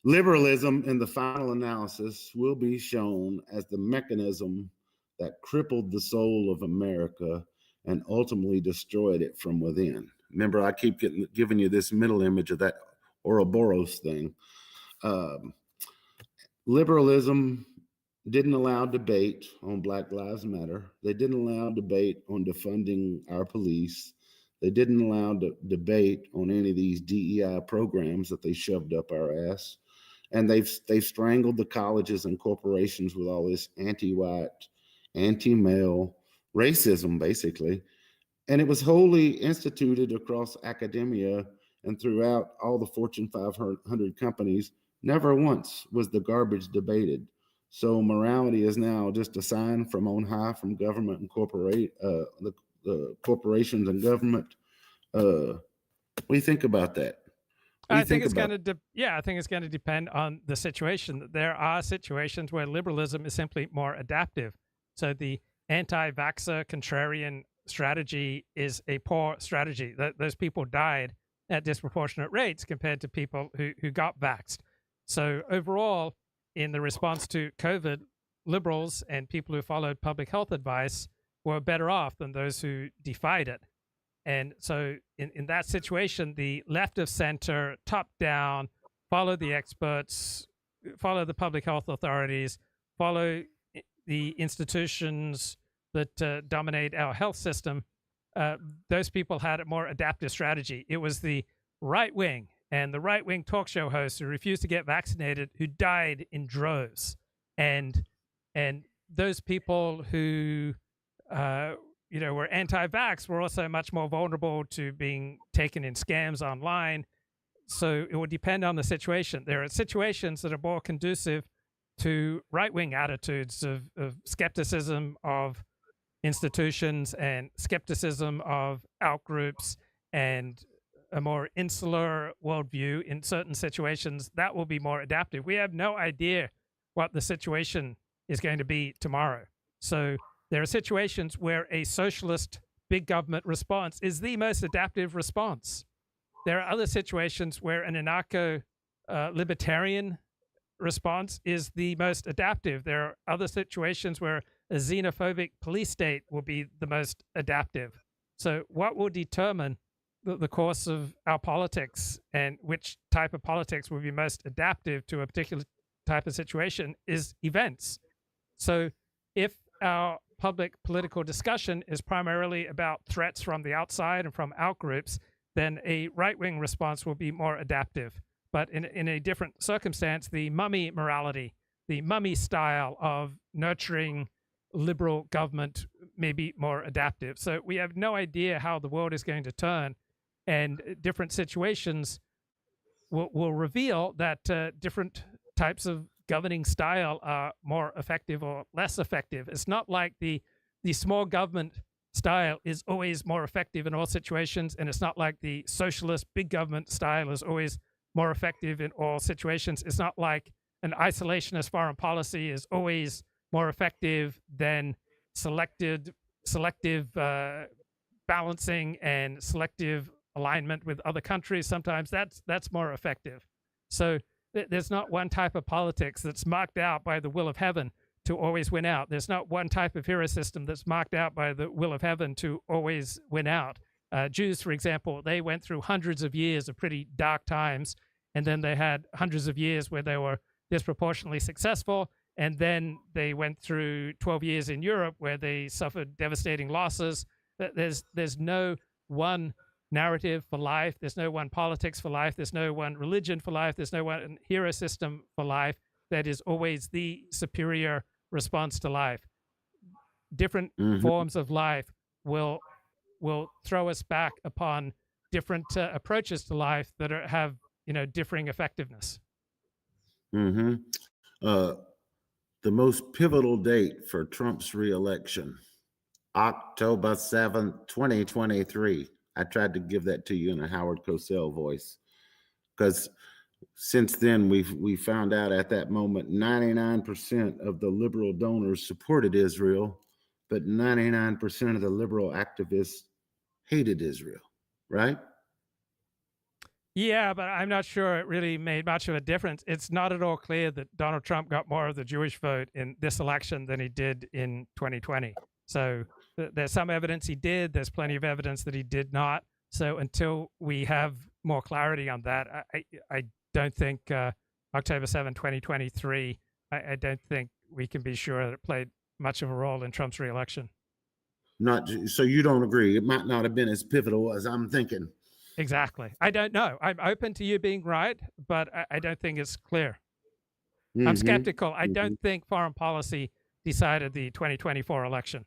Liberalism in the final analysis will be shown as the mechanism that crippled the soul of America and ultimately destroyed it from within. Remember, I keep giving you this mental image of that Ouroboros thing. Liberalism didn't allow debate on Black Lives Matter. They didn't allow debate on defunding our police. They didn't allow debate on any of these DEI programs that they shoved up our ass. And they've strangled the colleges and corporations with all this anti-white, anti-male racism, basically. And it was wholly instituted across academia and throughout all the Fortune 500 companies. Never once was the garbage debated. So morality is now just a sign from on high, from government and the corporations and government. What do you think about that? I think it's going to depend on the situation. There are situations where liberalism is simply more adaptive. So the anti-vaxxer contrarian strategy is a poor strategy. Those people died at disproportionate rates compared to people who got vaxxed. So overall, in the response to COVID, liberals and people who followed public health advice were better off than those who defied it. And so in that situation, the left of center, top down, follow the experts, follow the public health authorities, follow the institutions that dominate our health system, those people had a more adaptive strategy. It was the right wing and the right-wing talk show hosts who refused to get vaccinated who died in droves. And those people who were anti-vax were also much more vulnerable to being taken in scams online. So it would depend on the situation. There are situations that are more conducive to right-wing attitudes of skepticism of institutions and skepticism of outgroups and a more insular worldview. In certain situations, that will be more adaptive. We have no idea what the situation is going to be tomorrow. So there are situations where a socialist big government response is the most adaptive response. There are other situations where an anarcho-libertarian response is the most adaptive. There are other situations where a xenophobic police state will be the most adaptive. So what will determine the course of our politics and which type of politics will be most adaptive to a particular type of situation is events. So if our public political discussion is primarily about threats from the outside and from outgroups, then a right-wing response will be more adaptive. But in a different circumstance, the mummy morality the mummy style of nurturing liberal government may be more adaptive. So we have no idea how the world is going to turn, and different situations will reveal that different types of governing style are more effective or less effective. It's not like the small government style is always more effective in all situations, and it's not like the socialist big government style is always more effective in all situations. It's not like an isolationist foreign policy is always more effective than selective balancing and selective alignment with other countries. Sometimes that's more effective. So there's not one type of politics that's marked out by the will of heaven to always win out. There's not one type of hero system that's marked out by the will of heaven to always win out. Jews, for example, they went through hundreds of years of pretty dark times, and then they had hundreds of years where they were disproportionately successful, and then they went through 12 years in Europe where they suffered devastating losses. There's no one narrative for life. There's no one politics for life. There's no one religion for life. There's no one hero system for life that is always the superior response to life. Different forms of life will throw us back upon different approaches to life that have differing effectiveness. The most pivotal date for Trump's reelection, October 7th, 2023. I tried to give that to you in a Howard Cosell voice, because since then we found out at that moment 99% of the liberal donors supported Israel, but 99% of the liberal activists hated Israel, right? Yeah, but I'm not sure it really made much of a difference. It's not at all clear that Donald Trump got more of the Jewish vote in this election than he did in 2020. So there's some evidence he did. There's plenty of evidence that he did not. So until we have more clarity on that, I don't think October 7, 2023, I don't think we can be sure that it played much of a role in Trump's reelection. So you don't agree? It might not have been as pivotal as I'm thinking. Exactly. I don't know. I'm open to you being right, but I don't think it's clear. I'm skeptical. I don't think foreign policy decided the 2024 election.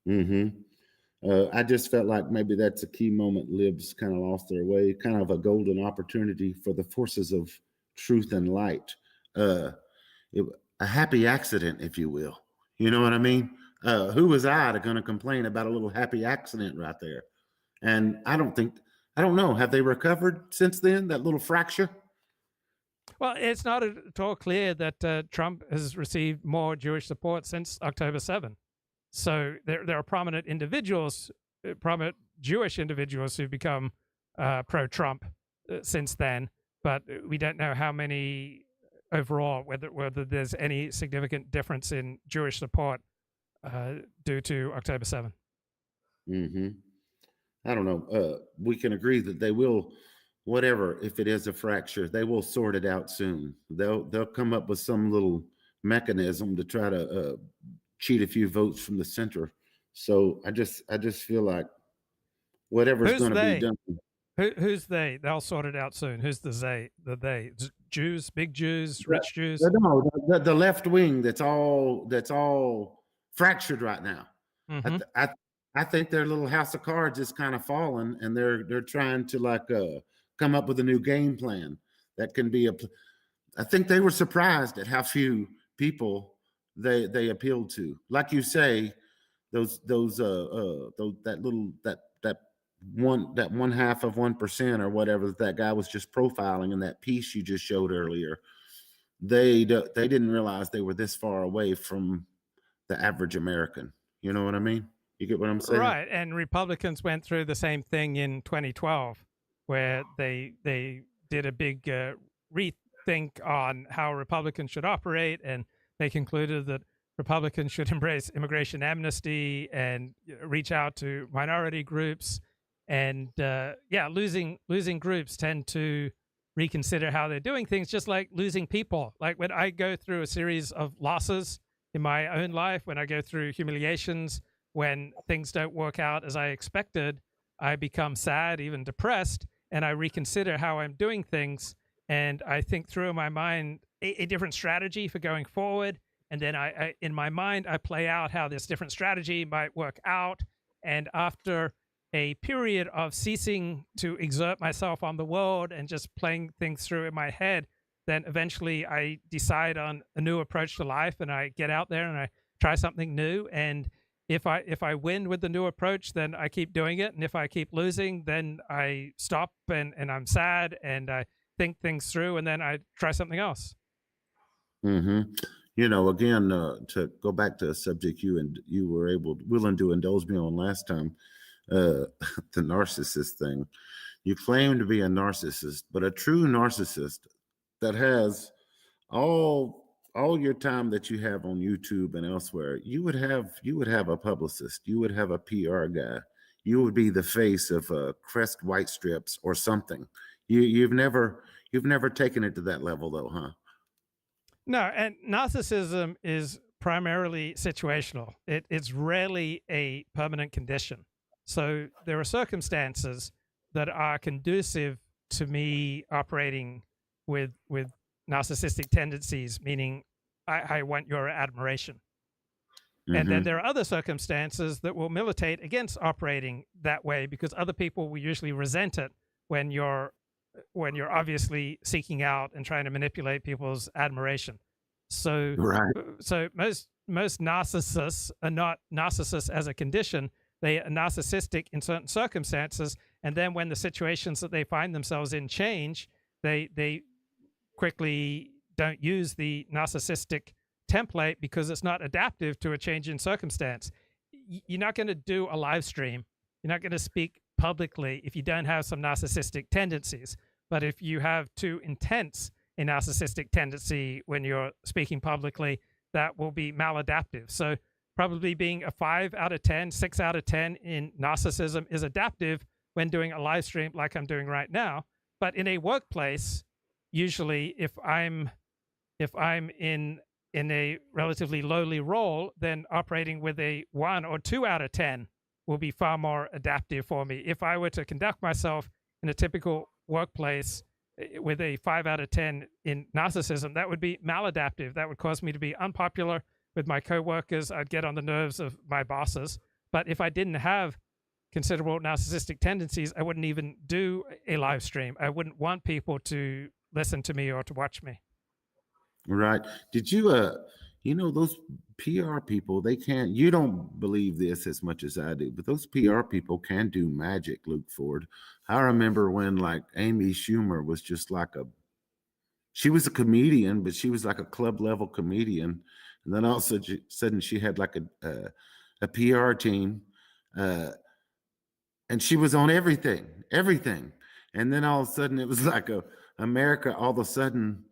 I just felt like maybe that's a key moment. Libs kind of lost their way, kind of a golden opportunity for the forces of truth and light. A happy accident, if you will. You know what I mean? Who was I to going to complain about a little happy accident right there? And I don't know. Have they recovered since then, that little fracture? Well, it's not at all clear that Trump has received more Jewish support since October 7. So there are prominent individuals, prominent Jewish individuals who've become pro-Trump since then, but we don't know how many overall, whether there's any significant difference in Jewish support due to October 7. I don't know. We can agree that they will, whatever, if it is a fracture, they will sort it out soon. They'll come up with some little mechanism to try to cheat a few votes from the center. So I just feel like whatever's going to be done. Who's they? They'll sort it out soon. Who's the they? The they? Jews, big Jews, rich Jews? No, the left wing that's all fractured right now. I think their little house of cards is kind of fallen, and they're trying to come up with a new game plan that can be I think they were surprised at how few people they appealed to. Like you say, that one half of 1% or whatever that guy was just profiling in that piece you just showed earlier. They didn't realize they were this far away from the average American. You know what I mean? You get what I'm saying? Right. And Republicans went through the same thing in 2012, where they did a big rethink on how Republicans should operate, and they concluded that Republicans should embrace immigration amnesty and reach out to minority groups. And losing groups tend to reconsider how they're doing things, just like losing people. Like when I go through a series of losses in my own life, when I go through humiliations, when things don't work out as I expected, I become sad, even depressed, and I reconsider how I'm doing things. And I think through in my mind a different strategy for going forward. And then I, in my mind, I play out how this different strategy might work out. And after a period of ceasing to exert myself on the world and just playing things through in my head, then eventually I decide on a new approach to life, and I get out there and I try something new. And if I win with the new approach, then I keep doing it. And if I keep losing, then I stop and I'm sad and I think things through, and then I try something else. Mm-hmm. You know, again, to go back to a subject you were willing to indulge me on last time, the narcissist thing. You claim to be a narcissist, but a true narcissist that has all your time that you have on YouTube and elsewhere, you would have a publicist, you would have a PR guy, you would be the face of Crest White Strips or something. You've never taken it to that level though, huh? No, and narcissism is primarily situational. It's rarely a permanent condition. So there are circumstances that are conducive to me operating with narcissistic tendencies, meaning I want your admiration. Mm-hmm. And then there are other circumstances that will militate against operating that way, because other people will usually resent it when you're obviously seeking out and trying to manipulate people's admiration. So, right. So most narcissists are not narcissists as a condition. They are narcissistic in certain circumstances, and then when the situations that they find themselves in change, they quickly don't use the narcissistic template because it's not adaptive to a change in circumstance. You're not going to do a live stream. You're not going to speak publicly if you don't have some narcissistic tendencies. But if you have too intense a narcissistic tendency when you're speaking publicly, that will be maladaptive. So probably being a 5 out of 10, 6 out of 10 in narcissism is adaptive when doing a live stream like I'm doing right now. But in a workplace, usually if I'm in a relatively lowly role, then operating with a 1 or 2 out of 10 will be far more adaptive for me. If I were to conduct myself in a typical workplace with a 5 out of 10 in narcissism, that would be maladaptive. That would cause me to be unpopular with my coworkers. I'd get on the nerves of my bosses. But if I didn't have considerable narcissistic tendencies, I wouldn't even do a live stream. I wouldn't want people to listen to me or to watch me. Right. Did you, those PR people, you don't believe this as much as I do, but those PR people can do magic, Luke Ford. I remember when like Amy Schumer was just like she was a comedian, but she was like a club level comedian. And then all of a sudden she had like a PR team, and she was on everything. And then all of a sudden it was like America, all of a sudden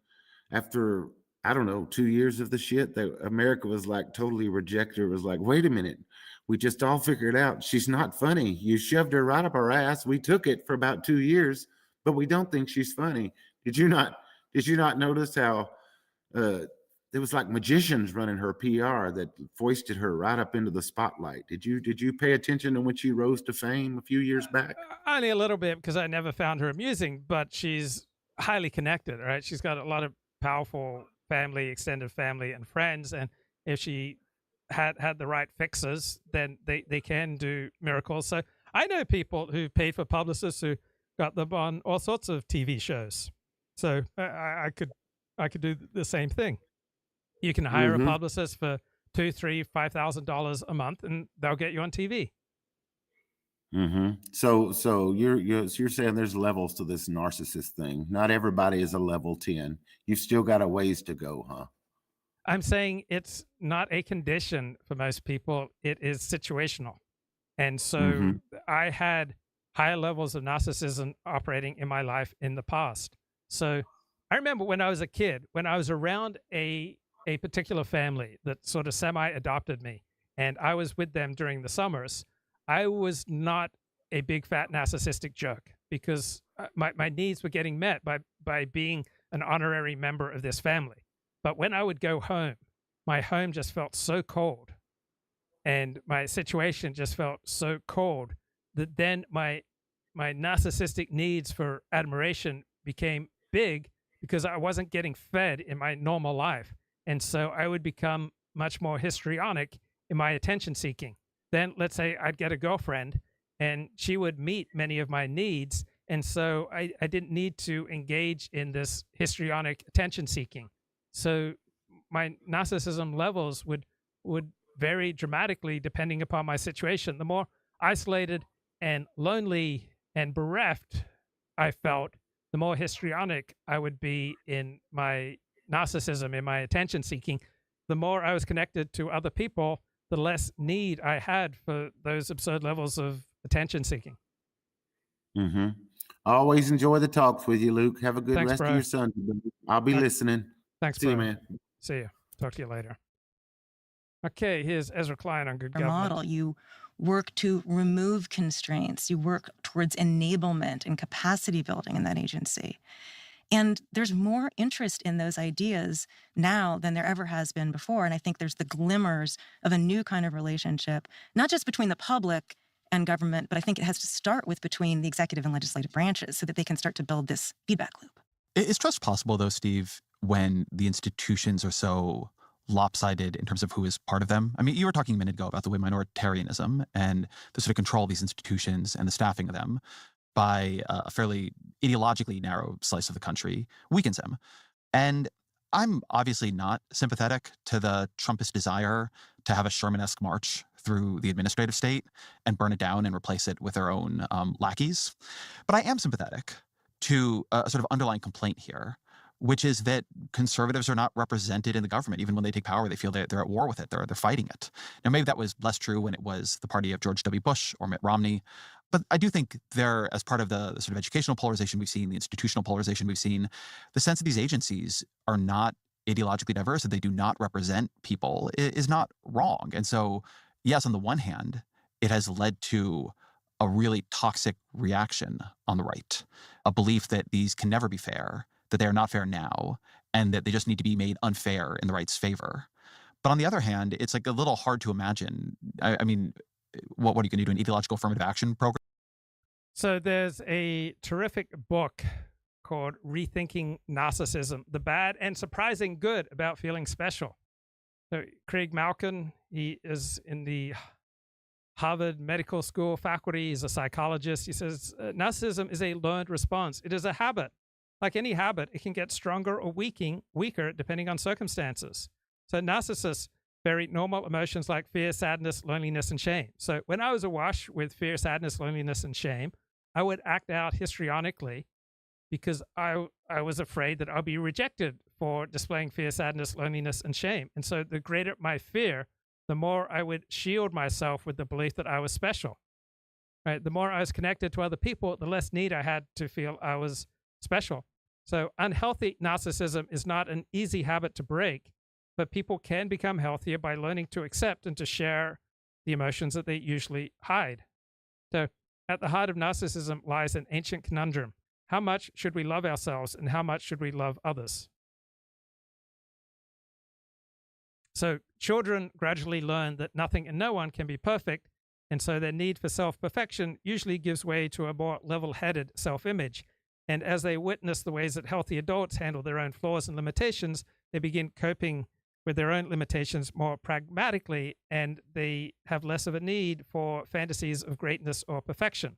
after, I don't know, 2 years of the shit, that America was like totally rejected. It was like, wait a minute, we just all figured out she's not funny. You shoved her right up our ass. We took it for about 2 years, but we don't think she's funny. Did you not notice how there was like magicians running her PR that foisted her right up into the spotlight? Did you pay attention to when she rose to fame a few years back? Only a little bit, because I never found her amusing, but she's highly connected, right? She's got a lot of powerful family, extended family and friends, and if she had the right fixers, then they can do miracles. So I know people who paid for publicists who got them on all sorts of TV shows. So I could do the same thing. You can hire a publicist for $2,000, $3,000, $5,000 a month, and they'll get you on TV. Mm-hmm. So you're saying there's levels to this narcissist thing. Not everybody is a level 10. You've still got a ways to go, huh? I'm saying it's not a condition for most people. It is situational. And so I had higher levels of narcissism operating in my life in the past. So I remember when I was a kid, when I was around a particular family that sort of semi-adopted me, and I was with them during the summers, I was not a big fat narcissistic jerk, because my needs were getting met by being an honorary member of this family. But when I would go home, my home just felt so cold, and my situation just felt so cold that then my narcissistic needs for admiration became big, because I wasn't getting fed in my normal life. And so I would become much more histrionic in my attention seeking. Then let's say I'd get a girlfriend and she would meet many of my needs. And so I didn't need to engage in this histrionic attention seeking. So my narcissism levels would vary dramatically depending upon my situation. The more isolated and lonely and bereft I felt, the more histrionic I would be in my narcissism, in my attention seeking. The more I was connected to other people, the less need I had for those absurd levels of attention seeking. Mm-hmm. I always enjoy the talks with you, Luke. Have a good Thanks, rest bro. of your Sunday. I'll be listening. Thanks, See you, bro. man. See you. Talk to you later. Okay, here's Ezra Klein on good government. Model. You work to remove constraints. You work towards enablement and capacity building in that agency. And there's more interest in those ideas now than there ever has been before. And I think there's the glimmers of a new kind of relationship, not just between the public and government, but I think it has to start with between the executive and legislative branches so that they can start to build this feedback loop. Is trust possible, though, Steve, when the institutions are so lopsided in terms of who is part of them? I mean, you were talking a minute ago about the way minoritarianism and the sort of control of these institutions and the staffing of them by a fairly ideologically narrow slice of the country weakens them. And I'm obviously not sympathetic to the Trumpist desire to have a Sherman-esque march through the administrative state and burn it down and replace it with their own lackeys. But I am sympathetic to a sort of underlying complaint here, which is that conservatives are not represented in the government. Even when they take power, they feel they're at war with it. They're fighting it. Now, maybe that was less true when it was the party of George W. Bush or Mitt Romney. But I do think there, as part of the sort of educational polarization we've seen, the institutional polarization we've seen, the sense that these agencies are not ideologically diverse, that they do not represent people, is not wrong. And so, yes, on the one hand, it has led to a really toxic reaction on the right, a belief that these can never be fair, that they are not fair now, and that they just need to be made unfair in the right's favor. But on the other hand, it's like a little hard to imagine. I mean, what are you going to do, an ideological affirmative action program? So there's a terrific book called Rethinking Narcissism, the bad and surprising good about feeling special. So Craig Malkin, he is in the Harvard Medical School faculty. He's a psychologist. He says, narcissism is a learned response. It is a habit. Like any habit, it can get stronger or weaker depending on circumstances. So narcissists vary normal emotions like fear, sadness, loneliness, and shame. So when I was awash with fear, sadness, loneliness, and shame, I would act out histrionically because I was afraid that I'll be rejected for displaying fear, sadness, loneliness, and shame. And so the greater my fear, the more I would shield myself with the belief that I was special. Right? The more I was connected to other people, the less need I had to feel I was special. So unhealthy narcissism is not an easy habit to break, but people can become healthier by learning to accept and to share the emotions that they usually hide. So at the heart of narcissism lies an ancient conundrum. How much should we love ourselves and how much should we love others? So children gradually learn that nothing and no one can be perfect, and so their need for self-perfection usually gives way to a more level-headed self-image. And as they witness the ways that healthy adults handle their own flaws and limitations, they begin coping with their own limitations more pragmatically, and they have less of a need for fantasies of greatness or perfection.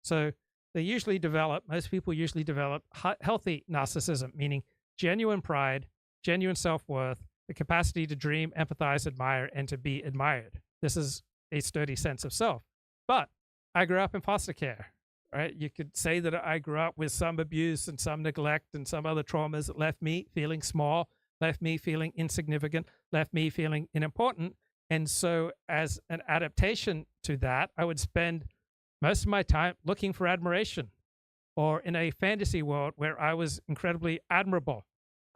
So most people usually develop healthy narcissism, meaning genuine pride, genuine self-worth, the capacity to dream, empathize, admire, and to be admired. This is a sturdy sense of self. But I grew up in foster care, right? You could say that I grew up with some abuse and some neglect and some other traumas that left me feeling small, left me feeling insignificant, left me feeling unimportant. And so as an adaptation to that, I would spend most of my time looking for admiration, or in a fantasy world where I was incredibly admirable.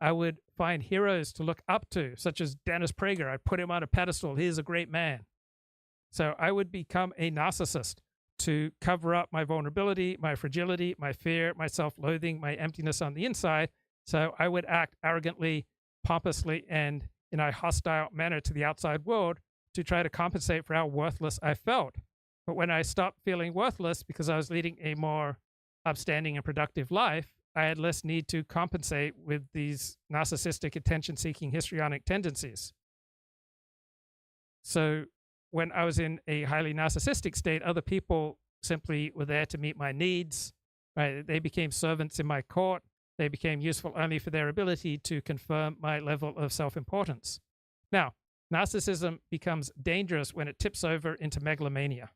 I would find heroes to look up to, such as Dennis Prager. I'd put him on a pedestal. He's a great man. So I would become a narcissist to cover up my vulnerability, my fragility, my fear, my self-loathing, my emptiness on the inside. So I would act arrogantly, pompously, and in a hostile manner to the outside world to try to compensate for how worthless I felt. But when I stopped feeling worthless because I was leading a more upstanding and productive life, I had less need to compensate with these narcissistic, attention-seeking, histrionic tendencies. So when I was in a highly narcissistic state, other people simply were there to meet my needs. Right? They became servants in my court. They became useful only for their ability to confirm my level of self-importance. Now, narcissism becomes dangerous when it tips over into megalomania,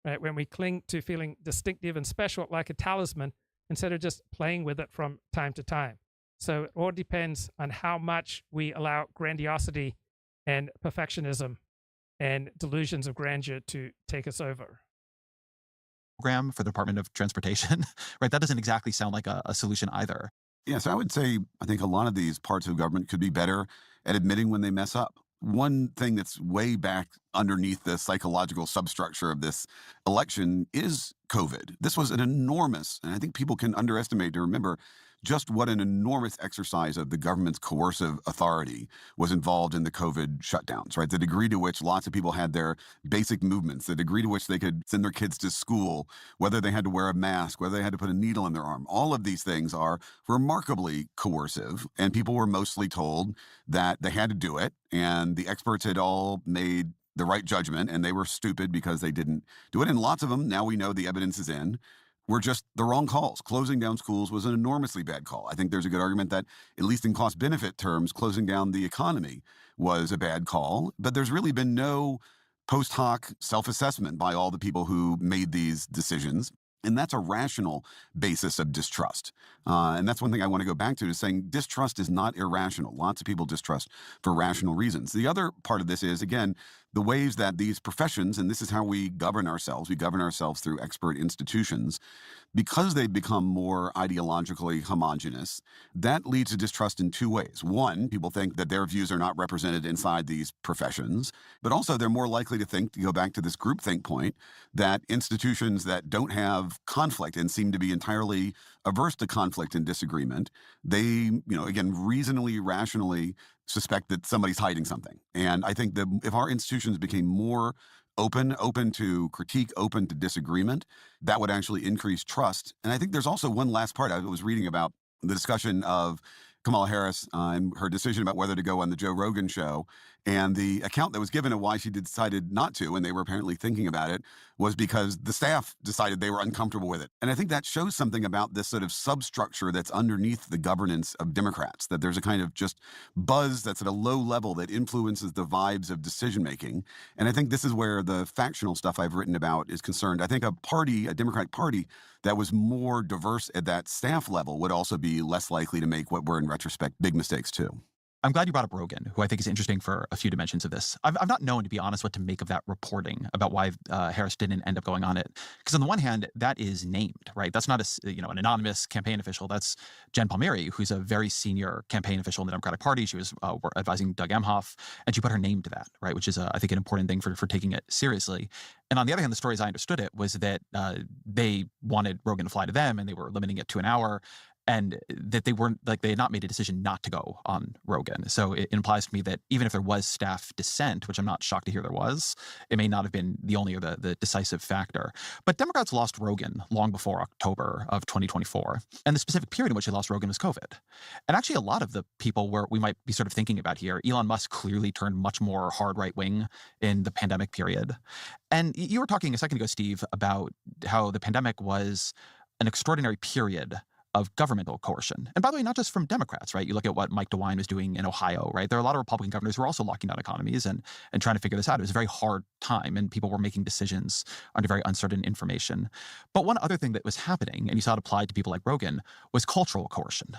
right? When we cling to feeling distinctive and special like a talisman instead of just playing with it from time to time. So it all depends on how much we allow grandiosity and perfectionism and delusions of grandeur to take us over. Program for the Department of Transportation, right? That doesn't exactly sound like a solution either. Yes, I would say I think a lot of these parts of government could be better at admitting when they mess up. One thing that's way back underneath the psychological substructure of this election is COVID. This was an enormous, and I think people can underestimate to remember just what an enormous exercise of the government's coercive authority was involved in the COVID shutdowns, right? The degree to which lots of people had their basic movements, the degree to which they could send their kids to school, whether they had to wear a mask, whether they had to put a needle in their arm. All of these things are remarkably coercive, and people were mostly told that they had to do it, and the experts had all made the right judgment, and they were stupid because they didn't do it. And lots of them, now we know the evidence is in, were just the wrong calls. Closing down schools was an enormously bad call. I think there's a good argument that, at least in cost-benefit terms, closing down the economy was a bad call. But there's really been no post hoc self-assessment by all the people who made these decisions. And that's a rational basis of distrust. And that's one thing I want to go back to, is saying distrust is not irrational. Lots of people distrust for rational reasons. The other part of this is, again, the ways that these professions, and this is how we govern ourselves through expert institutions, because they've become more ideologically homogenous, that leads to distrust in two ways. One, people think that their views are not represented inside these professions, but also they're more likely to think, to go back to this groupthink point, that institutions that don't have conflict and seem to be entirely averse to conflict and disagreement, they, again, reasonably, rationally suspect that somebody's hiding something. And I think that if our institutions became more open to critique, open to disagreement, that would actually increase trust. And I think there's also one last part. I was reading about the discussion of Kamala Harris and her decision about whether to go on the Joe Rogan show. And the account that was given of why she decided not to, and they were apparently thinking about it, was because the staff decided they were uncomfortable with it. And I think that shows something about this sort of substructure that's underneath the governance of Democrats, that there's a kind of just buzz that's at a low level that influences the vibes of decision-making. And I think this is where the factional stuff I've written about is concerned. I think a Democratic Party that was more diverse at that staff level would also be less likely to make what were, in retrospect, big mistakes too. I'm glad you brought up Rogan, who I think is interesting for a few dimensions of this. I've not known, to be honest, what to make of that reporting about why Harris didn't end up going on it. Because on the one hand, that is named, right? That's not an anonymous campaign official. That's Jen Palmieri, who's a very senior campaign official in the Democratic Party. She was advising Doug Emhoff, and she put her name to that, right? Which is, I think, an important thing for taking it seriously. And on the other hand, the story as I understood it was that they wanted Rogan to fly to them, and they were limiting it to an hour. And that they had not made a decision not to go on Rogan. So it implies to me that even if there was staff dissent, which I'm not shocked to hear there was, it may not have been the only or the decisive factor. But Democrats lost Rogan long before October of 2024. And the specific period in which they lost Rogan was COVID. And actually a lot of the people we might be sort of thinking about here, Elon Musk clearly turned much more hard right wing in the pandemic period. And you were talking a second ago, Steve, about how the pandemic was an extraordinary period of governmental coercion. And by the way, not just from Democrats, right? You look at what Mike DeWine was doing in Ohio, right? There are a lot of Republican governors who are also locking down economies and trying to figure this out. It was a very hard time, and people were making decisions under very uncertain information. But one other thing that was happening, and you saw it applied to people like Rogan, was cultural coercion.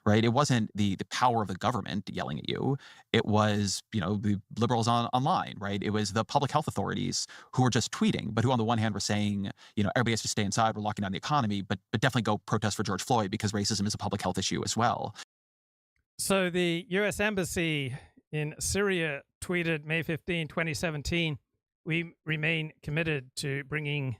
Right? It wasn't the power of the government yelling at you. It was, the liberals online, right? It was the public health authorities who were just tweeting, but who on the one hand were saying, everybody has to stay inside, we're locking down the economy, but definitely go protest for George Floyd because racism is a public health issue as well. So the U.S. Embassy in Syria tweeted May 15, 2017, we remain committed to bringing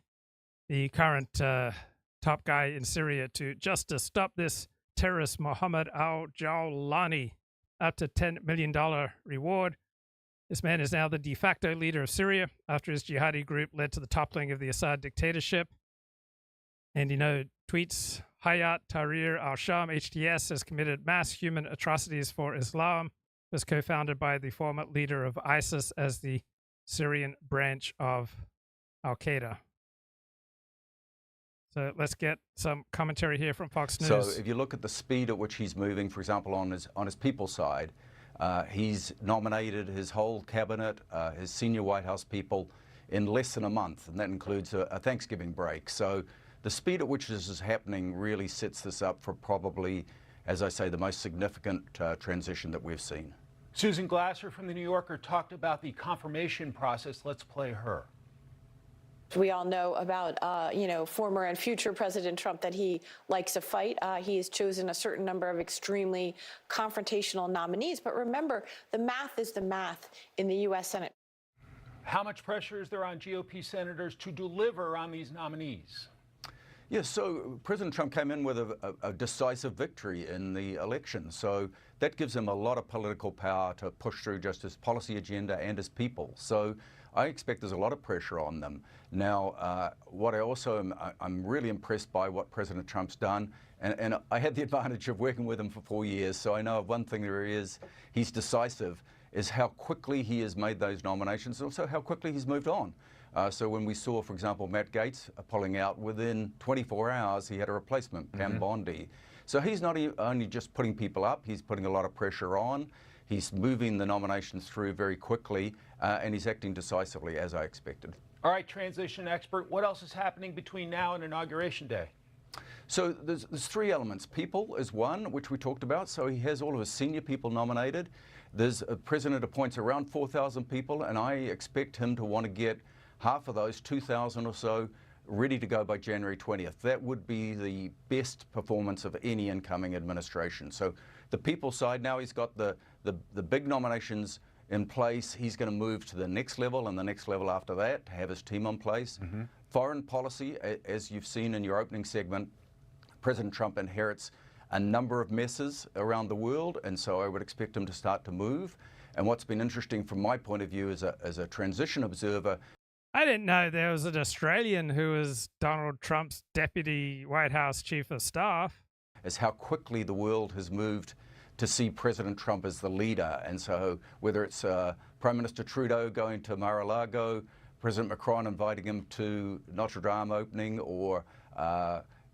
the current top guy in Syria to justice. Stop this terrorist Mohammed al-Jawlani, up to $10 million reward. This man is now the de facto leader of Syria after his jihadi group led to the toppling of the Assad dictatorship. And, tweets Hayat Tahrir al-Sham, HTS, has committed mass human atrocities for Islam. It was co-founded by the former leader of ISIS as the Syrian branch of Al-Qaeda. So let's get some commentary here from Fox News. So if you look at the speed at which he's moving, for example, on his people side, he's nominated his whole cabinet, his senior White House people, in less than a month, and that includes a Thanksgiving break. So the speed at which this is happening really sets this up for probably, as I say, the most significant transition that we've seen. Susan Glasser from The New Yorker talked about the confirmation process. Let's play her. We all know about, former and future President Trump, that he likes a fight. He has chosen a certain number of extremely confrontational nominees. But remember, the math is the math in the U.S. Senate. How much pressure is there on GOP senators to deliver on these nominees? Yes, so President Trump came in with a decisive victory in the election. So that gives him a lot of political power to push through just his policy agenda and his people. So I expect there's a lot of pressure on them. Now, what I also I'm really impressed by what President Trump's done, and I had the advantage of working with him for 4 years, so I know of one thing there is, he's decisive, is how quickly he has made those nominations, and also how quickly he's moved on. So when we saw, for example, Matt Gaetz pulling out, within 24 hours, he had a replacement, Pam Bondi. So he's not only just putting people up, he's putting a lot of pressure on. He's moving the nominations through very quickly, and he's acting decisively, as I expected. All right, transition expert, what else is happening between now and Inauguration Day? So there's three elements. People is one, which we talked about. So he has all of his senior people nominated. There's a president appoints around 4,000 people, and I expect him to want to get half of those, 2,000 or so, ready to go by January 20th. That would be the best performance of any incoming administration. So the people side, now he's got the big nominations in place. He's going to move to the next level and the next level after that to have his team in place. Foreign policy, as you've seen in your opening segment, President Trump inherits a number of messes around the world, and so I would expect him to start to move. And what's been interesting from my point of view as a transition observer, I didn't know there was an Australian who was Donald Trump's deputy White House chief of staff, is how quickly the world has moved to see President Trump as the leader. And so whether it's Prime Minister Trudeau going to Mar-a-Lago, President Macron inviting him to Notre Dame opening, or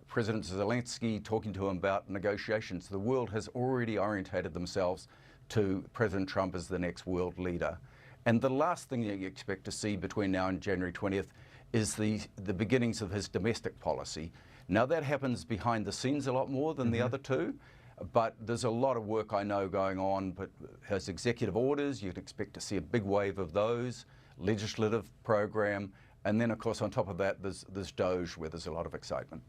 President Zelensky talking to him about negotiations, the world has already orientated themselves to President Trump as the next world leader. And the last thing that you expect to see between now and January 20th is the beginnings of his domestic policy. Now that happens behind the scenes a lot more than the other two, but there's a lot of work I know going on. But his executive orders, you'd expect to see a big wave of those, legislative program, and then of course on top of that there's DOGE, where there's a lot of excitement.